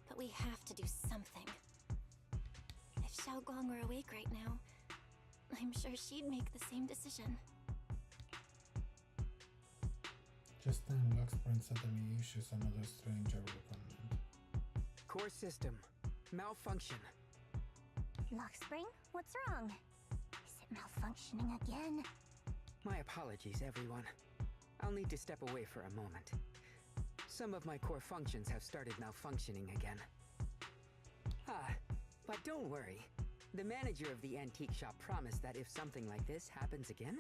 But we have to do something. If Xiaoguang were awake right now, I'm sure she'd make the same decision. Just then, Luxprin said any issues another stranger will comment. Core system. Malfunction. Luxspring, what's wrong? Is it malfunctioning again? My apologies, everyone. I'll need to step away for a moment. Some of my core functions have started malfunctioning again. But don't worry. The manager of the antique shop promised that if something like this happens again,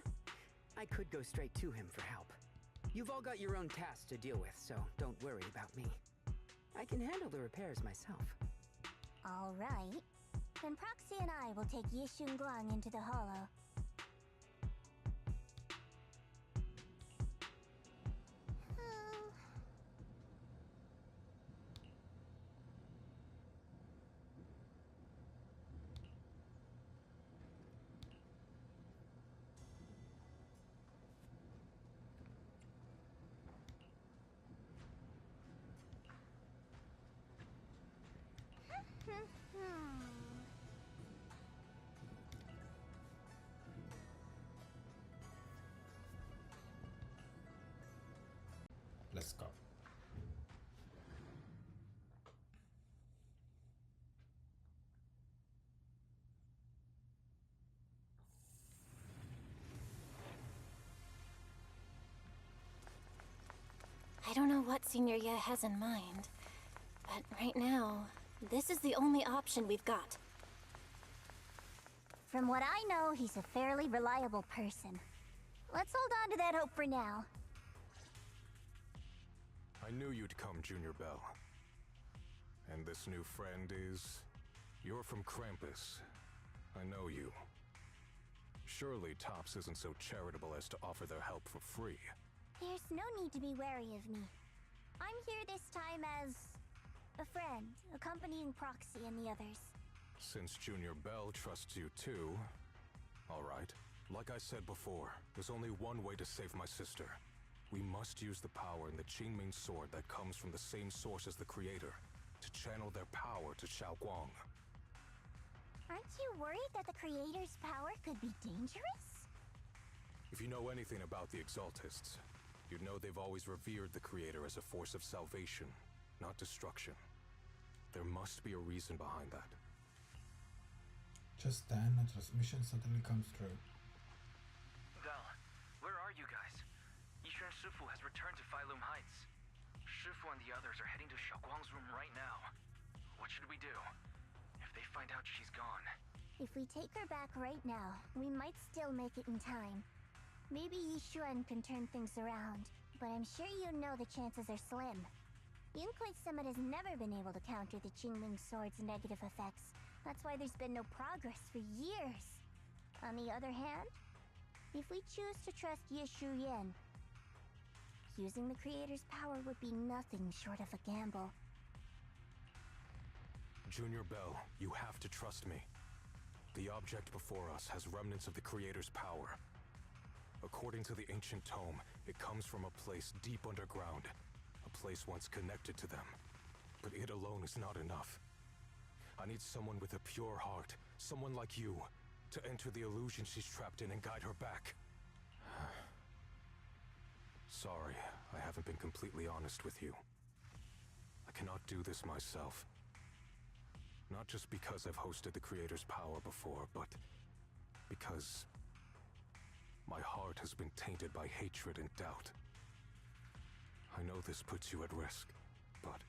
I could go straight to him for help. You've all got your own tasks to deal with, so don't worry about me. I can handle the repairs myself. All right. Then Proxy and I will take Ye Shunguang into the hollow. Let's go. I don't know what Senior Ye has in mind, but right now, this is the only option we've got. From what I know, he's a fairly reliable person. Let's hold on to that hope for now. I knew you'd come, Junior Bell. And this new friend is... You're from Krampus. I know you. Surely Tops isn't so charitable as to offer their help for free. There's no need to be wary of me. I'm here this time as... a friend, accompanying Proxy and the others. Since Junior Bell trusts you too... Alright. Like I said before, there's only one way to save my sister. We must use the power in the Qingming sword that comes from the same source as the Creator, to channel their power to Xiaoguang. Aren't you worried that the Creator's power could be dangerous? If you know anything about the Exaltists, you'd know they've always revered the Creator as a force of salvation, not destruction. There must be a reason behind that. Just then, a transmission suddenly comes through. Val, where are you guys? Yixuan Shifu has returned to Failum Heights. Shifu and the others are heading to Shunguang's room right now. What should we do? If they find out she's gone. If we take her back right now, we might still make it in time. Maybe Yixuan can turn things around, but I'm sure you know the chances are slim. Yunquei Summit has never been able to counter the Qingming Sword's negative effects. That's why there's been no progress for years. On the other hand, if we choose to trust Yishu Yan, using the Creator's power would be nothing short of a gamble. Junior Bell, you have to trust me. The object before us has remnants of the Creator's power. According to the ancient tome, it comes from a place deep underground, a place once connected to them. But it alone is not enough. I need someone with a pure heart, someone like you, to enter the illusion she's trapped in and guide her back. Sorry, I haven't been completely honest with you. I cannot do this myself. Not just because I've hosted the Creator's power before, but because my heart has been tainted by hatred and doubt. I know this puts you at risk, but...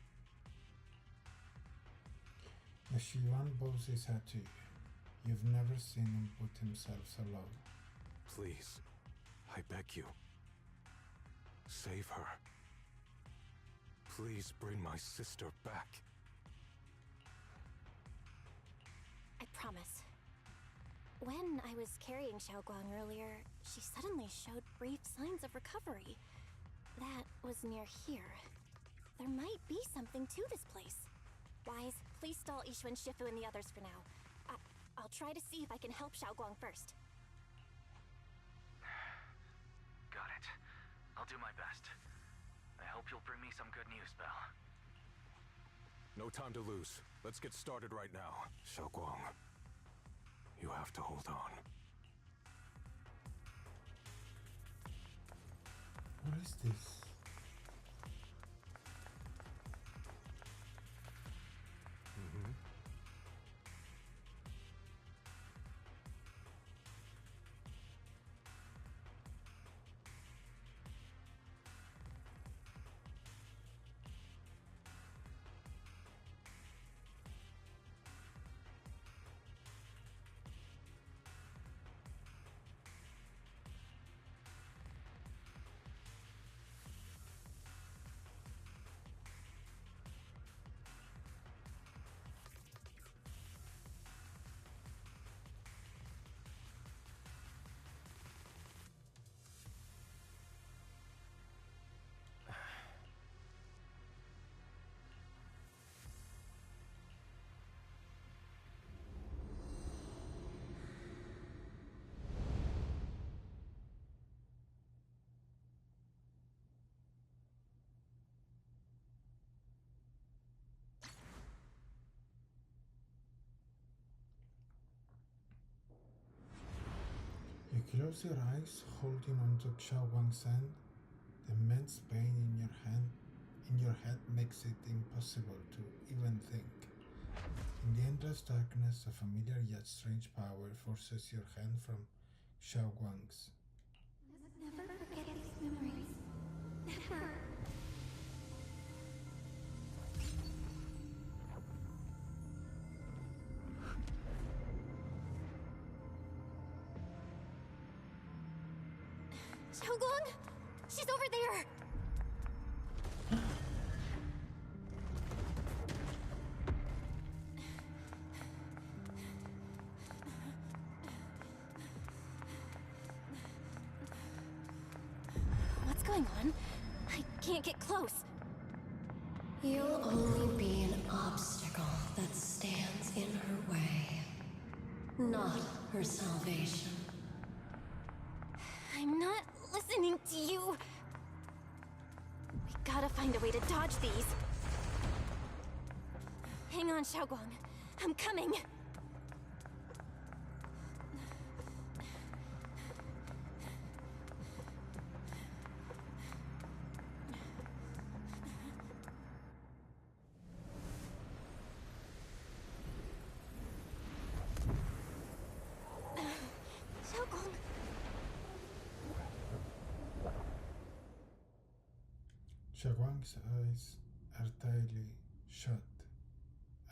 As Yuan bows his head to you, you've never seen him put himself so low. Please, I beg you. Save her. Please bring my sister back. I promise. When I was carrying Shunguang earlier, she suddenly showed brief signs of recovery. That was near here. There might be something to this place. Wise, please stall Yixuan Shifu and the others for now. I'll try to see if I can help Shunguang first. Got it. I'll do my best. I hope you'll bring me some good news, Belle. No time to lose. Let's get started right now. Shunguang, you have to hold on. What is this? You close your eyes, holding onto Shunguang's hand. The immense pain in your head makes it impossible to even think. In the endless darkness, a familiar yet strange power forces your hand from Shunguang's. Never forget these memories. Never. Shunguang! She's over there! What's going on? I can't get close. You'll only be an obstacle that stands in her way, not her salvation. I'm not listening to you. We gotta find a way to dodge these. Hang on, Shunguang. I'm coming. Shunguang's eyes are tightly shut,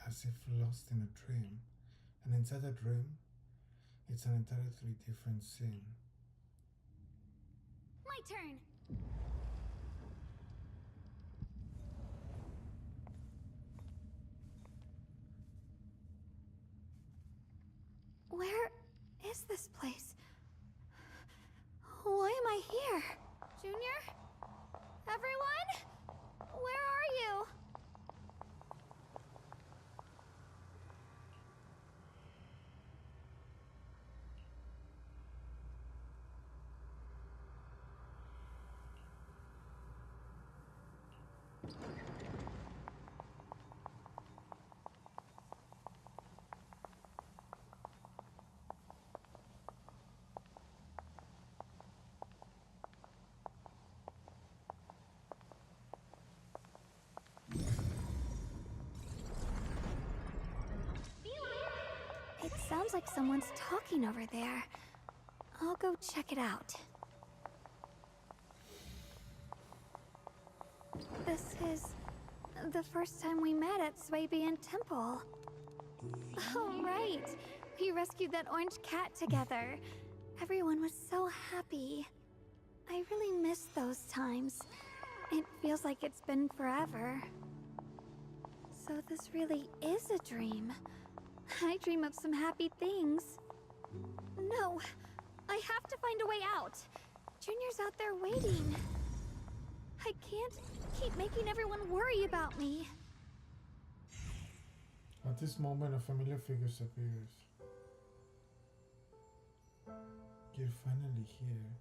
as if lost in a dream, and inside a dream, it's an entirely different scene. My turn! Where is this place? Why am I here? Junior? Everyone? Where are you? It sounds like someone's talking over there. I'll go check it out. This is the first time we met at Swabian Temple. Oh, right. We rescued that orange cat together. Everyone was so happy. I really miss those times. It feels like it's been forever. So this really is a dream. I dream of some happy things. No, I have to find a way out. Junior's out there waiting. I can't keep making everyone worry about me. At this moment, a familiar figure appears. You're finally here.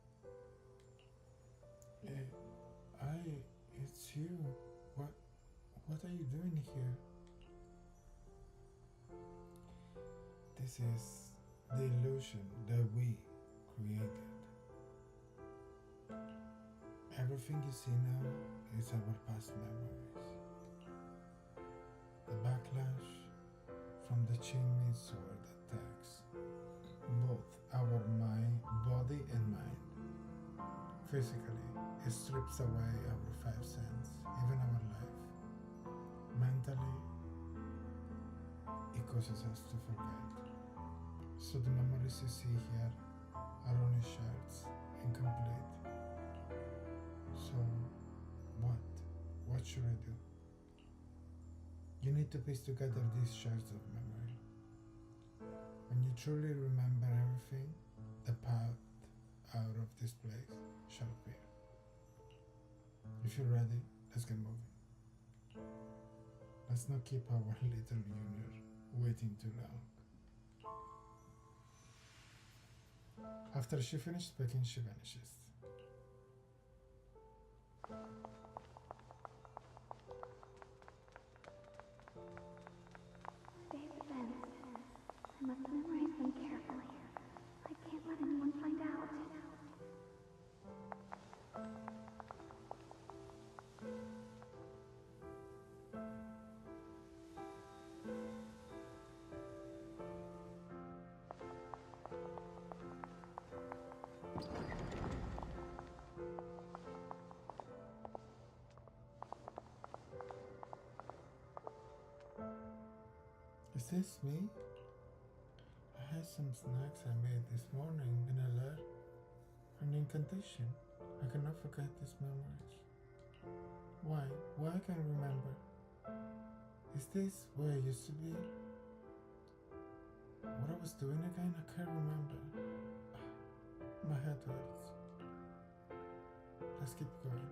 It's you. What are you doing here? This is the illusion that we created. Everything you see now is our past memories. The backlash from the Qingmei sword attacks both our body and mind. Physically, it strips away our five senses, even our life. Mentally, it causes us to forget. So the memories you see here are only shards, incomplete. So, what should I do? You need to piece together these shards of memory. When you truly remember everything, the path out of this place shall appear. If you're ready, let's get moving. Let's not keep our little junior waiting too long. After she finished speaking, she vanishes. These events, I must memorize them carefully. I can't let anyone find out. Is this me? I had some snacks I made this morning and I learned an incantation. I cannot forget these memories. Why? Why I can't remember? Is this where I used to be? What I was doing again? I can't remember. My head hurts. Let's keep going.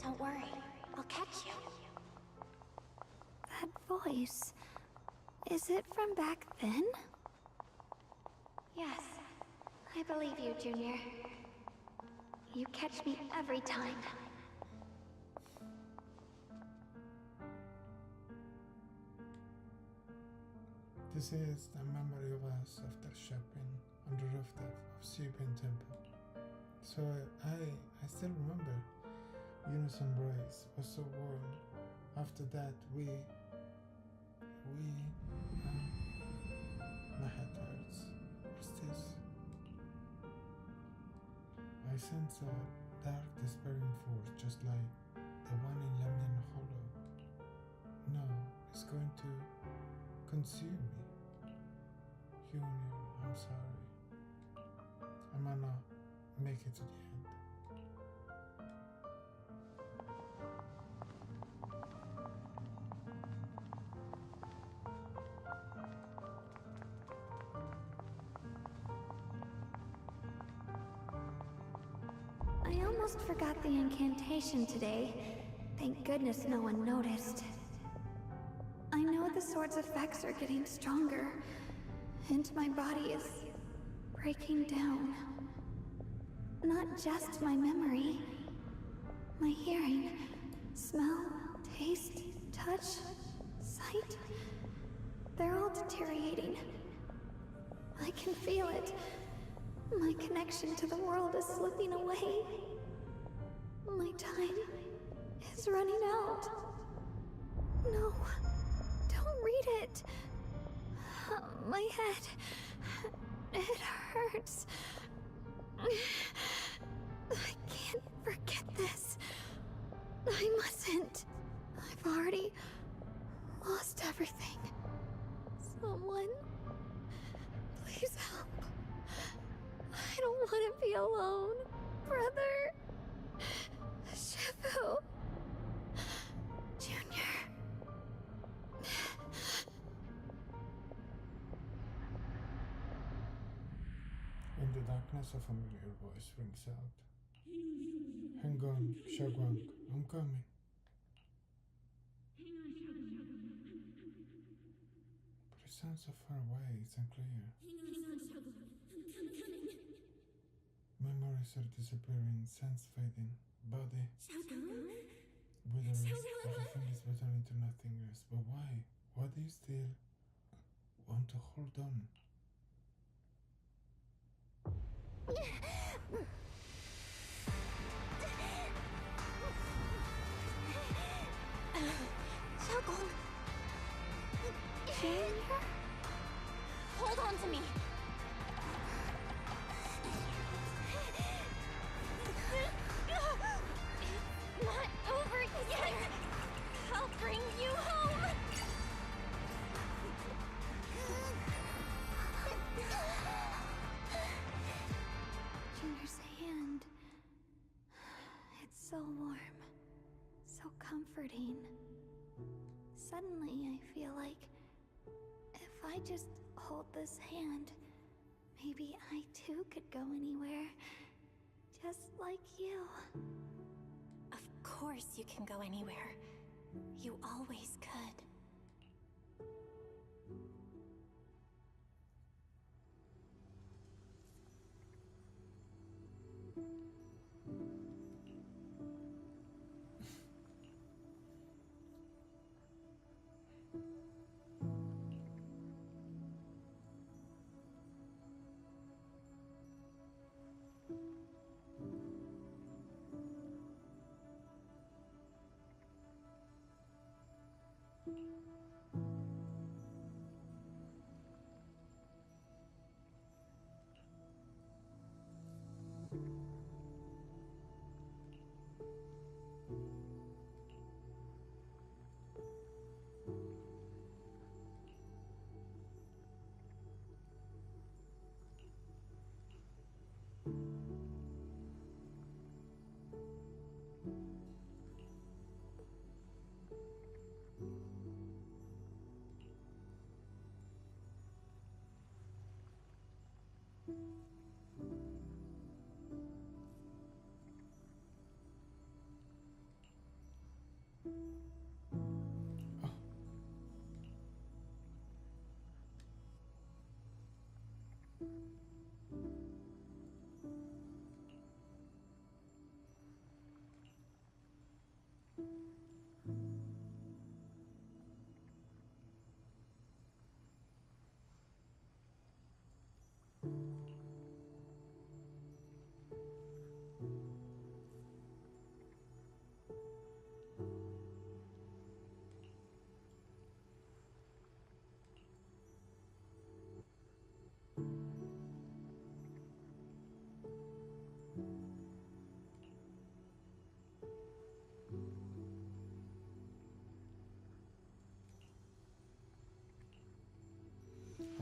Don't worry, I'll catch you. That voice, is it from back then? Yes, I believe you, Junior. You catch me every time. This is the memory of us after shopping on the rooftop of Sibin Temple. So I still remember. Unison embrace was so warm. After that, my head hurts. What's this? I sense a dark, despairing force, just like the one in Lemnian Hollow. No, it's going to consume me. Junior, I'm sorry. I'm gonna make it to the end. I almost forgot the incantation today. Thank goodness no one noticed. I know the sword's effects are getting stronger, and my body is breaking down. Not just my memory, my hearing, smell, taste, touch, sight. They're all deteriorating. I can feel it. My connection to the world is slipping away. My time is running out. No, don't read it. My head, it hurts. I can't forget this. I mustn't. I've already lost everything. Someone, please help. I don't want to be alone. Brother. Shifu. Junior. In the darkness, a familiar voice rings out. Hang on, Shunguang, I'm coming. But it sounds so far away, it's unclear. Memories are disappearing, sense fading, body withering, everything is bettering into nothingness. But why? Why do you still want to hold on? Shunguang! Junior? Hold on to me! It's not over yet! I'll bring you home! Junior's hand. It's so warm. So comforting. Suddenly, I feel like if I just hold this hand, maybe I too could go anywhere. Just like you. Of course you can go anywhere. You always could.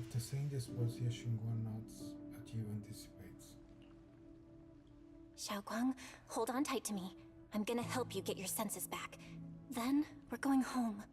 After saying this words, Shunguang nods at you and dissipates. Shunguang, hold on tight to me. I'm gonna help you get your senses back. Then, we're going home.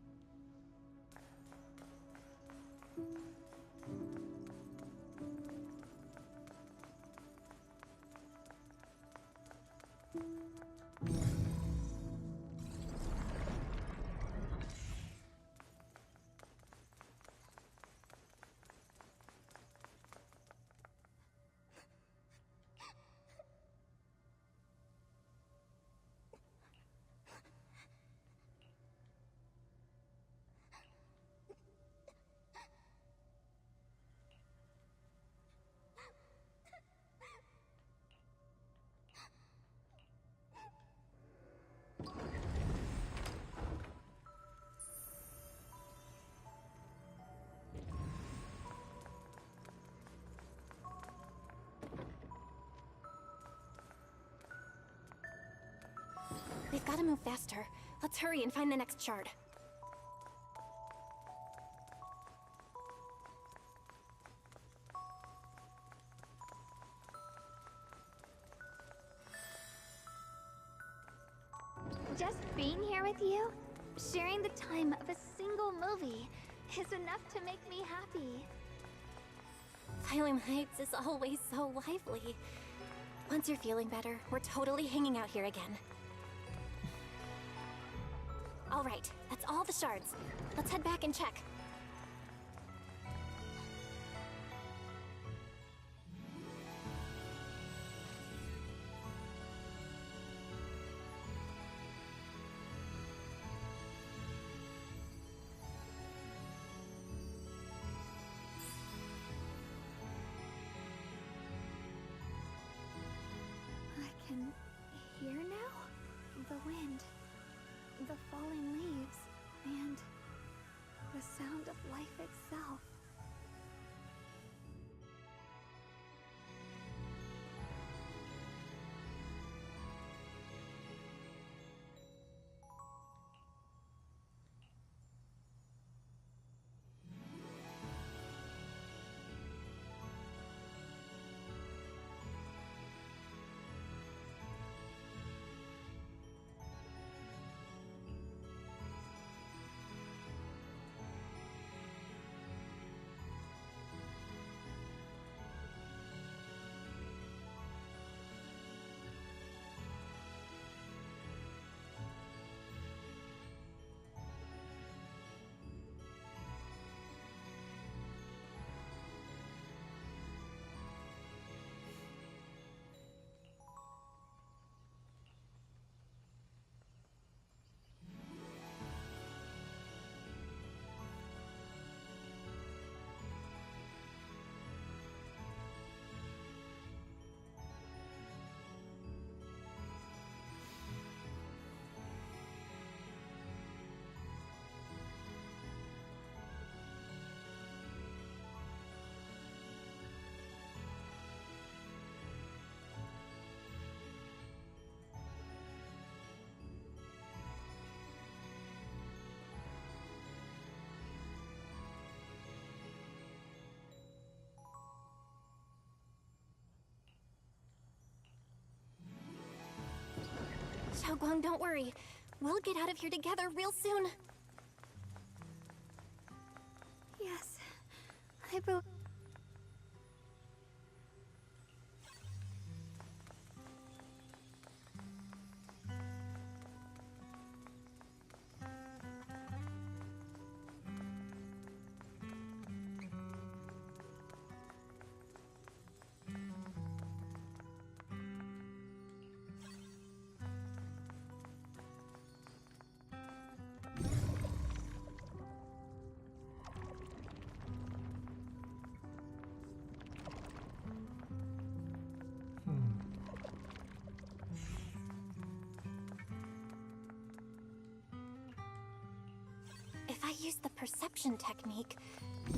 We've got to move faster. Let's hurry and find the next shard. Just being here with you, sharing the time of a single movie, is enough to make me happy. Phylum Heights is always so lively. Once you're feeling better, we're totally hanging out here again. All right, that's all the shards. Let's head back and check. I can hear now? The wind, the falling leaves, and the sound of life itself. Shunguang, don't worry. We'll get out of here together real soon. Yes, I believe. If I use the perception technique,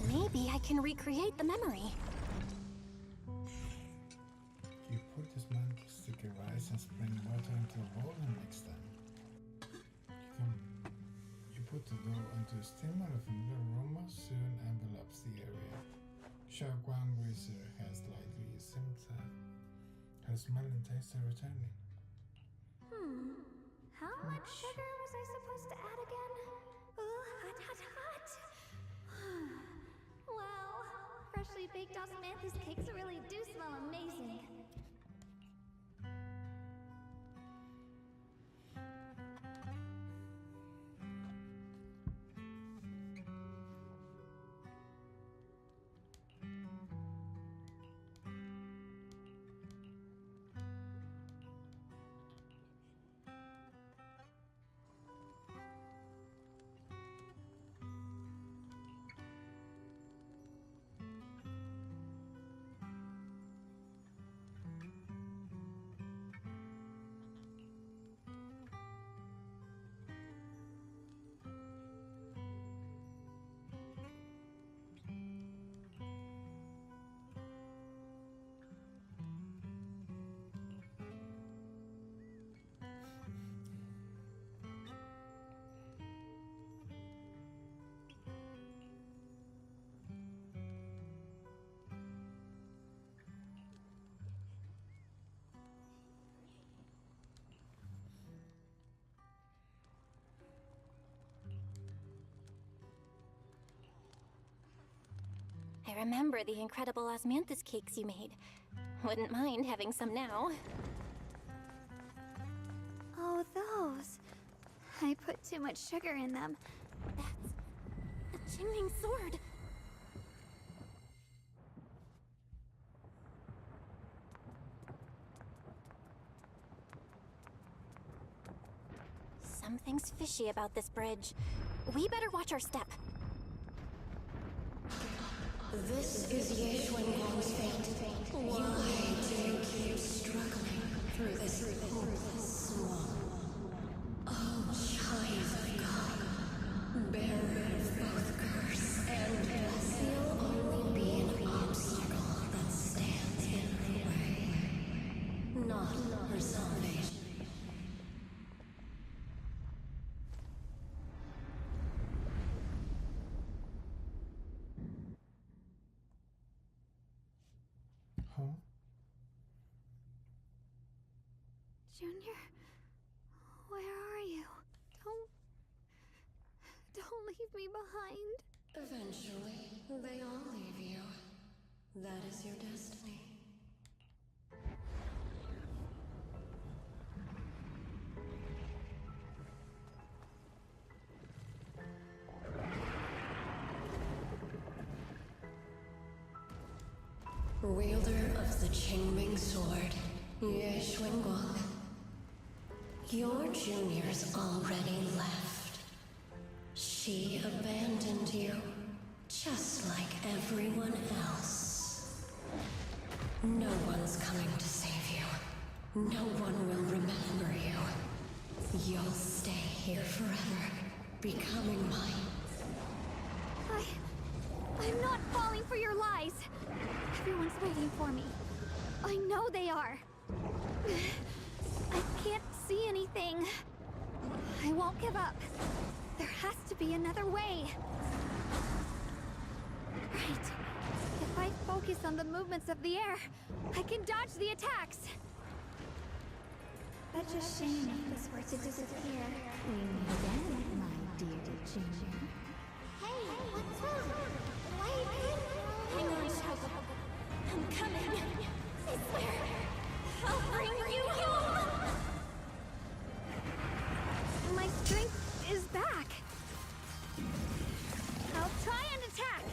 maybe I can recreate the memory. You put this mantle sticky rice and spring water into a bowl and mix them. You put the dough into a steamer. A familiar aroma soon envelops the area. Shunguang Wizard has slightly seems her smell and taste are returning. How much sugar was I supposed to add again? Hot, hot, hot! Wow, freshly baked osmanthus cakes really do smell amazing. I remember the incredible osmanthus cakes you made. Wouldn't mind having some now. Oh, those. I put too much sugar in them. That's a Qingming sword. Something's fishy about this bridge. We better watch our step. This is Ye Shunguang's fate. Why do you keep struggling through this hopeless swamp? Oh, child of God, bearer of both curse and blessing, you'll only be an obstacle that stands in her way, not her salvation. Junior, where are you? Don't leave me behind. Eventually, they all leave you. That is your destiny. Wielder of the Qingming sword, Ye Shunguang. Your junior's already left. She abandoned you, just like everyone else. No one's coming to save you. No one will remember you. You'll stay here forever, becoming mine. I'm not falling for your lies. Everyone's waiting for me. I know they are. I can't see anything. I won't give up. There has to be another way. Right. If I focus on the movements of the air, I can dodge the attacks. That's a shame if this were to disappear. We need that, my dear Junior. Hey, what's wrong? Wait! Hang on, Shoko. I'm coming. I swear. I'll bring you home. My strength is back. I'll try and attack.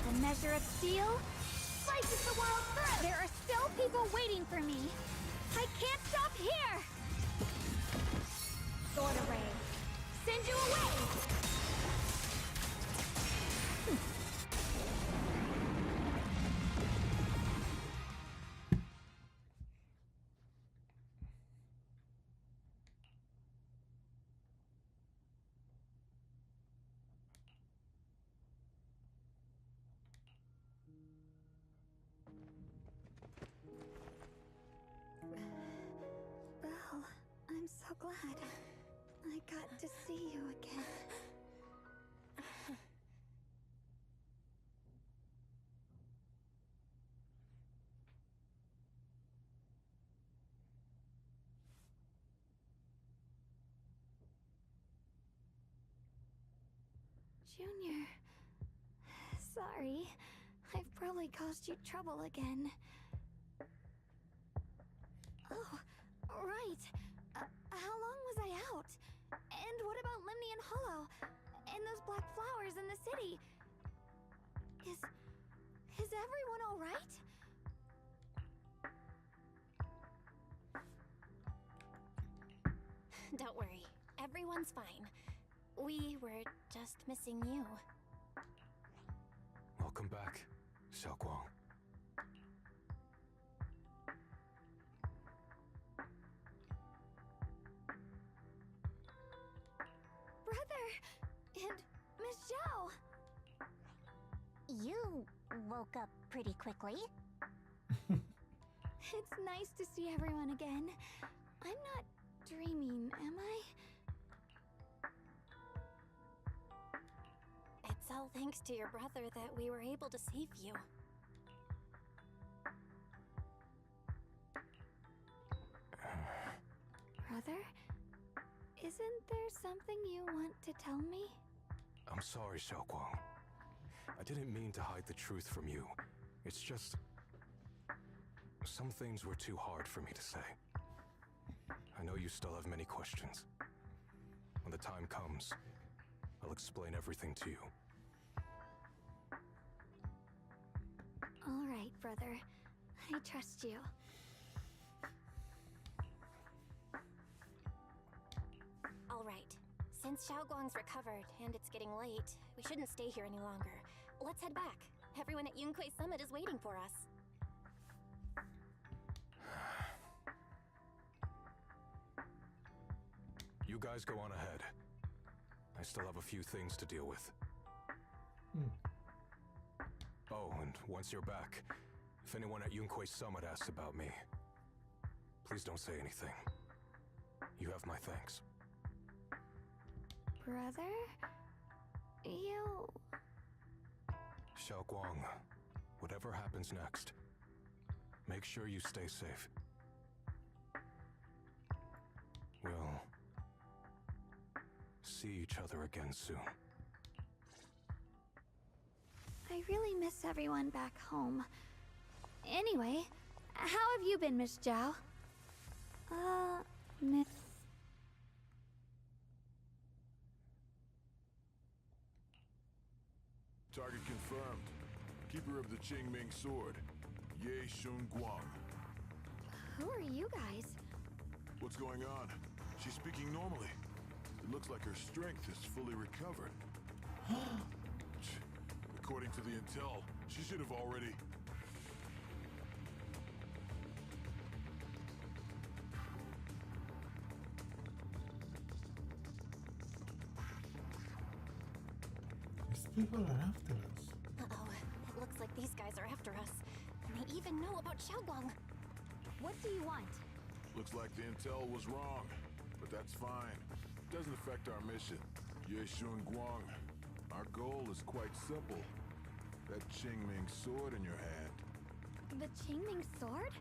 A measure of steel slices the world through. There are still people waiting for me. I can't stop here. Sword array. Send you away. Belle, I'm so glad I got to see you again. Junior. Sorry. I've probably caused you trouble again. Oh, right. How long was I out? And what about Limnian Hollow? And those black flowers in the city? Is everyone alright? Don't worry. Everyone's fine. We were just missing you. Welcome back, Shunguang. Brother! And Miss Zhao! You woke up pretty quickly. It's nice to see everyone again. I'm not dreaming, am I? It's all thanks to your brother that we were able to save you. Brother? Isn't there something you want to tell me? I'm sorry, Shunguang. I didn't mean to hide the truth from you. It's just... some things were too hard for me to say. I know you still have many questions. When the time comes, I'll explain everything to you. All right, brother. I trust you. All right. Since Shunguang's recovered and it's getting late, we shouldn't stay here any longer. Let's head back. Everyone at Yunquei Summit is waiting for us. You guys go on ahead. I still have a few things to deal with. Oh, and once you're back, if anyone at Yunquei Summit asks about me, please don't say anything. You have my thanks. Brother? You... Shunguang, whatever happens next, make sure you stay safe. We'll see each other again soon. I really miss everyone back home. Anyway, how have you been, Miss Zhao? Miss... Target confirmed. Keeper of the Qingming sword, Ye Shunguang. Who are you guys? What's going on? She's speaking normally. It looks like her strength is fully recovered. According to the intel, she should have already... These people are after us. Uh-oh. It looks like these guys are after us. And they even know about Shunguang. What do you want? Looks like the intel was wrong, but that's fine. Doesn't affect our mission. Ye Shunguang, our goal is quite simple. That Qingming sword in your hand. The Qingming sword?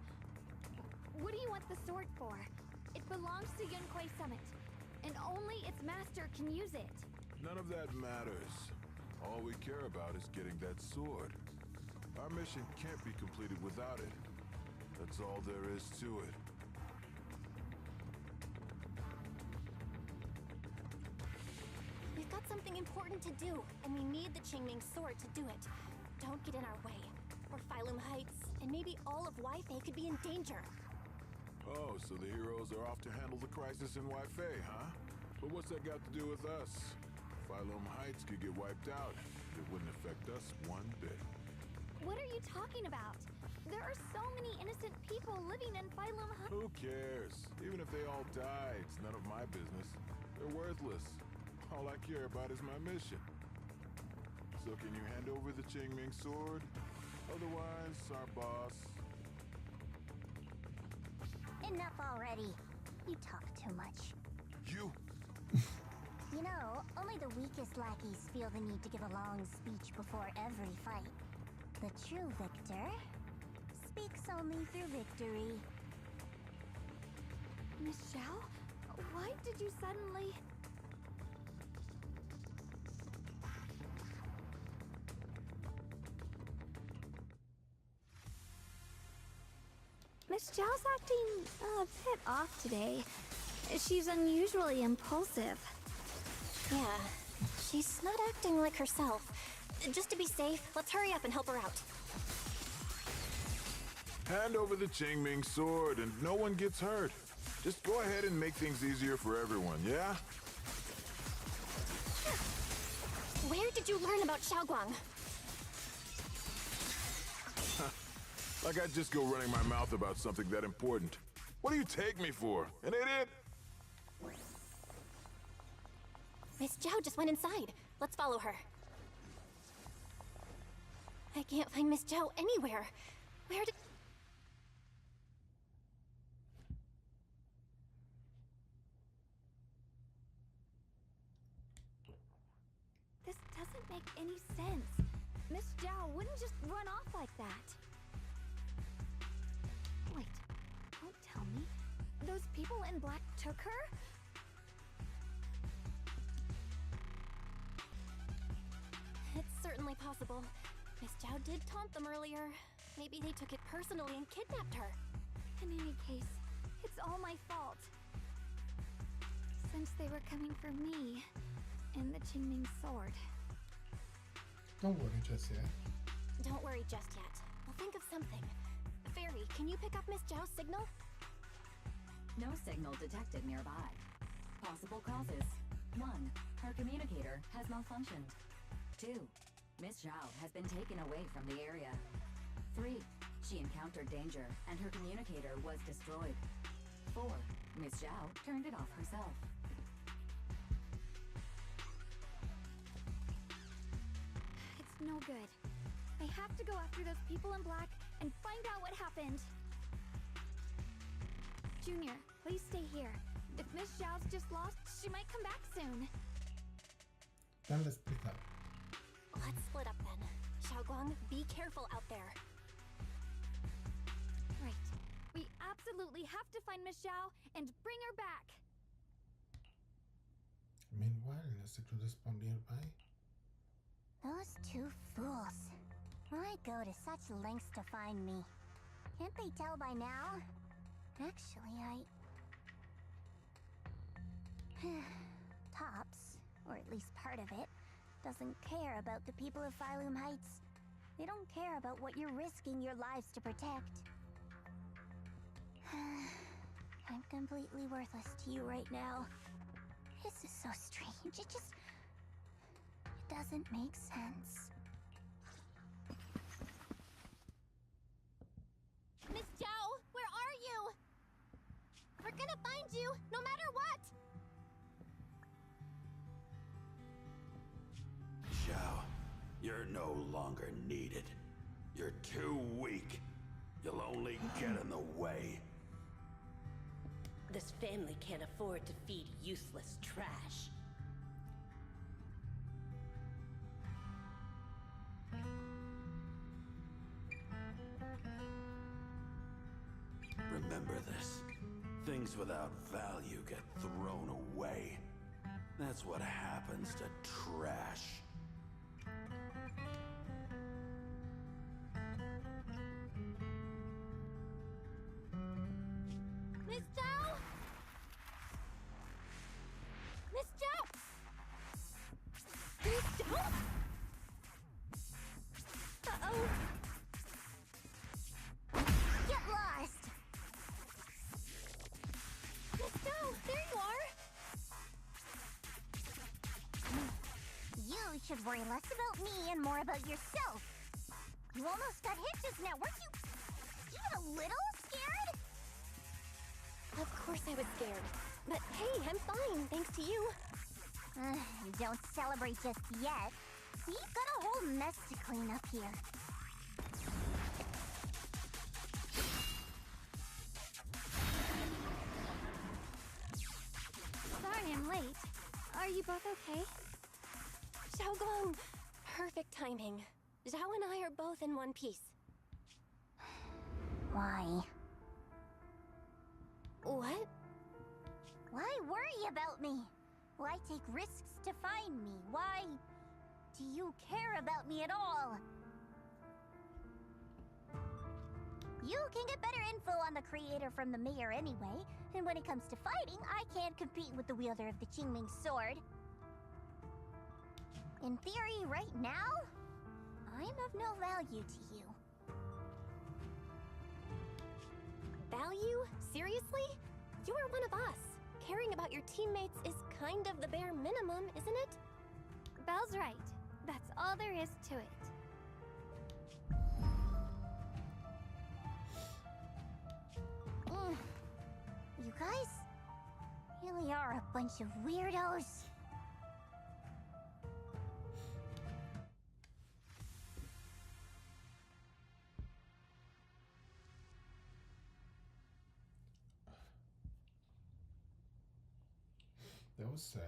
What do you want the sword for? It belongs to Yunquei Summit, and only its master can use it. None of that matters. All we care about is getting that sword. Our mission can't be completed without it. That's all there is to it. We've got something important to do, and we need the Qingming sword to do it. Don't get in our way, or Phylum Heights, and maybe all of Waifei could be in danger. Oh, so the heroes are off to handle the crisis in Waifei, huh? But what's that got to do with us? Phylum Heights could get wiped out. It wouldn't affect us one bit. What are you talking about? There are so many innocent people living in Phylum Heights. Who cares? Even if they all die, it's none of my business. They're worthless. All I care about is my mission. So can you hand over the Qingming sword? Otherwise, our boss... Enough already. You talk too much. You? You know, only the weakest lackeys feel the need to give a long speech before every fight. The true victor speaks only through victory. Miss Zhao? Why did you suddenly... Miss Zhao's acting a bit off today. She's unusually impulsive. Yeah, she's not acting like herself. Just to be safe, let's hurry up and help her out. Hand over the Qingming sword and no one gets hurt. Just go ahead and make things easier for everyone, yeah? Where did you learn about Shunguang? Like I'd just go running my mouth about something that important. What do you take me for? An idiot? Miss Zhao just went inside. Let's follow her. I can't find Miss Zhao anywhere. Where did... This doesn't make any sense. Miss Zhao wouldn't just run off like that. Wait, don't tell me. Those people in black took her? It's certainly possible. Miss Zhao did taunt them earlier. Maybe they took it personally and kidnapped her. In any case, it's all my fault. Since they were coming for me and the Qingming sword. Don't worry just yet. Don't worry just yet. We'll think of something. Fairy, can you pick up Miss Zhao's signal? No signal detected nearby. Possible causes. 1. Her communicator has malfunctioned. 2. Miss Zhao has been taken away from the area. 3. She encountered danger and her communicator was destroyed. 4. Miss Zhao turned it off herself. It's no good. I have to go after those people in black and find out what happened. Junior, please stay here. If Miss Zhao's just lost, she might come back soon. Then let's split up. Let's split up then. Shunguang, be careful out there. Right. We absolutely have to find Miss Zhao and bring her back. Meanwhile, Secluded spawn nearby. Those two fools. Why go to such lengths to find me? Can't they tell by now? Actually, Tops, or at least part of it, doesn't care about the people of Phylum Heights. They don't care about what you're risking your lives to protect. I'm completely worthless to you right now. This is so strange. It doesn't make sense. Miss Zhao, where are you? We're gonna find you, no matter what! Zhao, you're no longer needed. You're too weak. You'll only get in the way. This family can't afford to feed useless trash. Remember this. Things without value get thrown away. That's what happens to trash. Miss Zhao! Miss Zhao! Miss Zhao? Uh-oh. Get lost! Miss Zhao, there you are! You should worry less about me and more about yourself. You almost got hit just now, weren't you even a little scared? Of course I was scared. But hey, I'm fine, thanks to you. Don't celebrate just yet. We've got a whole mess to clean up here. Sorry I'm late. Are you both okay? Shunguang! Perfect timing. Zhao and I are both in one piece. Why? What? Why worry about me? Why take risks to find me? Why do you care about me at all? You can get better info on the creator from the mayor anyway, and when it comes to fighting, I can't compete with the wielder of the Qingming sword. In theory, right now, I'm of no value to you. Value? Seriously? You are one of us. Caring about your teammates is kind of the bare minimum, isn't it? Belle's right. That's all there is to it. You guys really are a bunch of weirdos. That was sad.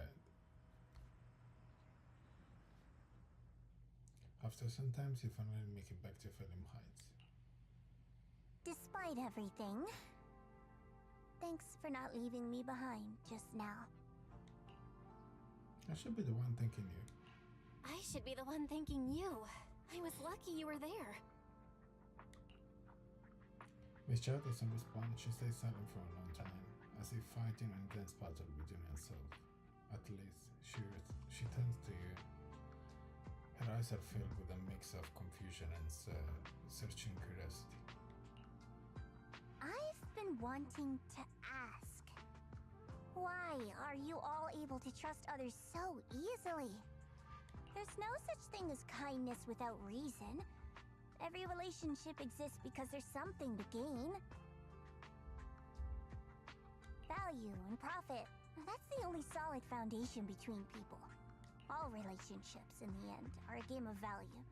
After some time, you finally make it back to Phelim Heights. Despite everything, thanks for not leaving me behind just now. I should be the one thanking you. I should be the one thanking you. I was lucky you were there. Miss Chow doesn't respond. She stays silent for a long time, as if fighting an intense battle within herself. At least, she turns to you. Her eyes are filled with a mix of confusion and searching curiosity. I've been wanting to ask, why are you all able to trust others so easily? There's no such thing as kindness without reason. Every relationship exists because there's something to gain. Value and profit, that's the only solid foundation between people. All relationships, in the end, are a game of value.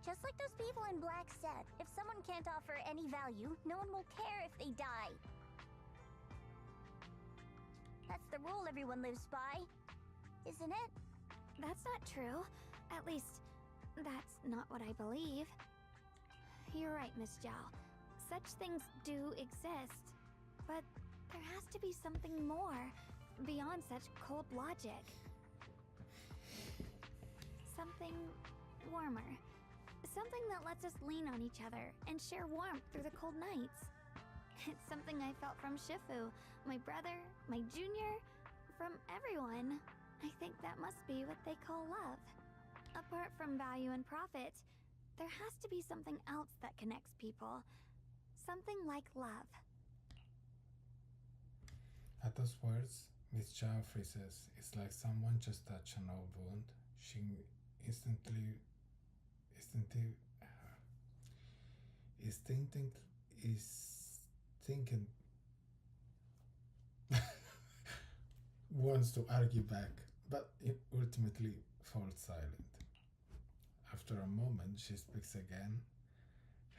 Just like those people in Black said, if someone can't offer any value, no one will care if they die. That's the rule everyone lives by, isn't it? That's not true. At least, that's not what I believe. You're right, Miss Zhao. Such things do exist. But there has to be something more, beyond such cold logic. Something warmer. Something that lets us lean on each other and share warmth through the cold nights. It's something I felt from Shifu, my brother, my junior, from everyone. I think that must be what they call love. Apart from value and profit, there has to be something else that connects people. Something like love. At those words, Miss Chow freezes. It's like someone just touched an old wound. She instinctively wants to argue back, but it ultimately falls silent. After a moment, she speaks again,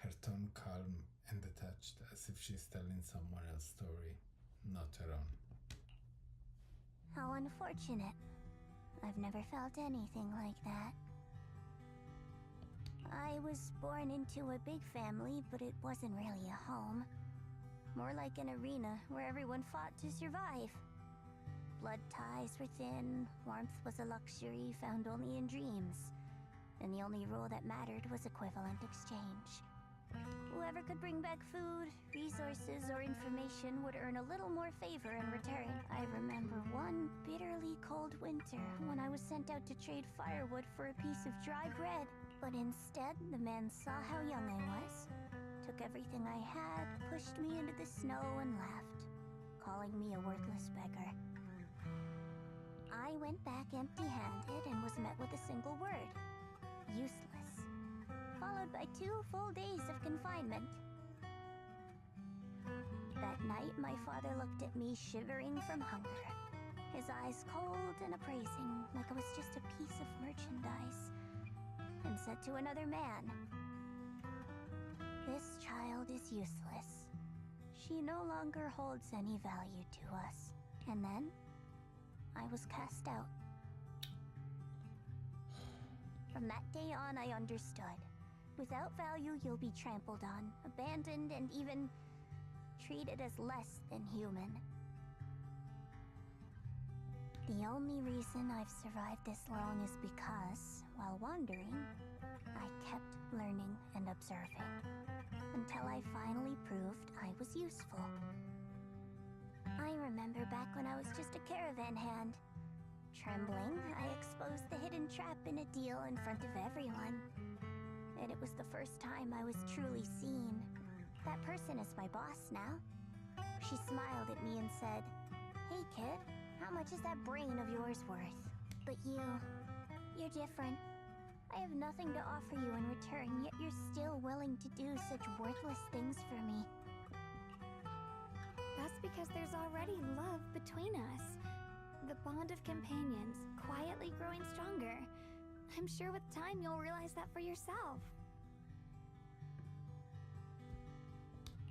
her tone calm and detached, as if she's telling someone else's story, not her own. How unfortunate. I've never felt anything like that. I was born into a big family, but it wasn't really a home. More like an arena where everyone fought to survive. Blood ties were thin, warmth was a luxury found only in dreams, and the only rule that mattered was equivalent exchange. Whoever could bring back food, resources, or information would earn a little more favor in return. I remember one bitterly cold winter when I was sent out to trade firewood for a piece of dry bread. But instead, the man saw how young I was, took everything I had, pushed me into the snow, and left, calling me a worthless beggar. I went back empty-handed and was met with a single word: useless, followed by 2 full days of confinement. That night, my father looked at me shivering from hunger, his eyes cold and appraising, like I was just a piece of merchandise, and said to another man, "This child is useless. She no longer holds any value to us." And then, I was cast out. From that day on, I understood. Without value, you'll be trampled on, abandoned, and even treated as less than human. The only reason I've survived this long is because, while wandering, I kept learning and observing, until I finally proved I was useful. I remember back when I was just a caravan hand. Trembling, I exposed the hidden trap in a deal in front of everyone. And it was the first time I was truly seen. That person is my boss now. She smiled at me and said, "Hey kid, how much is that brain of yours worth? But you're different. I have nothing to offer you in return, yet you're still willing to do such worthless things for me." That's because there's already love between us. The bond of companions, quietly growing stronger. I'm sure with time you'll realize that for yourself.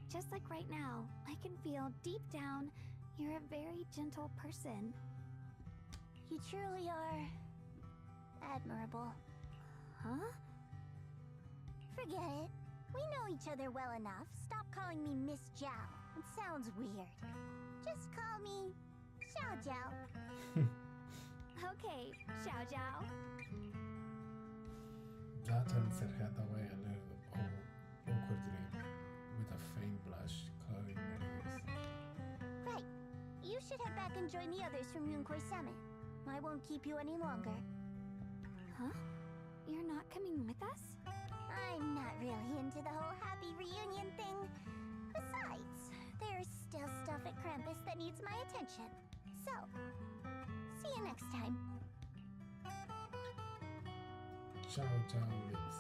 Just like right now, I can feel deep down you're a very gentle person. You truly are admirable. Huh? Forget it. We know each other well enough. Stop calling me Miss Zhao. It sounds weird. Just call me Xiao Zhao. Okay, Xiao Zhao. Zhao turns her head away a little awkwardly, with a faint blush coloring her ears. Right. You should head back and join the others from Yunquai Summit. I won't keep you any longer. Huh? You're not coming with us? I'm not really into the whole happy reunion thing. Besides, there's still stuff at Krampus that needs my attention. So, see you next time. Zhao Zhao leaves.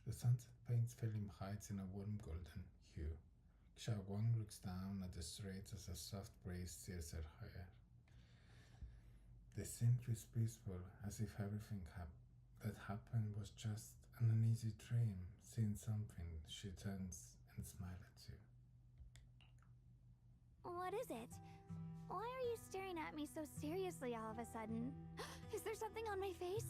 The sunset paints Felim Heights in a warm golden hue. Shunguang looks down at the straits as a soft breeze steers her higher. The scene is peaceful, as if everything that happened was just an uneasy dream. Seeing something, she turns and smiles at you. What is it? Why are you staring at me so seriously all of a sudden? Is there something on my face?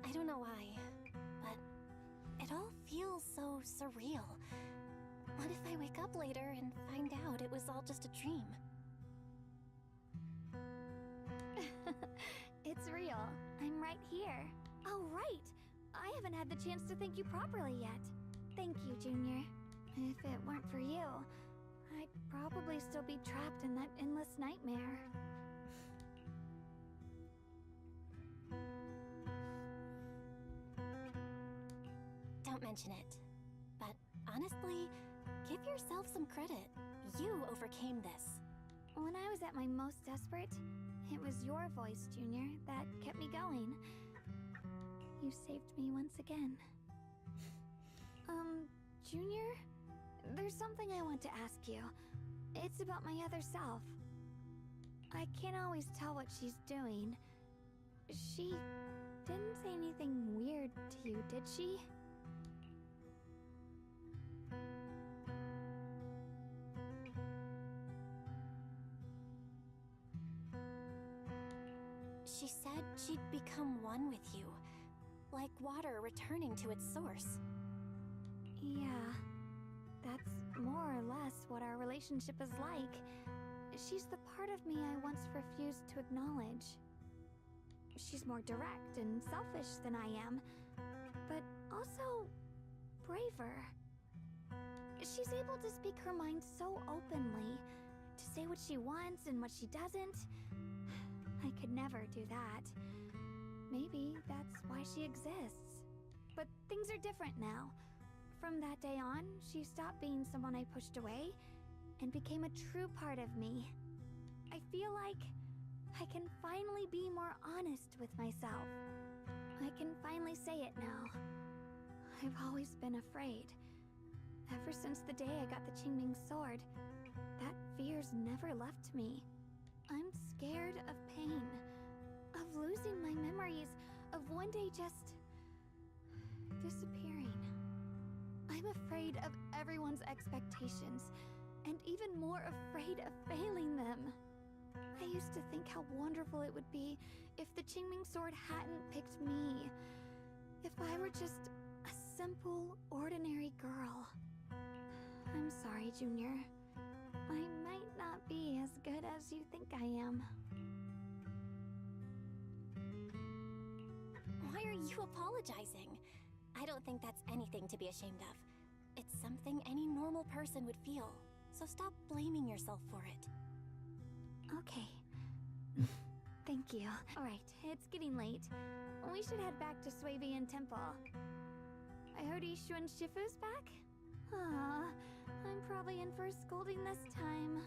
I don't know why, but it all feels so surreal. What if I wake up later and find out it was all just a dream? It's real. I'm right here. Oh, right! I haven't had the chance to thank you properly yet. Thank you, Junior. If it weren't for you, I'd probably still be trapped in that endless nightmare. Don't mention it. But honestly, give yourself some credit. You overcame this. When I was at my most desperate, it was your voice, Junior, that kept me going. You saved me once again. Junior? There's something I want to ask you. It's about my other self. I can't always tell what she's doing. She didn't say anything weird to you, did she? She said she'd become one with you, like water returning to its source. Yeah, that's more or less what our relationship is like. She's the part of me I once refused to acknowledge. She's more direct and selfish than I am, but also braver. She's able to speak her mind so openly, to say what she wants and what she doesn't. I could never do that. Maybe that's why she exists. But things are different now. From that day on, she stopped being someone I pushed away and became a true part of me. I feel like I can finally be more honest with myself. I can finally say it now. I've always been afraid. Ever since the day I got the Qingming sword, that fear's never left me. I'm scared of pain, of losing my memories, of one day just disappearing. I'm afraid of everyone's expectations, and even more afraid of failing them. I used to think how wonderful it would be if the Qingming sword hadn't picked me. If I were just a simple, ordinary girl. I'm sorry, Junior. I might not be as good as you think I am. Why are you apologizing? I don't think that's anything to be ashamed of. It's something any normal person would feel. So stop blaming yourself for it. Okay. Thank you. Alright, it's getting late. We should head back to Swabian Temple. I heard Yishuan Shifu's back? Aw, I'm probably in for a scolding this time.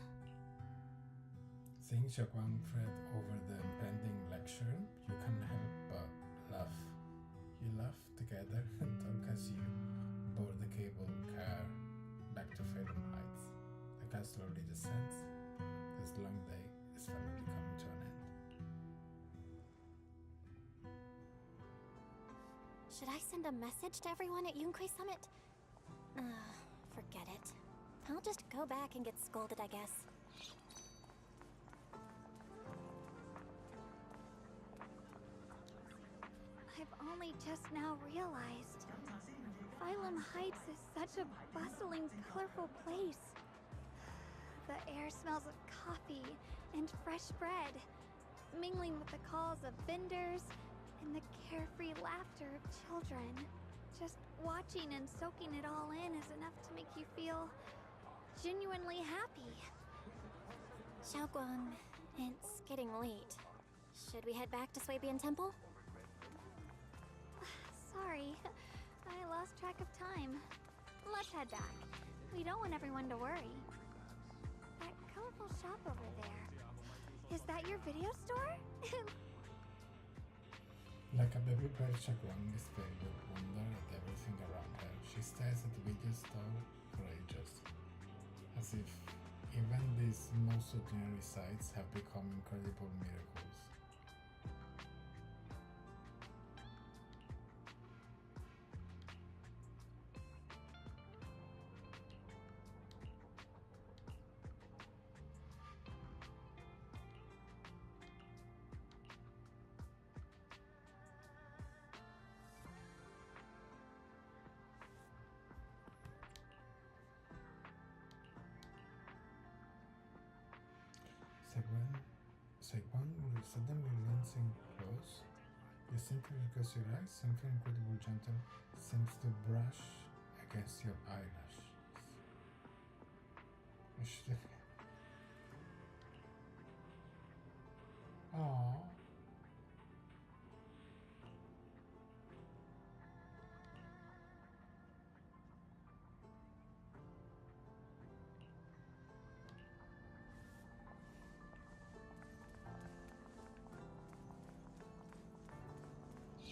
Seeing Shunguang fret over the impending lecture, you can't help but laugh. You laugh together and talk as you board the cable car back to Fathom Heights. The car slowly descends. This long day is finally coming to an end. Should I send a message to everyone at Yunquei Summit? Forget it. I'll just go back and get scolded, I guess. I've only just now realized. Phylum Heights is such a bustling, colorful place. The air smells of coffee and fresh bread, mingling with the calls of vendors and the carefree laughter of children. Just watching and soaking it all in is enough to make you feel genuinely happy. Shunguang, it's getting late. Should we head back to Swabian Temple? Sorry, I lost track of time. Let's head back. We don't want everyone to worry. That colorful shop over there. Is that your video store? Like a baby bird, Shunguang is filled with wonder at everything around her. She stares at the video store for ages, as if even these most ordinary sights have become incredible miracles. Shunguang will suddenly leaning close. You simply close your eyes, something incredibly gentle seems to brush against your eyelashes. You should... Aww.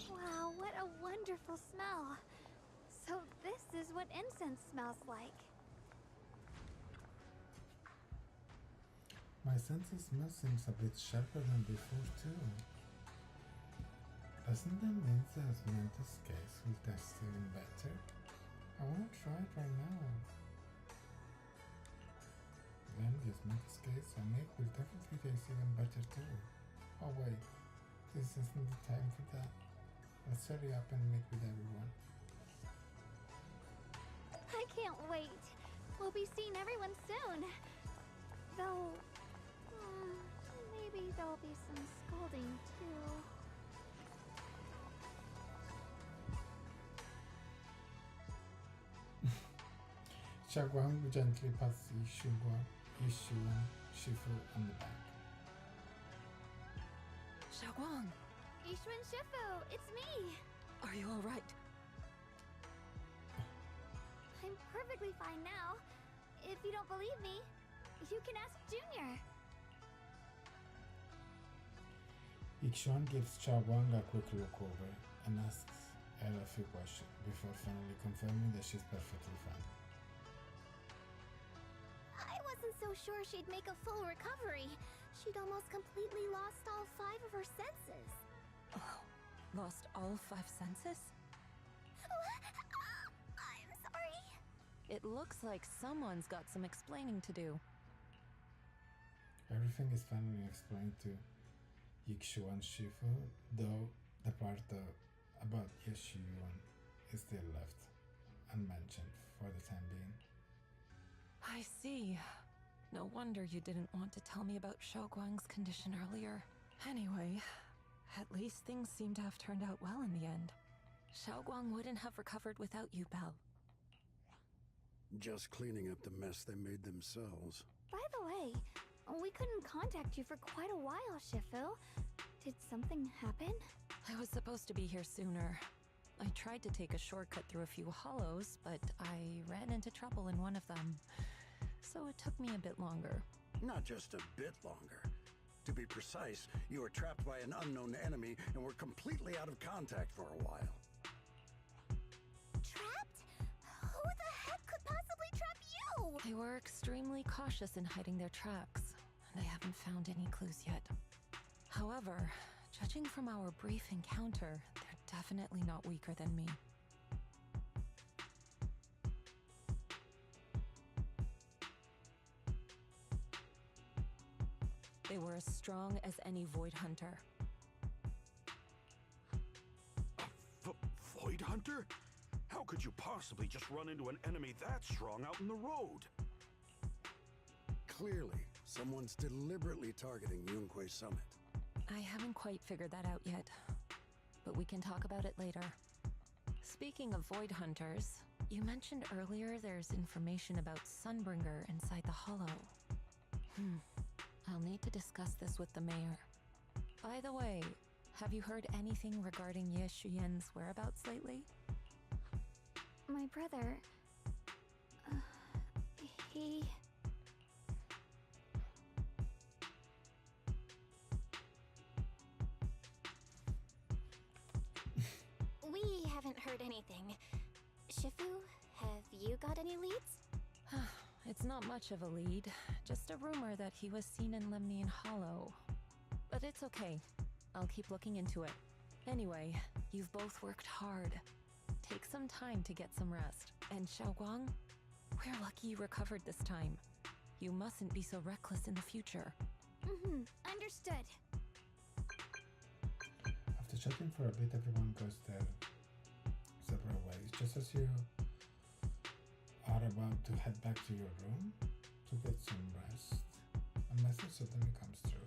Wow, what a wonderful smell. So this is what incense smells like. My sense of smell seems a bit sharper than before too. Doesn't that mean the mental case will taste even better? I wanna try it right now. Then this mental case I make will definitely taste even better too. Oh wait, this isn't the time for that. Let's hurry up and meet with everyone. I can't wait. We'll be seeing everyone soon. Though, maybe there'll be some scolding too. Shunguang gently pats Yishuan Shifu on the back. Shunguang! Yishuan Shifu, it's me! Are you alright? I'm perfectly fine now. If you don't believe me, you can ask Junior. Yishuan gives Shunguang a quick look over and asks her a few questions before finally confirming that she's perfectly fine. I wasn't so sure she'd make a full recovery. She'd almost completely lost all 5 of her senses. Oh, lost all 5 senses? I'm sorry. It looks like someone's got some explaining to do. Everything is finally explained to Yikshu and Shifu, though the part about Yeshuyuan is still left unmentioned for the time being. I see. No wonder you didn't want to tell me about Shouguang's condition earlier. Anyway, at least things seem to have turned out well in the end. Shouguang wouldn't have recovered without you, Belle. Just cleaning up the mess they made themselves. By the way, we couldn't contact you for quite a while, Shifu. Did something happen? I was supposed to be here sooner. I tried to take a shortcut through a few hollows, but I ran into trouble in one of them. So it took me a bit longer. Not just a bit longer. To be precise, you were trapped by an unknown enemy and were completely out of contact for a while. Trapped? Who the heck could possibly trap you? They were extremely cautious in hiding their tracks, and I haven't found any clues yet. However, judging from our brief encounter, they're definitely not weaker than me. They were as strong as any Void Hunter. Void Hunter? How could you possibly just run into an enemy that strong out in the road? Clearly, someone's deliberately targeting Yunquei Summit. I haven't quite figured that out yet, but we can talk about it later. Speaking of Void Hunters, you mentioned earlier there's information about Sunbringer inside the hollow. I'll need to discuss this with the mayor. By the way, have you heard anything regarding Ye Shuyan's whereabouts lately? My brother... he... We haven't heard anything. Shifu, have you got any leads? It's not much of a lead, just a rumor that he was seen in Lemnian Hollow. But it's okay. I'll keep looking into it. Anyway, you've both worked hard. Take some time to get some rest. And Shouguang, we're lucky you recovered this time. You mustn't be so reckless in the future. Understood. After chatting for a bit, everyone goes their separate ways. Just as you are about to head back to your room to get some rest, a message suddenly comes through.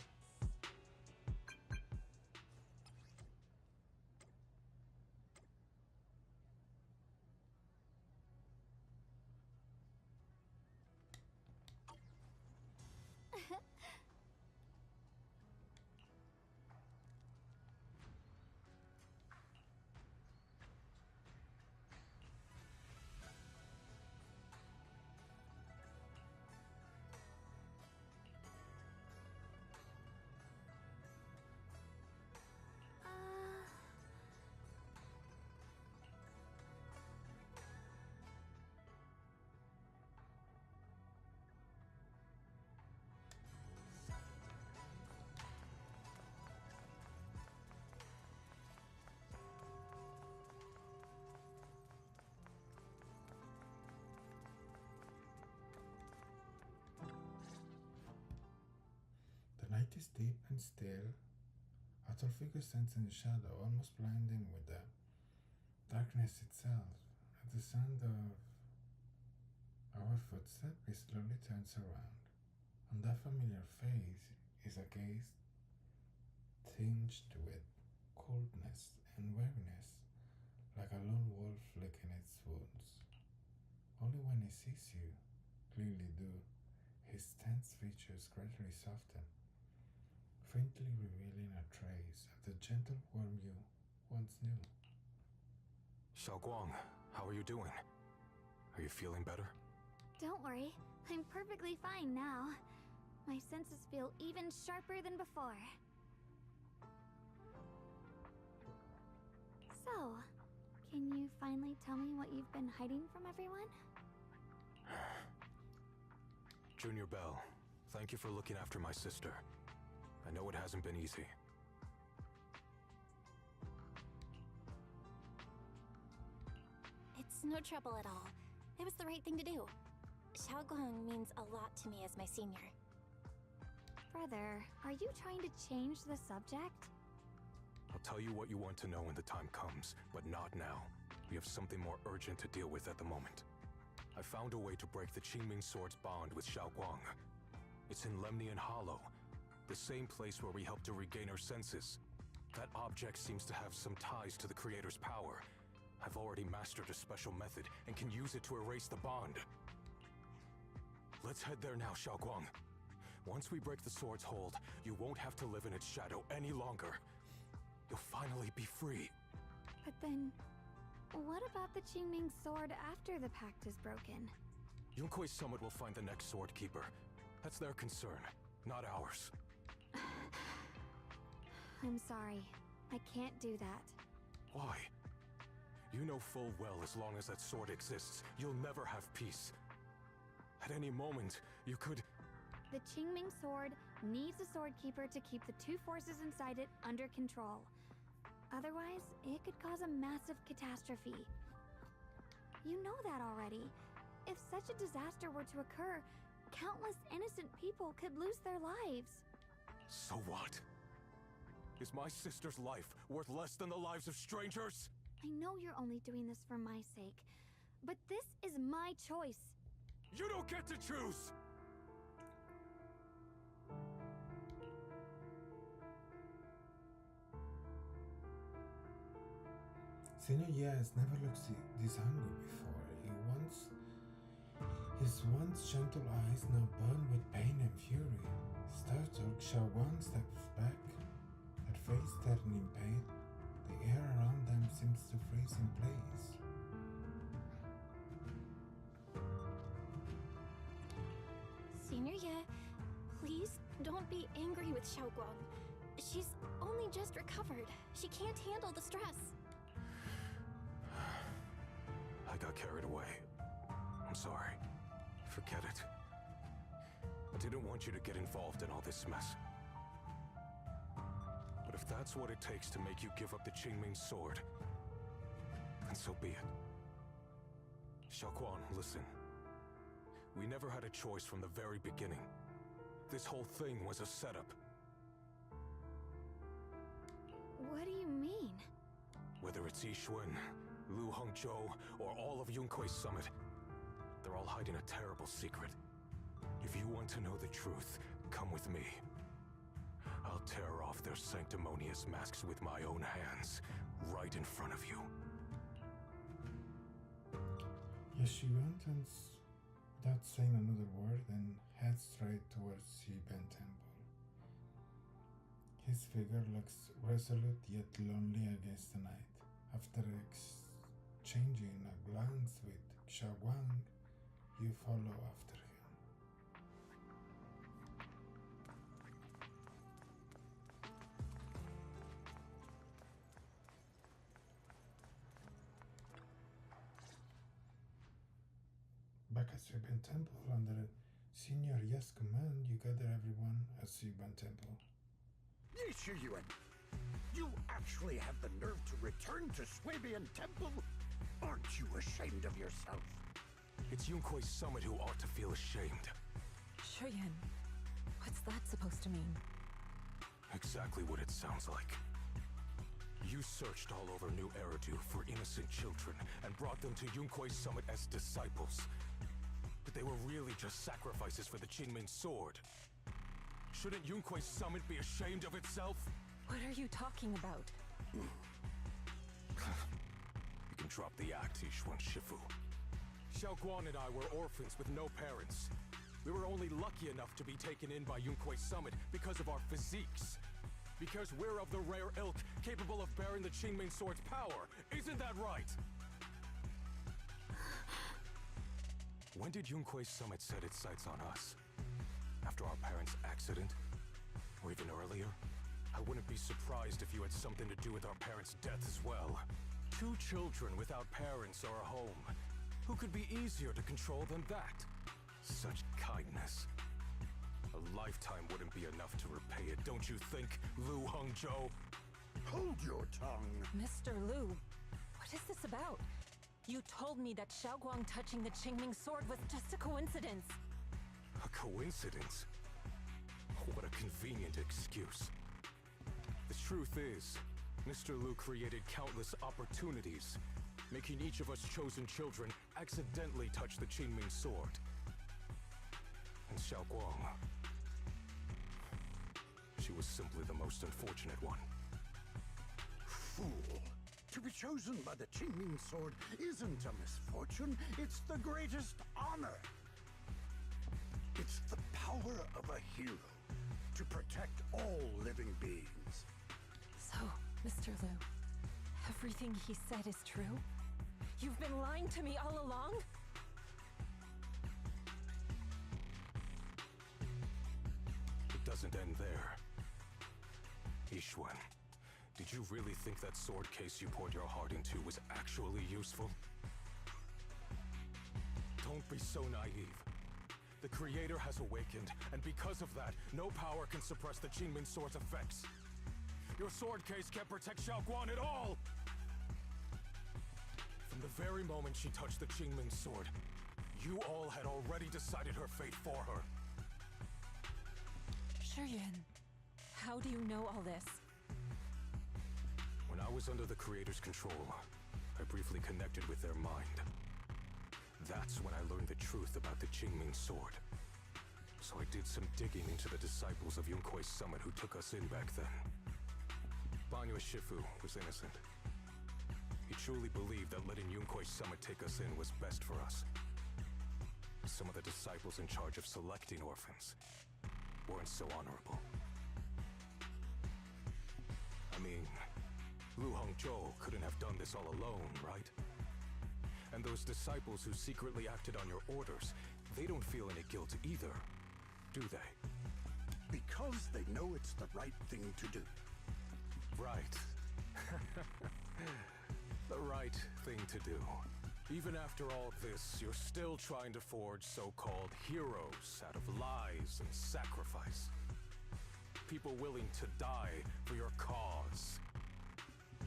The night is deep and still. A tall figure stands in the shadow, almost blinding with the darkness itself. At the sound of our footsteps, he slowly turns around. On that familiar face is a gaze tinged with coldness and weariness, like a lone wolf licking its wounds. Only when he sees you clearly do his tense features gradually soften, faintly revealing a trace of the gentle warmth you once knew. Shouguang, how are you doing? Are you feeling better? Don't worry, I'm perfectly fine now. My senses feel even sharper than before. So, can you finally tell me what you've been hiding from everyone? Junior Bell, thank you for looking after my sister. I know it hasn't been easy. It's no trouble at all. It was the right thing to do. Shouguang means a lot to me as my senior. Brother, are you trying to change the subject? I'll tell you what you want to know when the time comes, but not now. We have something more urgent to deal with at the moment. I found a way to break the Qingming Sword's bond with Shunguang. It's in Lemnian Hollow, the same place where we helped to regain our senses. That object seems to have some ties to the Creator's power. I've already mastered a special method and can use it to erase the bond. Let's head there now, Shunguang. Once we break the sword's hold, you won't have to live in its shadow any longer. You'll finally be free. But then, what about the Qingming Sword after the pact is broken? Yunkui's summit will find the next sword keeper. That's their concern, not ours. I'm sorry. I can't do that. Why? You know full well as long as that sword exists, you'll never have peace. At any moment, you could... The Qingming Sword needs a sword keeper to keep the two forces inside it under control. Otherwise, it could cause a massive catastrophe. You know that already. If such a disaster were to occur, countless innocent people could lose their lives. So what? Is my sister's life worth less than the lives of strangers? I know you're only doing this for my sake, but this is my choice. You don't get to choose! Senior Ye has never looked this hungry before. His once gentle eyes now burn with pain and fury. Startled, Shunguang steps back, her face turning pale. The air around them seems to freeze in place. Senior Ye, please don't be angry with Shunguang. She's only just recovered. She can't handle the stress. I got carried away. I'm sorry. Forget it. I didn't want you to get involved in all this mess. But if that's what it takes to make you give up the Qingming Sword, then so be it. Shunguang, listen. We never had a choice from the very beginning. This whole thing was a setup. What do you mean? Whether it's Yixuan, Lu Hongzhou, or all of Yunkui's summit, they're all hiding a terrible secret. If you want to know the truth, come with me. I'll tear off their sanctimonious masks with my own hands, right in front of you. Yixuan turns without saying another word and heads straight towards Xiben Temple. His figure looks resolute yet lonely against the night. After exchanging a glance with Shunguang, you follow after him. Back at Xiben Temple, under Senior Ye's command, you gather everyone at Xiben Temple. Yixuan, you actually have the nerve to return to Swabian Temple? Aren't you ashamed of yourself? It's Yunkui's summit who ought to feel ashamed. Shuyan, what's that supposed to mean? Exactly what it sounds like. You searched all over New Eridu for innocent children and brought them to Yunkui's summit as disciples. But they were really just sacrifices for the Qingming Sword. Shouldn't Yunkui's summit be ashamed of itself? What are you talking about? You can drop the act, Yixuan Shifu. Shunguang and I were orphans with no parents. We were only lucky enough to be taken in by Yunkui's summit because of our physiques. Because we're of the rare ilk capable of bearing the Qingming Sword's power. Isn't that right? When did Yunkui's summit set its sights on us? After our parents' accident? Or even earlier? I wouldn't be surprised if you had something to do with our parents' death as well. 2 children without parents or a home. Who could be easier to control than that? Such kindness. A lifetime wouldn't be enough to repay it, don't you think, Lu Hongzhou? Hold your tongue! Mr. Lu, what is this about? You told me that Shunguang touching the Qingming Sword was just a coincidence. A coincidence? What a convenient excuse. The truth is, Mr. Liu created countless opportunities, making each of us chosen children accidentally touch the Qingming sword. And Shunguang, she was simply the most unfortunate one. Fool! To be chosen by the Qingming sword isn't a misfortune, it's the greatest honor. It's the power of a hero to protect all living beings. So, Mr. Liu, everything he said is true? You've been lying to me all along? It doesn't end there. Yixuan, did you really think that sword case you poured your heart into was actually useful? Don't be so naive. The Creator has awakened, and because of that, no power can suppress the Qingming sword's effects. Your sword case can't protect Shunguang at all! From the very moment she touched the Qingming sword, you all had already decided her fate for her. Shuyuan, how do you know all this? When I was under the Creator's control, I briefly connected with their mind. That's when I learned the truth about the Qingming sword. So I did some digging into the disciples of Yunkui's summit who took us in back then. Banyue Shifu was innocent. He truly believed that letting Yunkui's summit take us in was best for us. Some of the disciples in charge of selecting orphans weren't so honorable. I mean, Lu Hongzhou couldn't have done this all alone, right? And those disciples who secretly acted on your orders, they don't feel any guilt either, do they? Because they know it's the right thing to do. Right. The right thing to do. Even after all this, you're still trying to forge so-called heroes out of lies and sacrifice. People willing to die for your cause.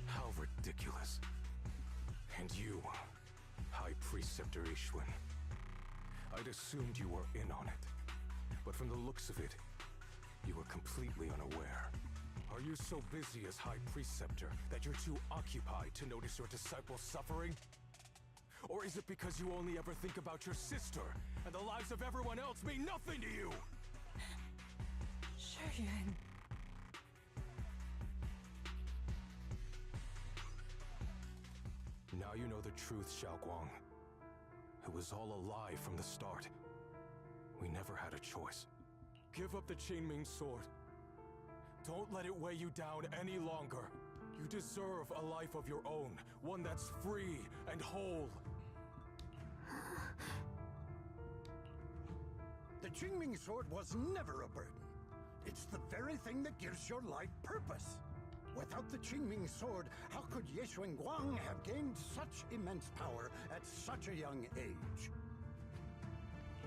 How ridiculous. And you, High Preceptor Yixuan. I'd assumed you were in on it. But from the looks of it, you were completely unaware. Are you so busy as High Preceptor that you're too occupied to notice your disciples suffering? Or is it because you only ever think about your sister, and the lives of everyone else mean nothing to you? Shuyuan. Now you know the truth, Shunguang. It was all a lie from the start. We never had a choice. Give up the Qingming sword. Don't let it weigh you down any longer. You deserve a life of your own, one that's free and whole. The Qingming sword was never a burden. It's the very thing that gives your life purpose. Without the Qingming sword, how could Ye Shunguang have gained such immense power at such a young age?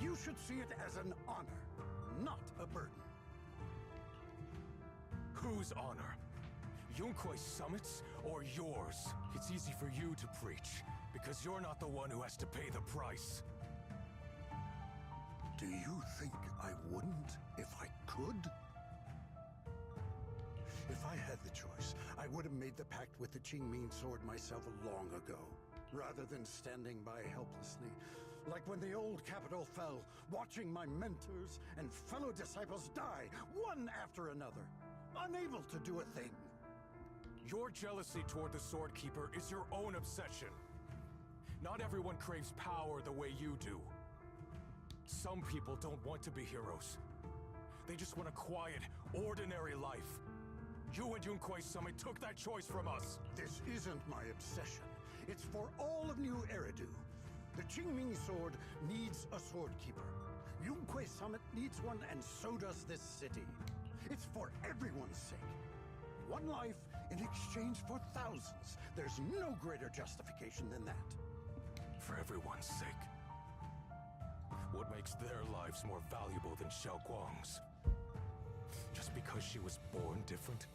You should see it as an honor, not a burden. Whose honor? Yunkui's summit's or yours? It's easy for you to preach, because you're not the one who has to pay the price. Do you think I wouldn't if I could? If I had the choice, I would have made the pact with the Qingming sword myself long ago, rather than standing by helplessly, like when the old capital fell, watching my mentors and fellow disciples die, one after another, unable to do a thing. Your jealousy toward the Sword Keeper is your own obsession. Not everyone craves power the way you do. Some people don't want to be heroes. They just want a quiet, ordinary life. You and Yunkui's summit took that choice from us. This isn't my obsession. It's for all of New Eridu. The Qingming sword needs a sword keeper. Yunkui's summit needs one, and so does this city. It's for everyone's sake. One life in exchange for thousands. There's no greater justification than that. For everyone's sake. What makes their lives more valuable than Shunguang's? Just because she was born different?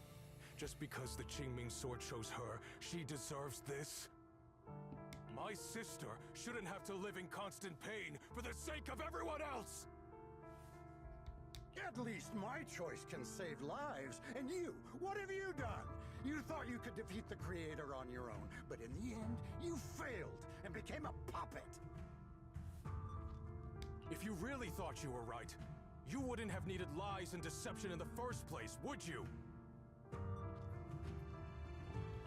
Just because the Qingming sword chose her, she deserves this? My sister shouldn't have to live in constant pain for the sake of everyone else! At least my choice can save lives. And you, what have you done? You thought you could defeat the Creator on your own, but in the end, you failed and became a puppet. If you really thought you were right, you wouldn't have needed lies and deception in the first place, would you?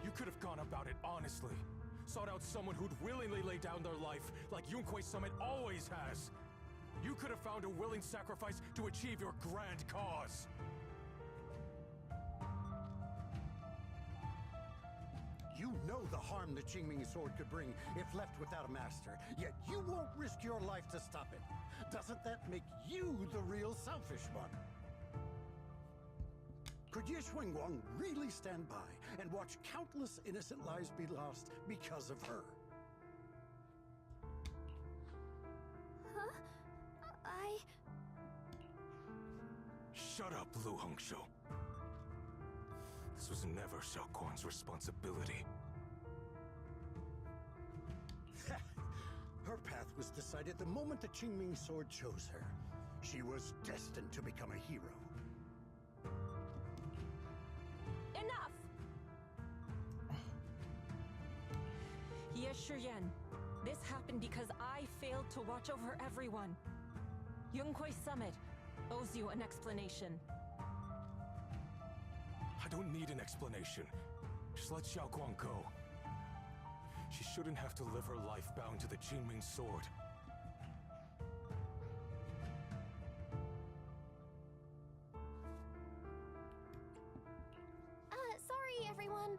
You could have gone about it honestly. Sought out someone who'd willingly lay down their life, like Yunquei Summit always has. You could have found a willing sacrifice to achieve your grand cause. You know the harm the Qingming sword could bring if left without a master, yet you won't risk your life to stop it. Doesn't that make you the real selfish one? Could Ye Shunguang really stand by and watch countless innocent lives be lost because of her? Huh? Shut up, Lu Hongshou. This was never Xiao Guang's responsibility. Her path was decided the moment the Qingming sword chose her. She was destined to become a hero. Enough! Ye Shiyan, this happened because I failed to watch over everyone. Yunquei Summit owes you an explanation. I don't need an explanation. Just let Xiao Guang go. She shouldn't have to live her life bound to the Qingming sword. Sorry, everyone,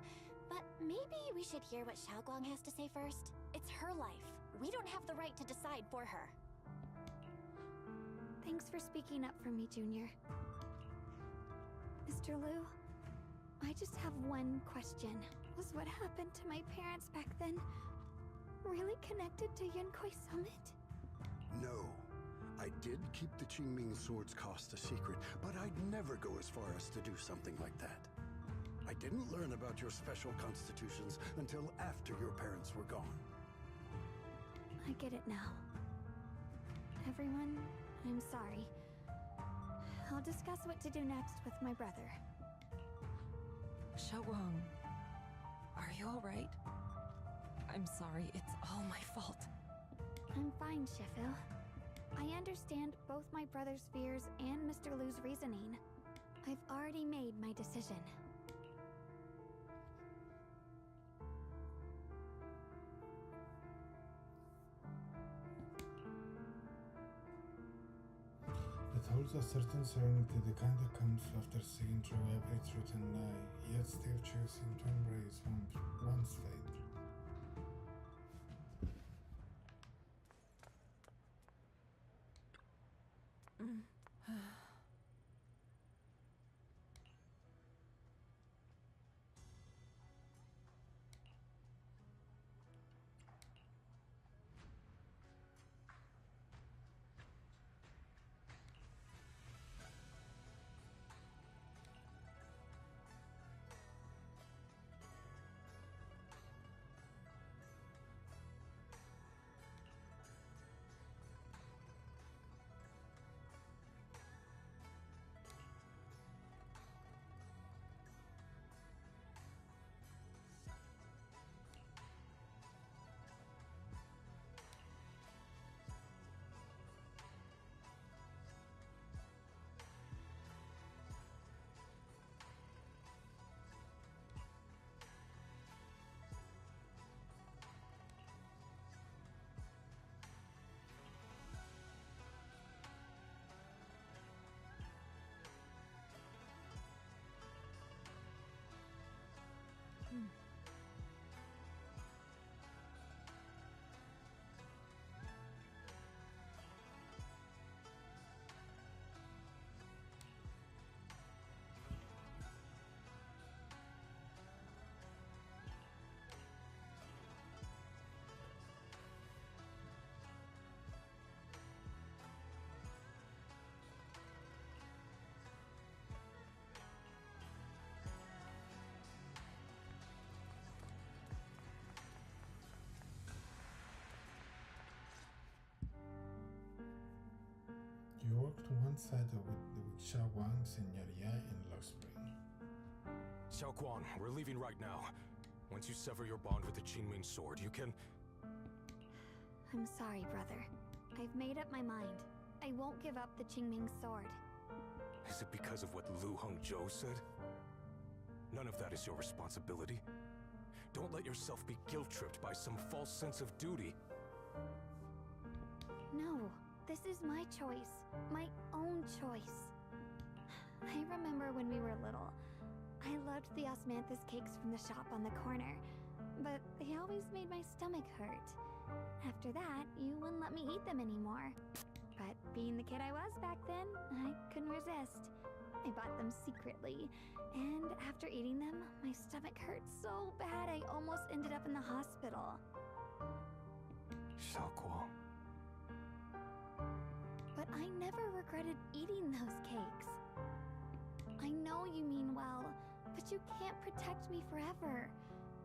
but maybe we should hear what Shunguang has to say first. It's her life. We don't have the right to decide for her. Thanks for speaking up for me, Junior. Mr. Liu, I just have one question. Was what happened to my parents back then really connected to Yunquei Summit? No. I did keep the Qingming sword's cost a secret, but I'd never go as far as to do something like that. I didn't learn about your special constitutions until after your parents were gone. I get it now. Everyone, I'm sorry. I'll discuss what to do next with my brother. Shunguang, are you alright? I'm sorry, it's all my fault. I'm fine, Sheffield. I understand both my brother's fears and Mr. Liu's reasoning. I've already made my decision. It holds a certain serenity, the kind that comes after seeing through every truth and lie, yet still choosing to embrace one's fate. worked one-sided with Shunguang, Senyoria, and Luxspring. Xiaoguang, we're leaving right now. Once you sever your bond with the Qingming sword, you can... I'm sorry, brother. I've made up my mind. I won't give up the Qingming sword. Is it because of what Lu Hongzhou said? None of that is your responsibility. Don't let yourself be guilt-tripped by some false sense of duty. No, this is my choice. My own choice. I remember when we were little. I loved the osmanthus cakes from the shop on the corner, but they always made my stomach hurt. After that, you wouldn't let me eat them anymore. But being the kid I was back then, I couldn't resist. I bought them secretly, and after eating them, my stomach hurt so bad I almost ended up in the hospital. Xiaoguang. But I never regretted eating those cakes. I know you mean well, but you can't protect me forever.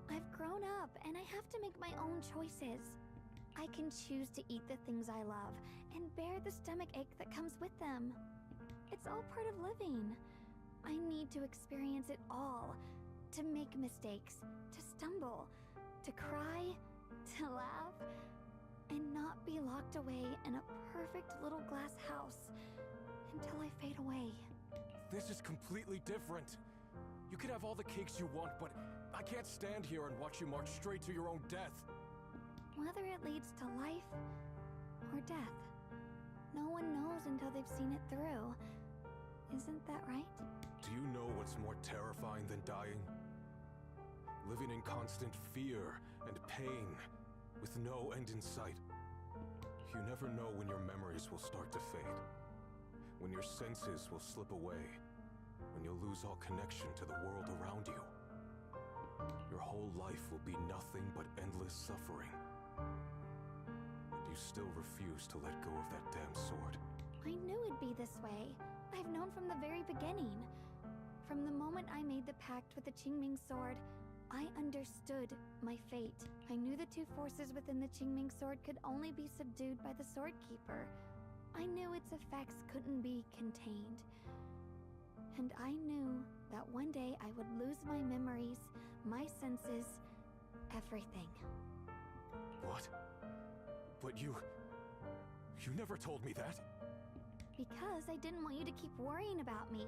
I've grown up, and I have to make my own choices. I can choose to eat the things I love, and bear the stomach ache that comes with them. It's all part of living. I need to experience it all. To make mistakes, to stumble, to cry, to laugh, and not be locked away in a perfect little glass house until I fade away. This is completely different. You can have all the cakes you want, but I can't stand here and watch you march straight to your own death. Whether it leads to life or death, no one knows until they've seen it through. Isn't that right? Do you know what's more terrifying than dying? Living in constant fear and pain, with no end in sight. You never know when your memories will start to fade, when your senses will slip away, when you'll lose all connection to the world around you. Your whole life will be nothing but endless suffering. And you still refuse to let go of that damn sword. I knew it'd be this way. I've known from the very beginning. From the moment I made the pact with the Qingming sword, I understood my fate. I knew the two forces within the Qingming sword could only be subdued by the sword keeper. I knew its effects couldn't be contained. And I knew that one day I would lose my memories, my senses, everything. What? But you never told me that. Because I didn't want you to keep worrying about me,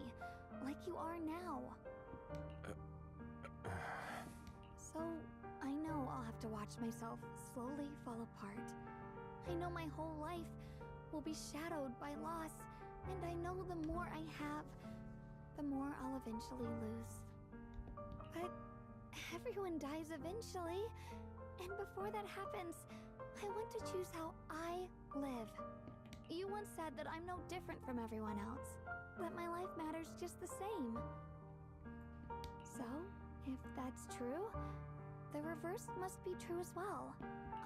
like you are now. So, I know I'll have to watch myself slowly fall apart. I know my whole life will be shadowed by loss, and I know the more I have, the more I'll eventually lose. But everyone dies eventually, and before that happens, I want to choose how I live. You once said that I'm no different from everyone else, that my life matters just the same. So, if that's true, the reverse must be true as well.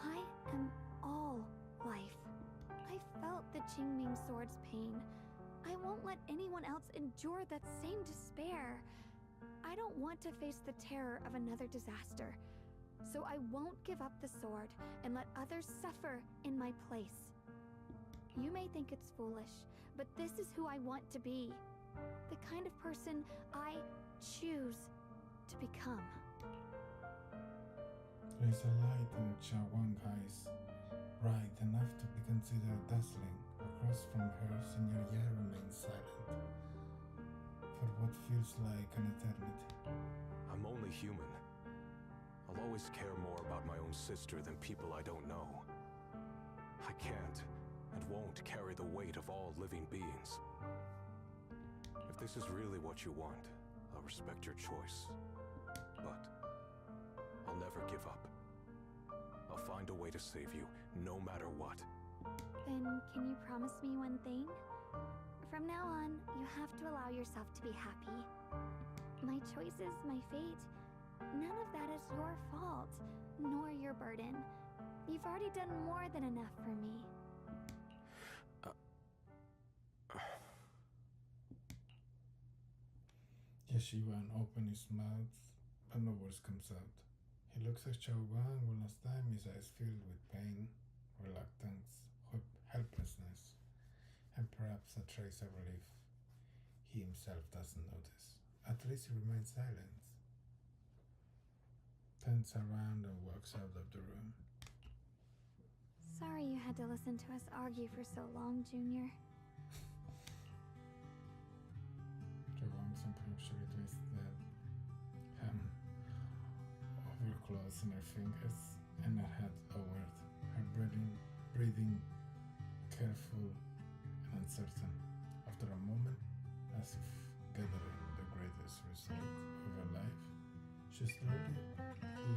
I am all life. I felt the Qingming sword's pain. I won't let anyone else endure that same despair. I don't want to face the terror of another disaster. So I won't give up the sword and let others suffer in my place. You may think it's foolish, but this is who I want to be. The kind of person I choose to become. There is a light in Shunguang's eyes, bright enough to be considered dazzling. Across from her, Senyoria remains silent for what feels like an eternity. I'm only human. I'll always care more about my own sister than people I don't know. I can't and won't carry the weight of all living beings. If this is really what you want, I'll respect your choice. But I'll never give up. I'll find a way to save you, no matter what. Then can you promise me one thing? From now on, you have to allow yourself to be happy. My choices, my fate, none of that is your fault, nor your burden. You've already done more than enough for me. Yeshiwan opened his mouth, but no words comes out. He looks at Shunguang one last time, his eyes filled with pain, reluctance, helplessness. and perhaps a trace of relief. He himself doesn't notice. At least he remains silent. Turns around and walks out of the room. Sorry you had to listen to us argue for so long, Junior. Shunguang punctually twists the hem of her claws in her fingers and her head lowered, her breathing careful and uncertain. After a moment, as if gathering the greatest result of her life, she slowly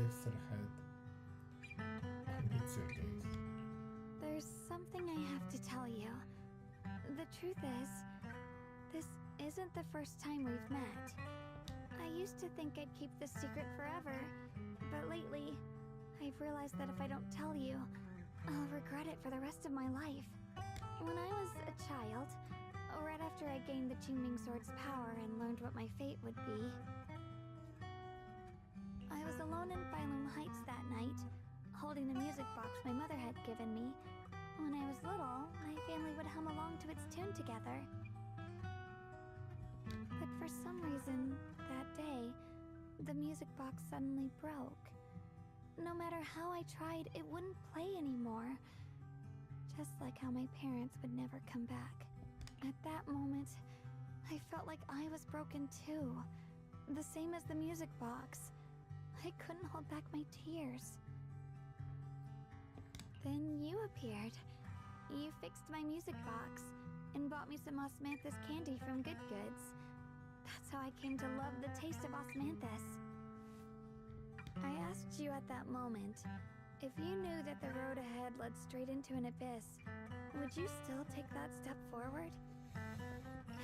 lifts her head and meets your gaze. There's something I have to tell you. The truth is, this isn't the first time we've met. I used to think I'd keep this secret forever, but lately, I've realized that if I don't tell you, I'll regret it for the rest of my life. When I was a child, right after I gained the Qingming Sword's power and learned what my fate would be, I was alone in Phylum Heights that night, holding the music box my mother had given me. When I was little, my family would hum along to its tune together. But for some reason, that day, the music box suddenly broke. No matter how I tried, it wouldn't play anymore. Just like how my parents would never come back. At that moment, I felt like I was broken too. The same as the music box. I couldn't hold back my tears. Then you appeared. You fixed my music box and bought me some osmanthus candy from Good Goods. That's how I came to love the taste of osmanthus. I asked you at that moment, if you knew that the road ahead led straight into an abyss, would you still take that step forward?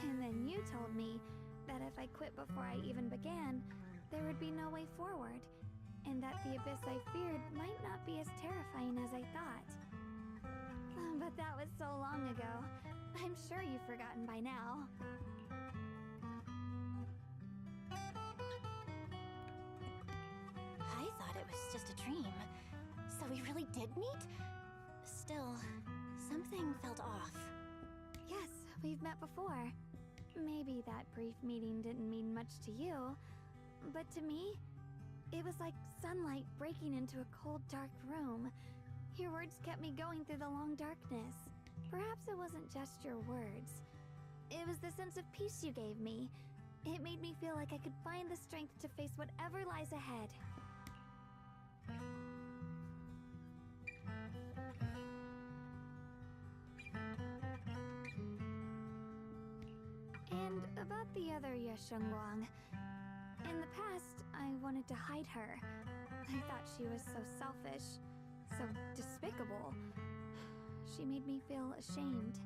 And then you told me that if I quit before I even began, there would be no way forward, and that the abyss I feared might not be as terrifying as I thought. But that was so long ago. I'm sure you've forgotten by now. I thought it was just a dream. So we really did meet? Still, something felt off. Yes, we've met before. Maybe that brief meeting didn't mean much to you, but to me, it was like sunlight breaking into a cold, dark room. Your words kept me going through the long darkness. Perhaps it wasn't just your words. It was the sense of peace you gave me. It made me feel like I could find the strength to face whatever lies ahead. And about the other Shunguang. In the past, I wanted to hide her. I thought she was so selfish, so despicable. She made me feel ashamed.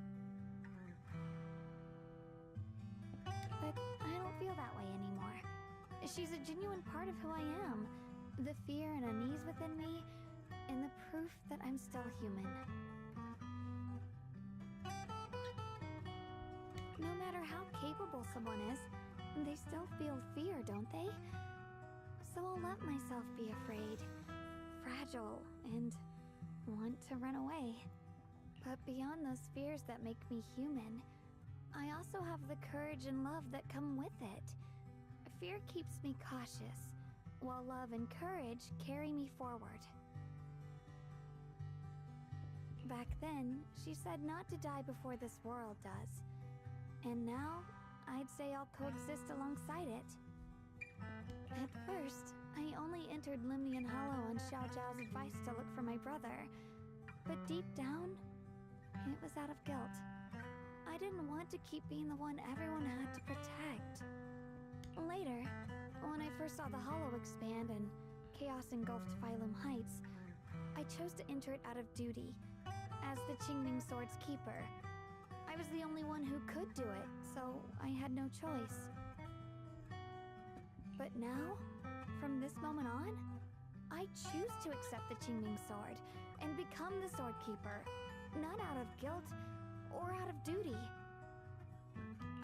But I don't feel that way anymore. She's a genuine part of who I am. The fear and unease within me, and the proof that I'm still human. No matter how capable someone is, they still feel fear, don't they? So I'll let myself be afraid, fragile, and want to run away. But beyond those fears that make me human, I also have the courage and love that come with it. Fear keeps me cautious, while love and courage carry me forward. Back then, she said not to die before this world does. And now, I'd say I'll coexist alongside it. At first, I only entered Limnian Hollow on Xiao Zhao's advice to look for my brother. But deep down, it was out of guilt. I didn't want to keep being the one everyone had to protect. Later, when I first saw the Hollow expand and chaos engulfed Phylum Heights, I chose to enter it out of duty, as the Qingming Sword's keeper. I was the only one who could do it, so I had no choice. But now, from this moment on, I choose to accept the Qingming Sword and become the Sword Keeper, not out of guilt or out of duty.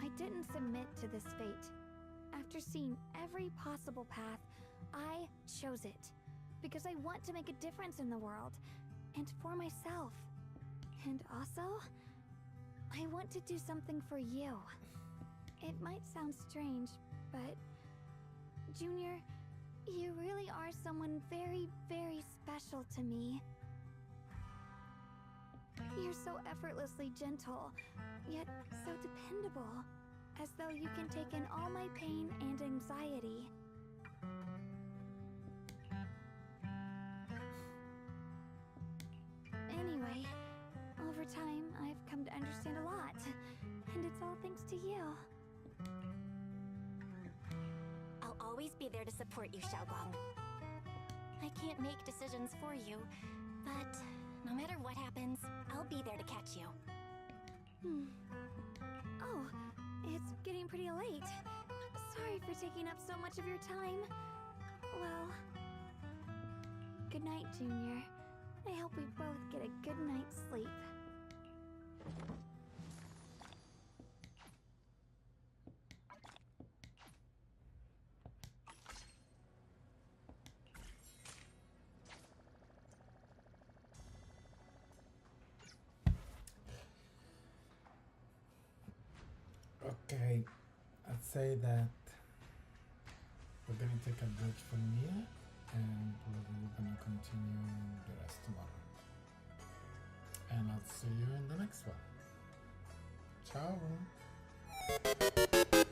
I didn't submit to this fate. After seeing every possible path, I chose it because I want to make a difference in the world and for myself. And also, I want to do something for you. It might sound strange, but Junior, you really are someone very, very special to me. You're so effortlessly gentle, yet so dependable, as though you can take in all my pain and anxiety. Anyway, over time, I've come to understand a lot, and it's all thanks to you. I'll always be there to support you, Shunguang. I can't make decisions for you, but no matter what happens, I'll be there to catch you. Oh, it's getting pretty late. Sorry for taking up so much of your time. Well, good night, Junior. I hope we both get a good night's sleep. Okay, I'd say that we're gonna take a break from here and we're gonna continue the rest tomorrow. And I'll see you in the next one. Ciao!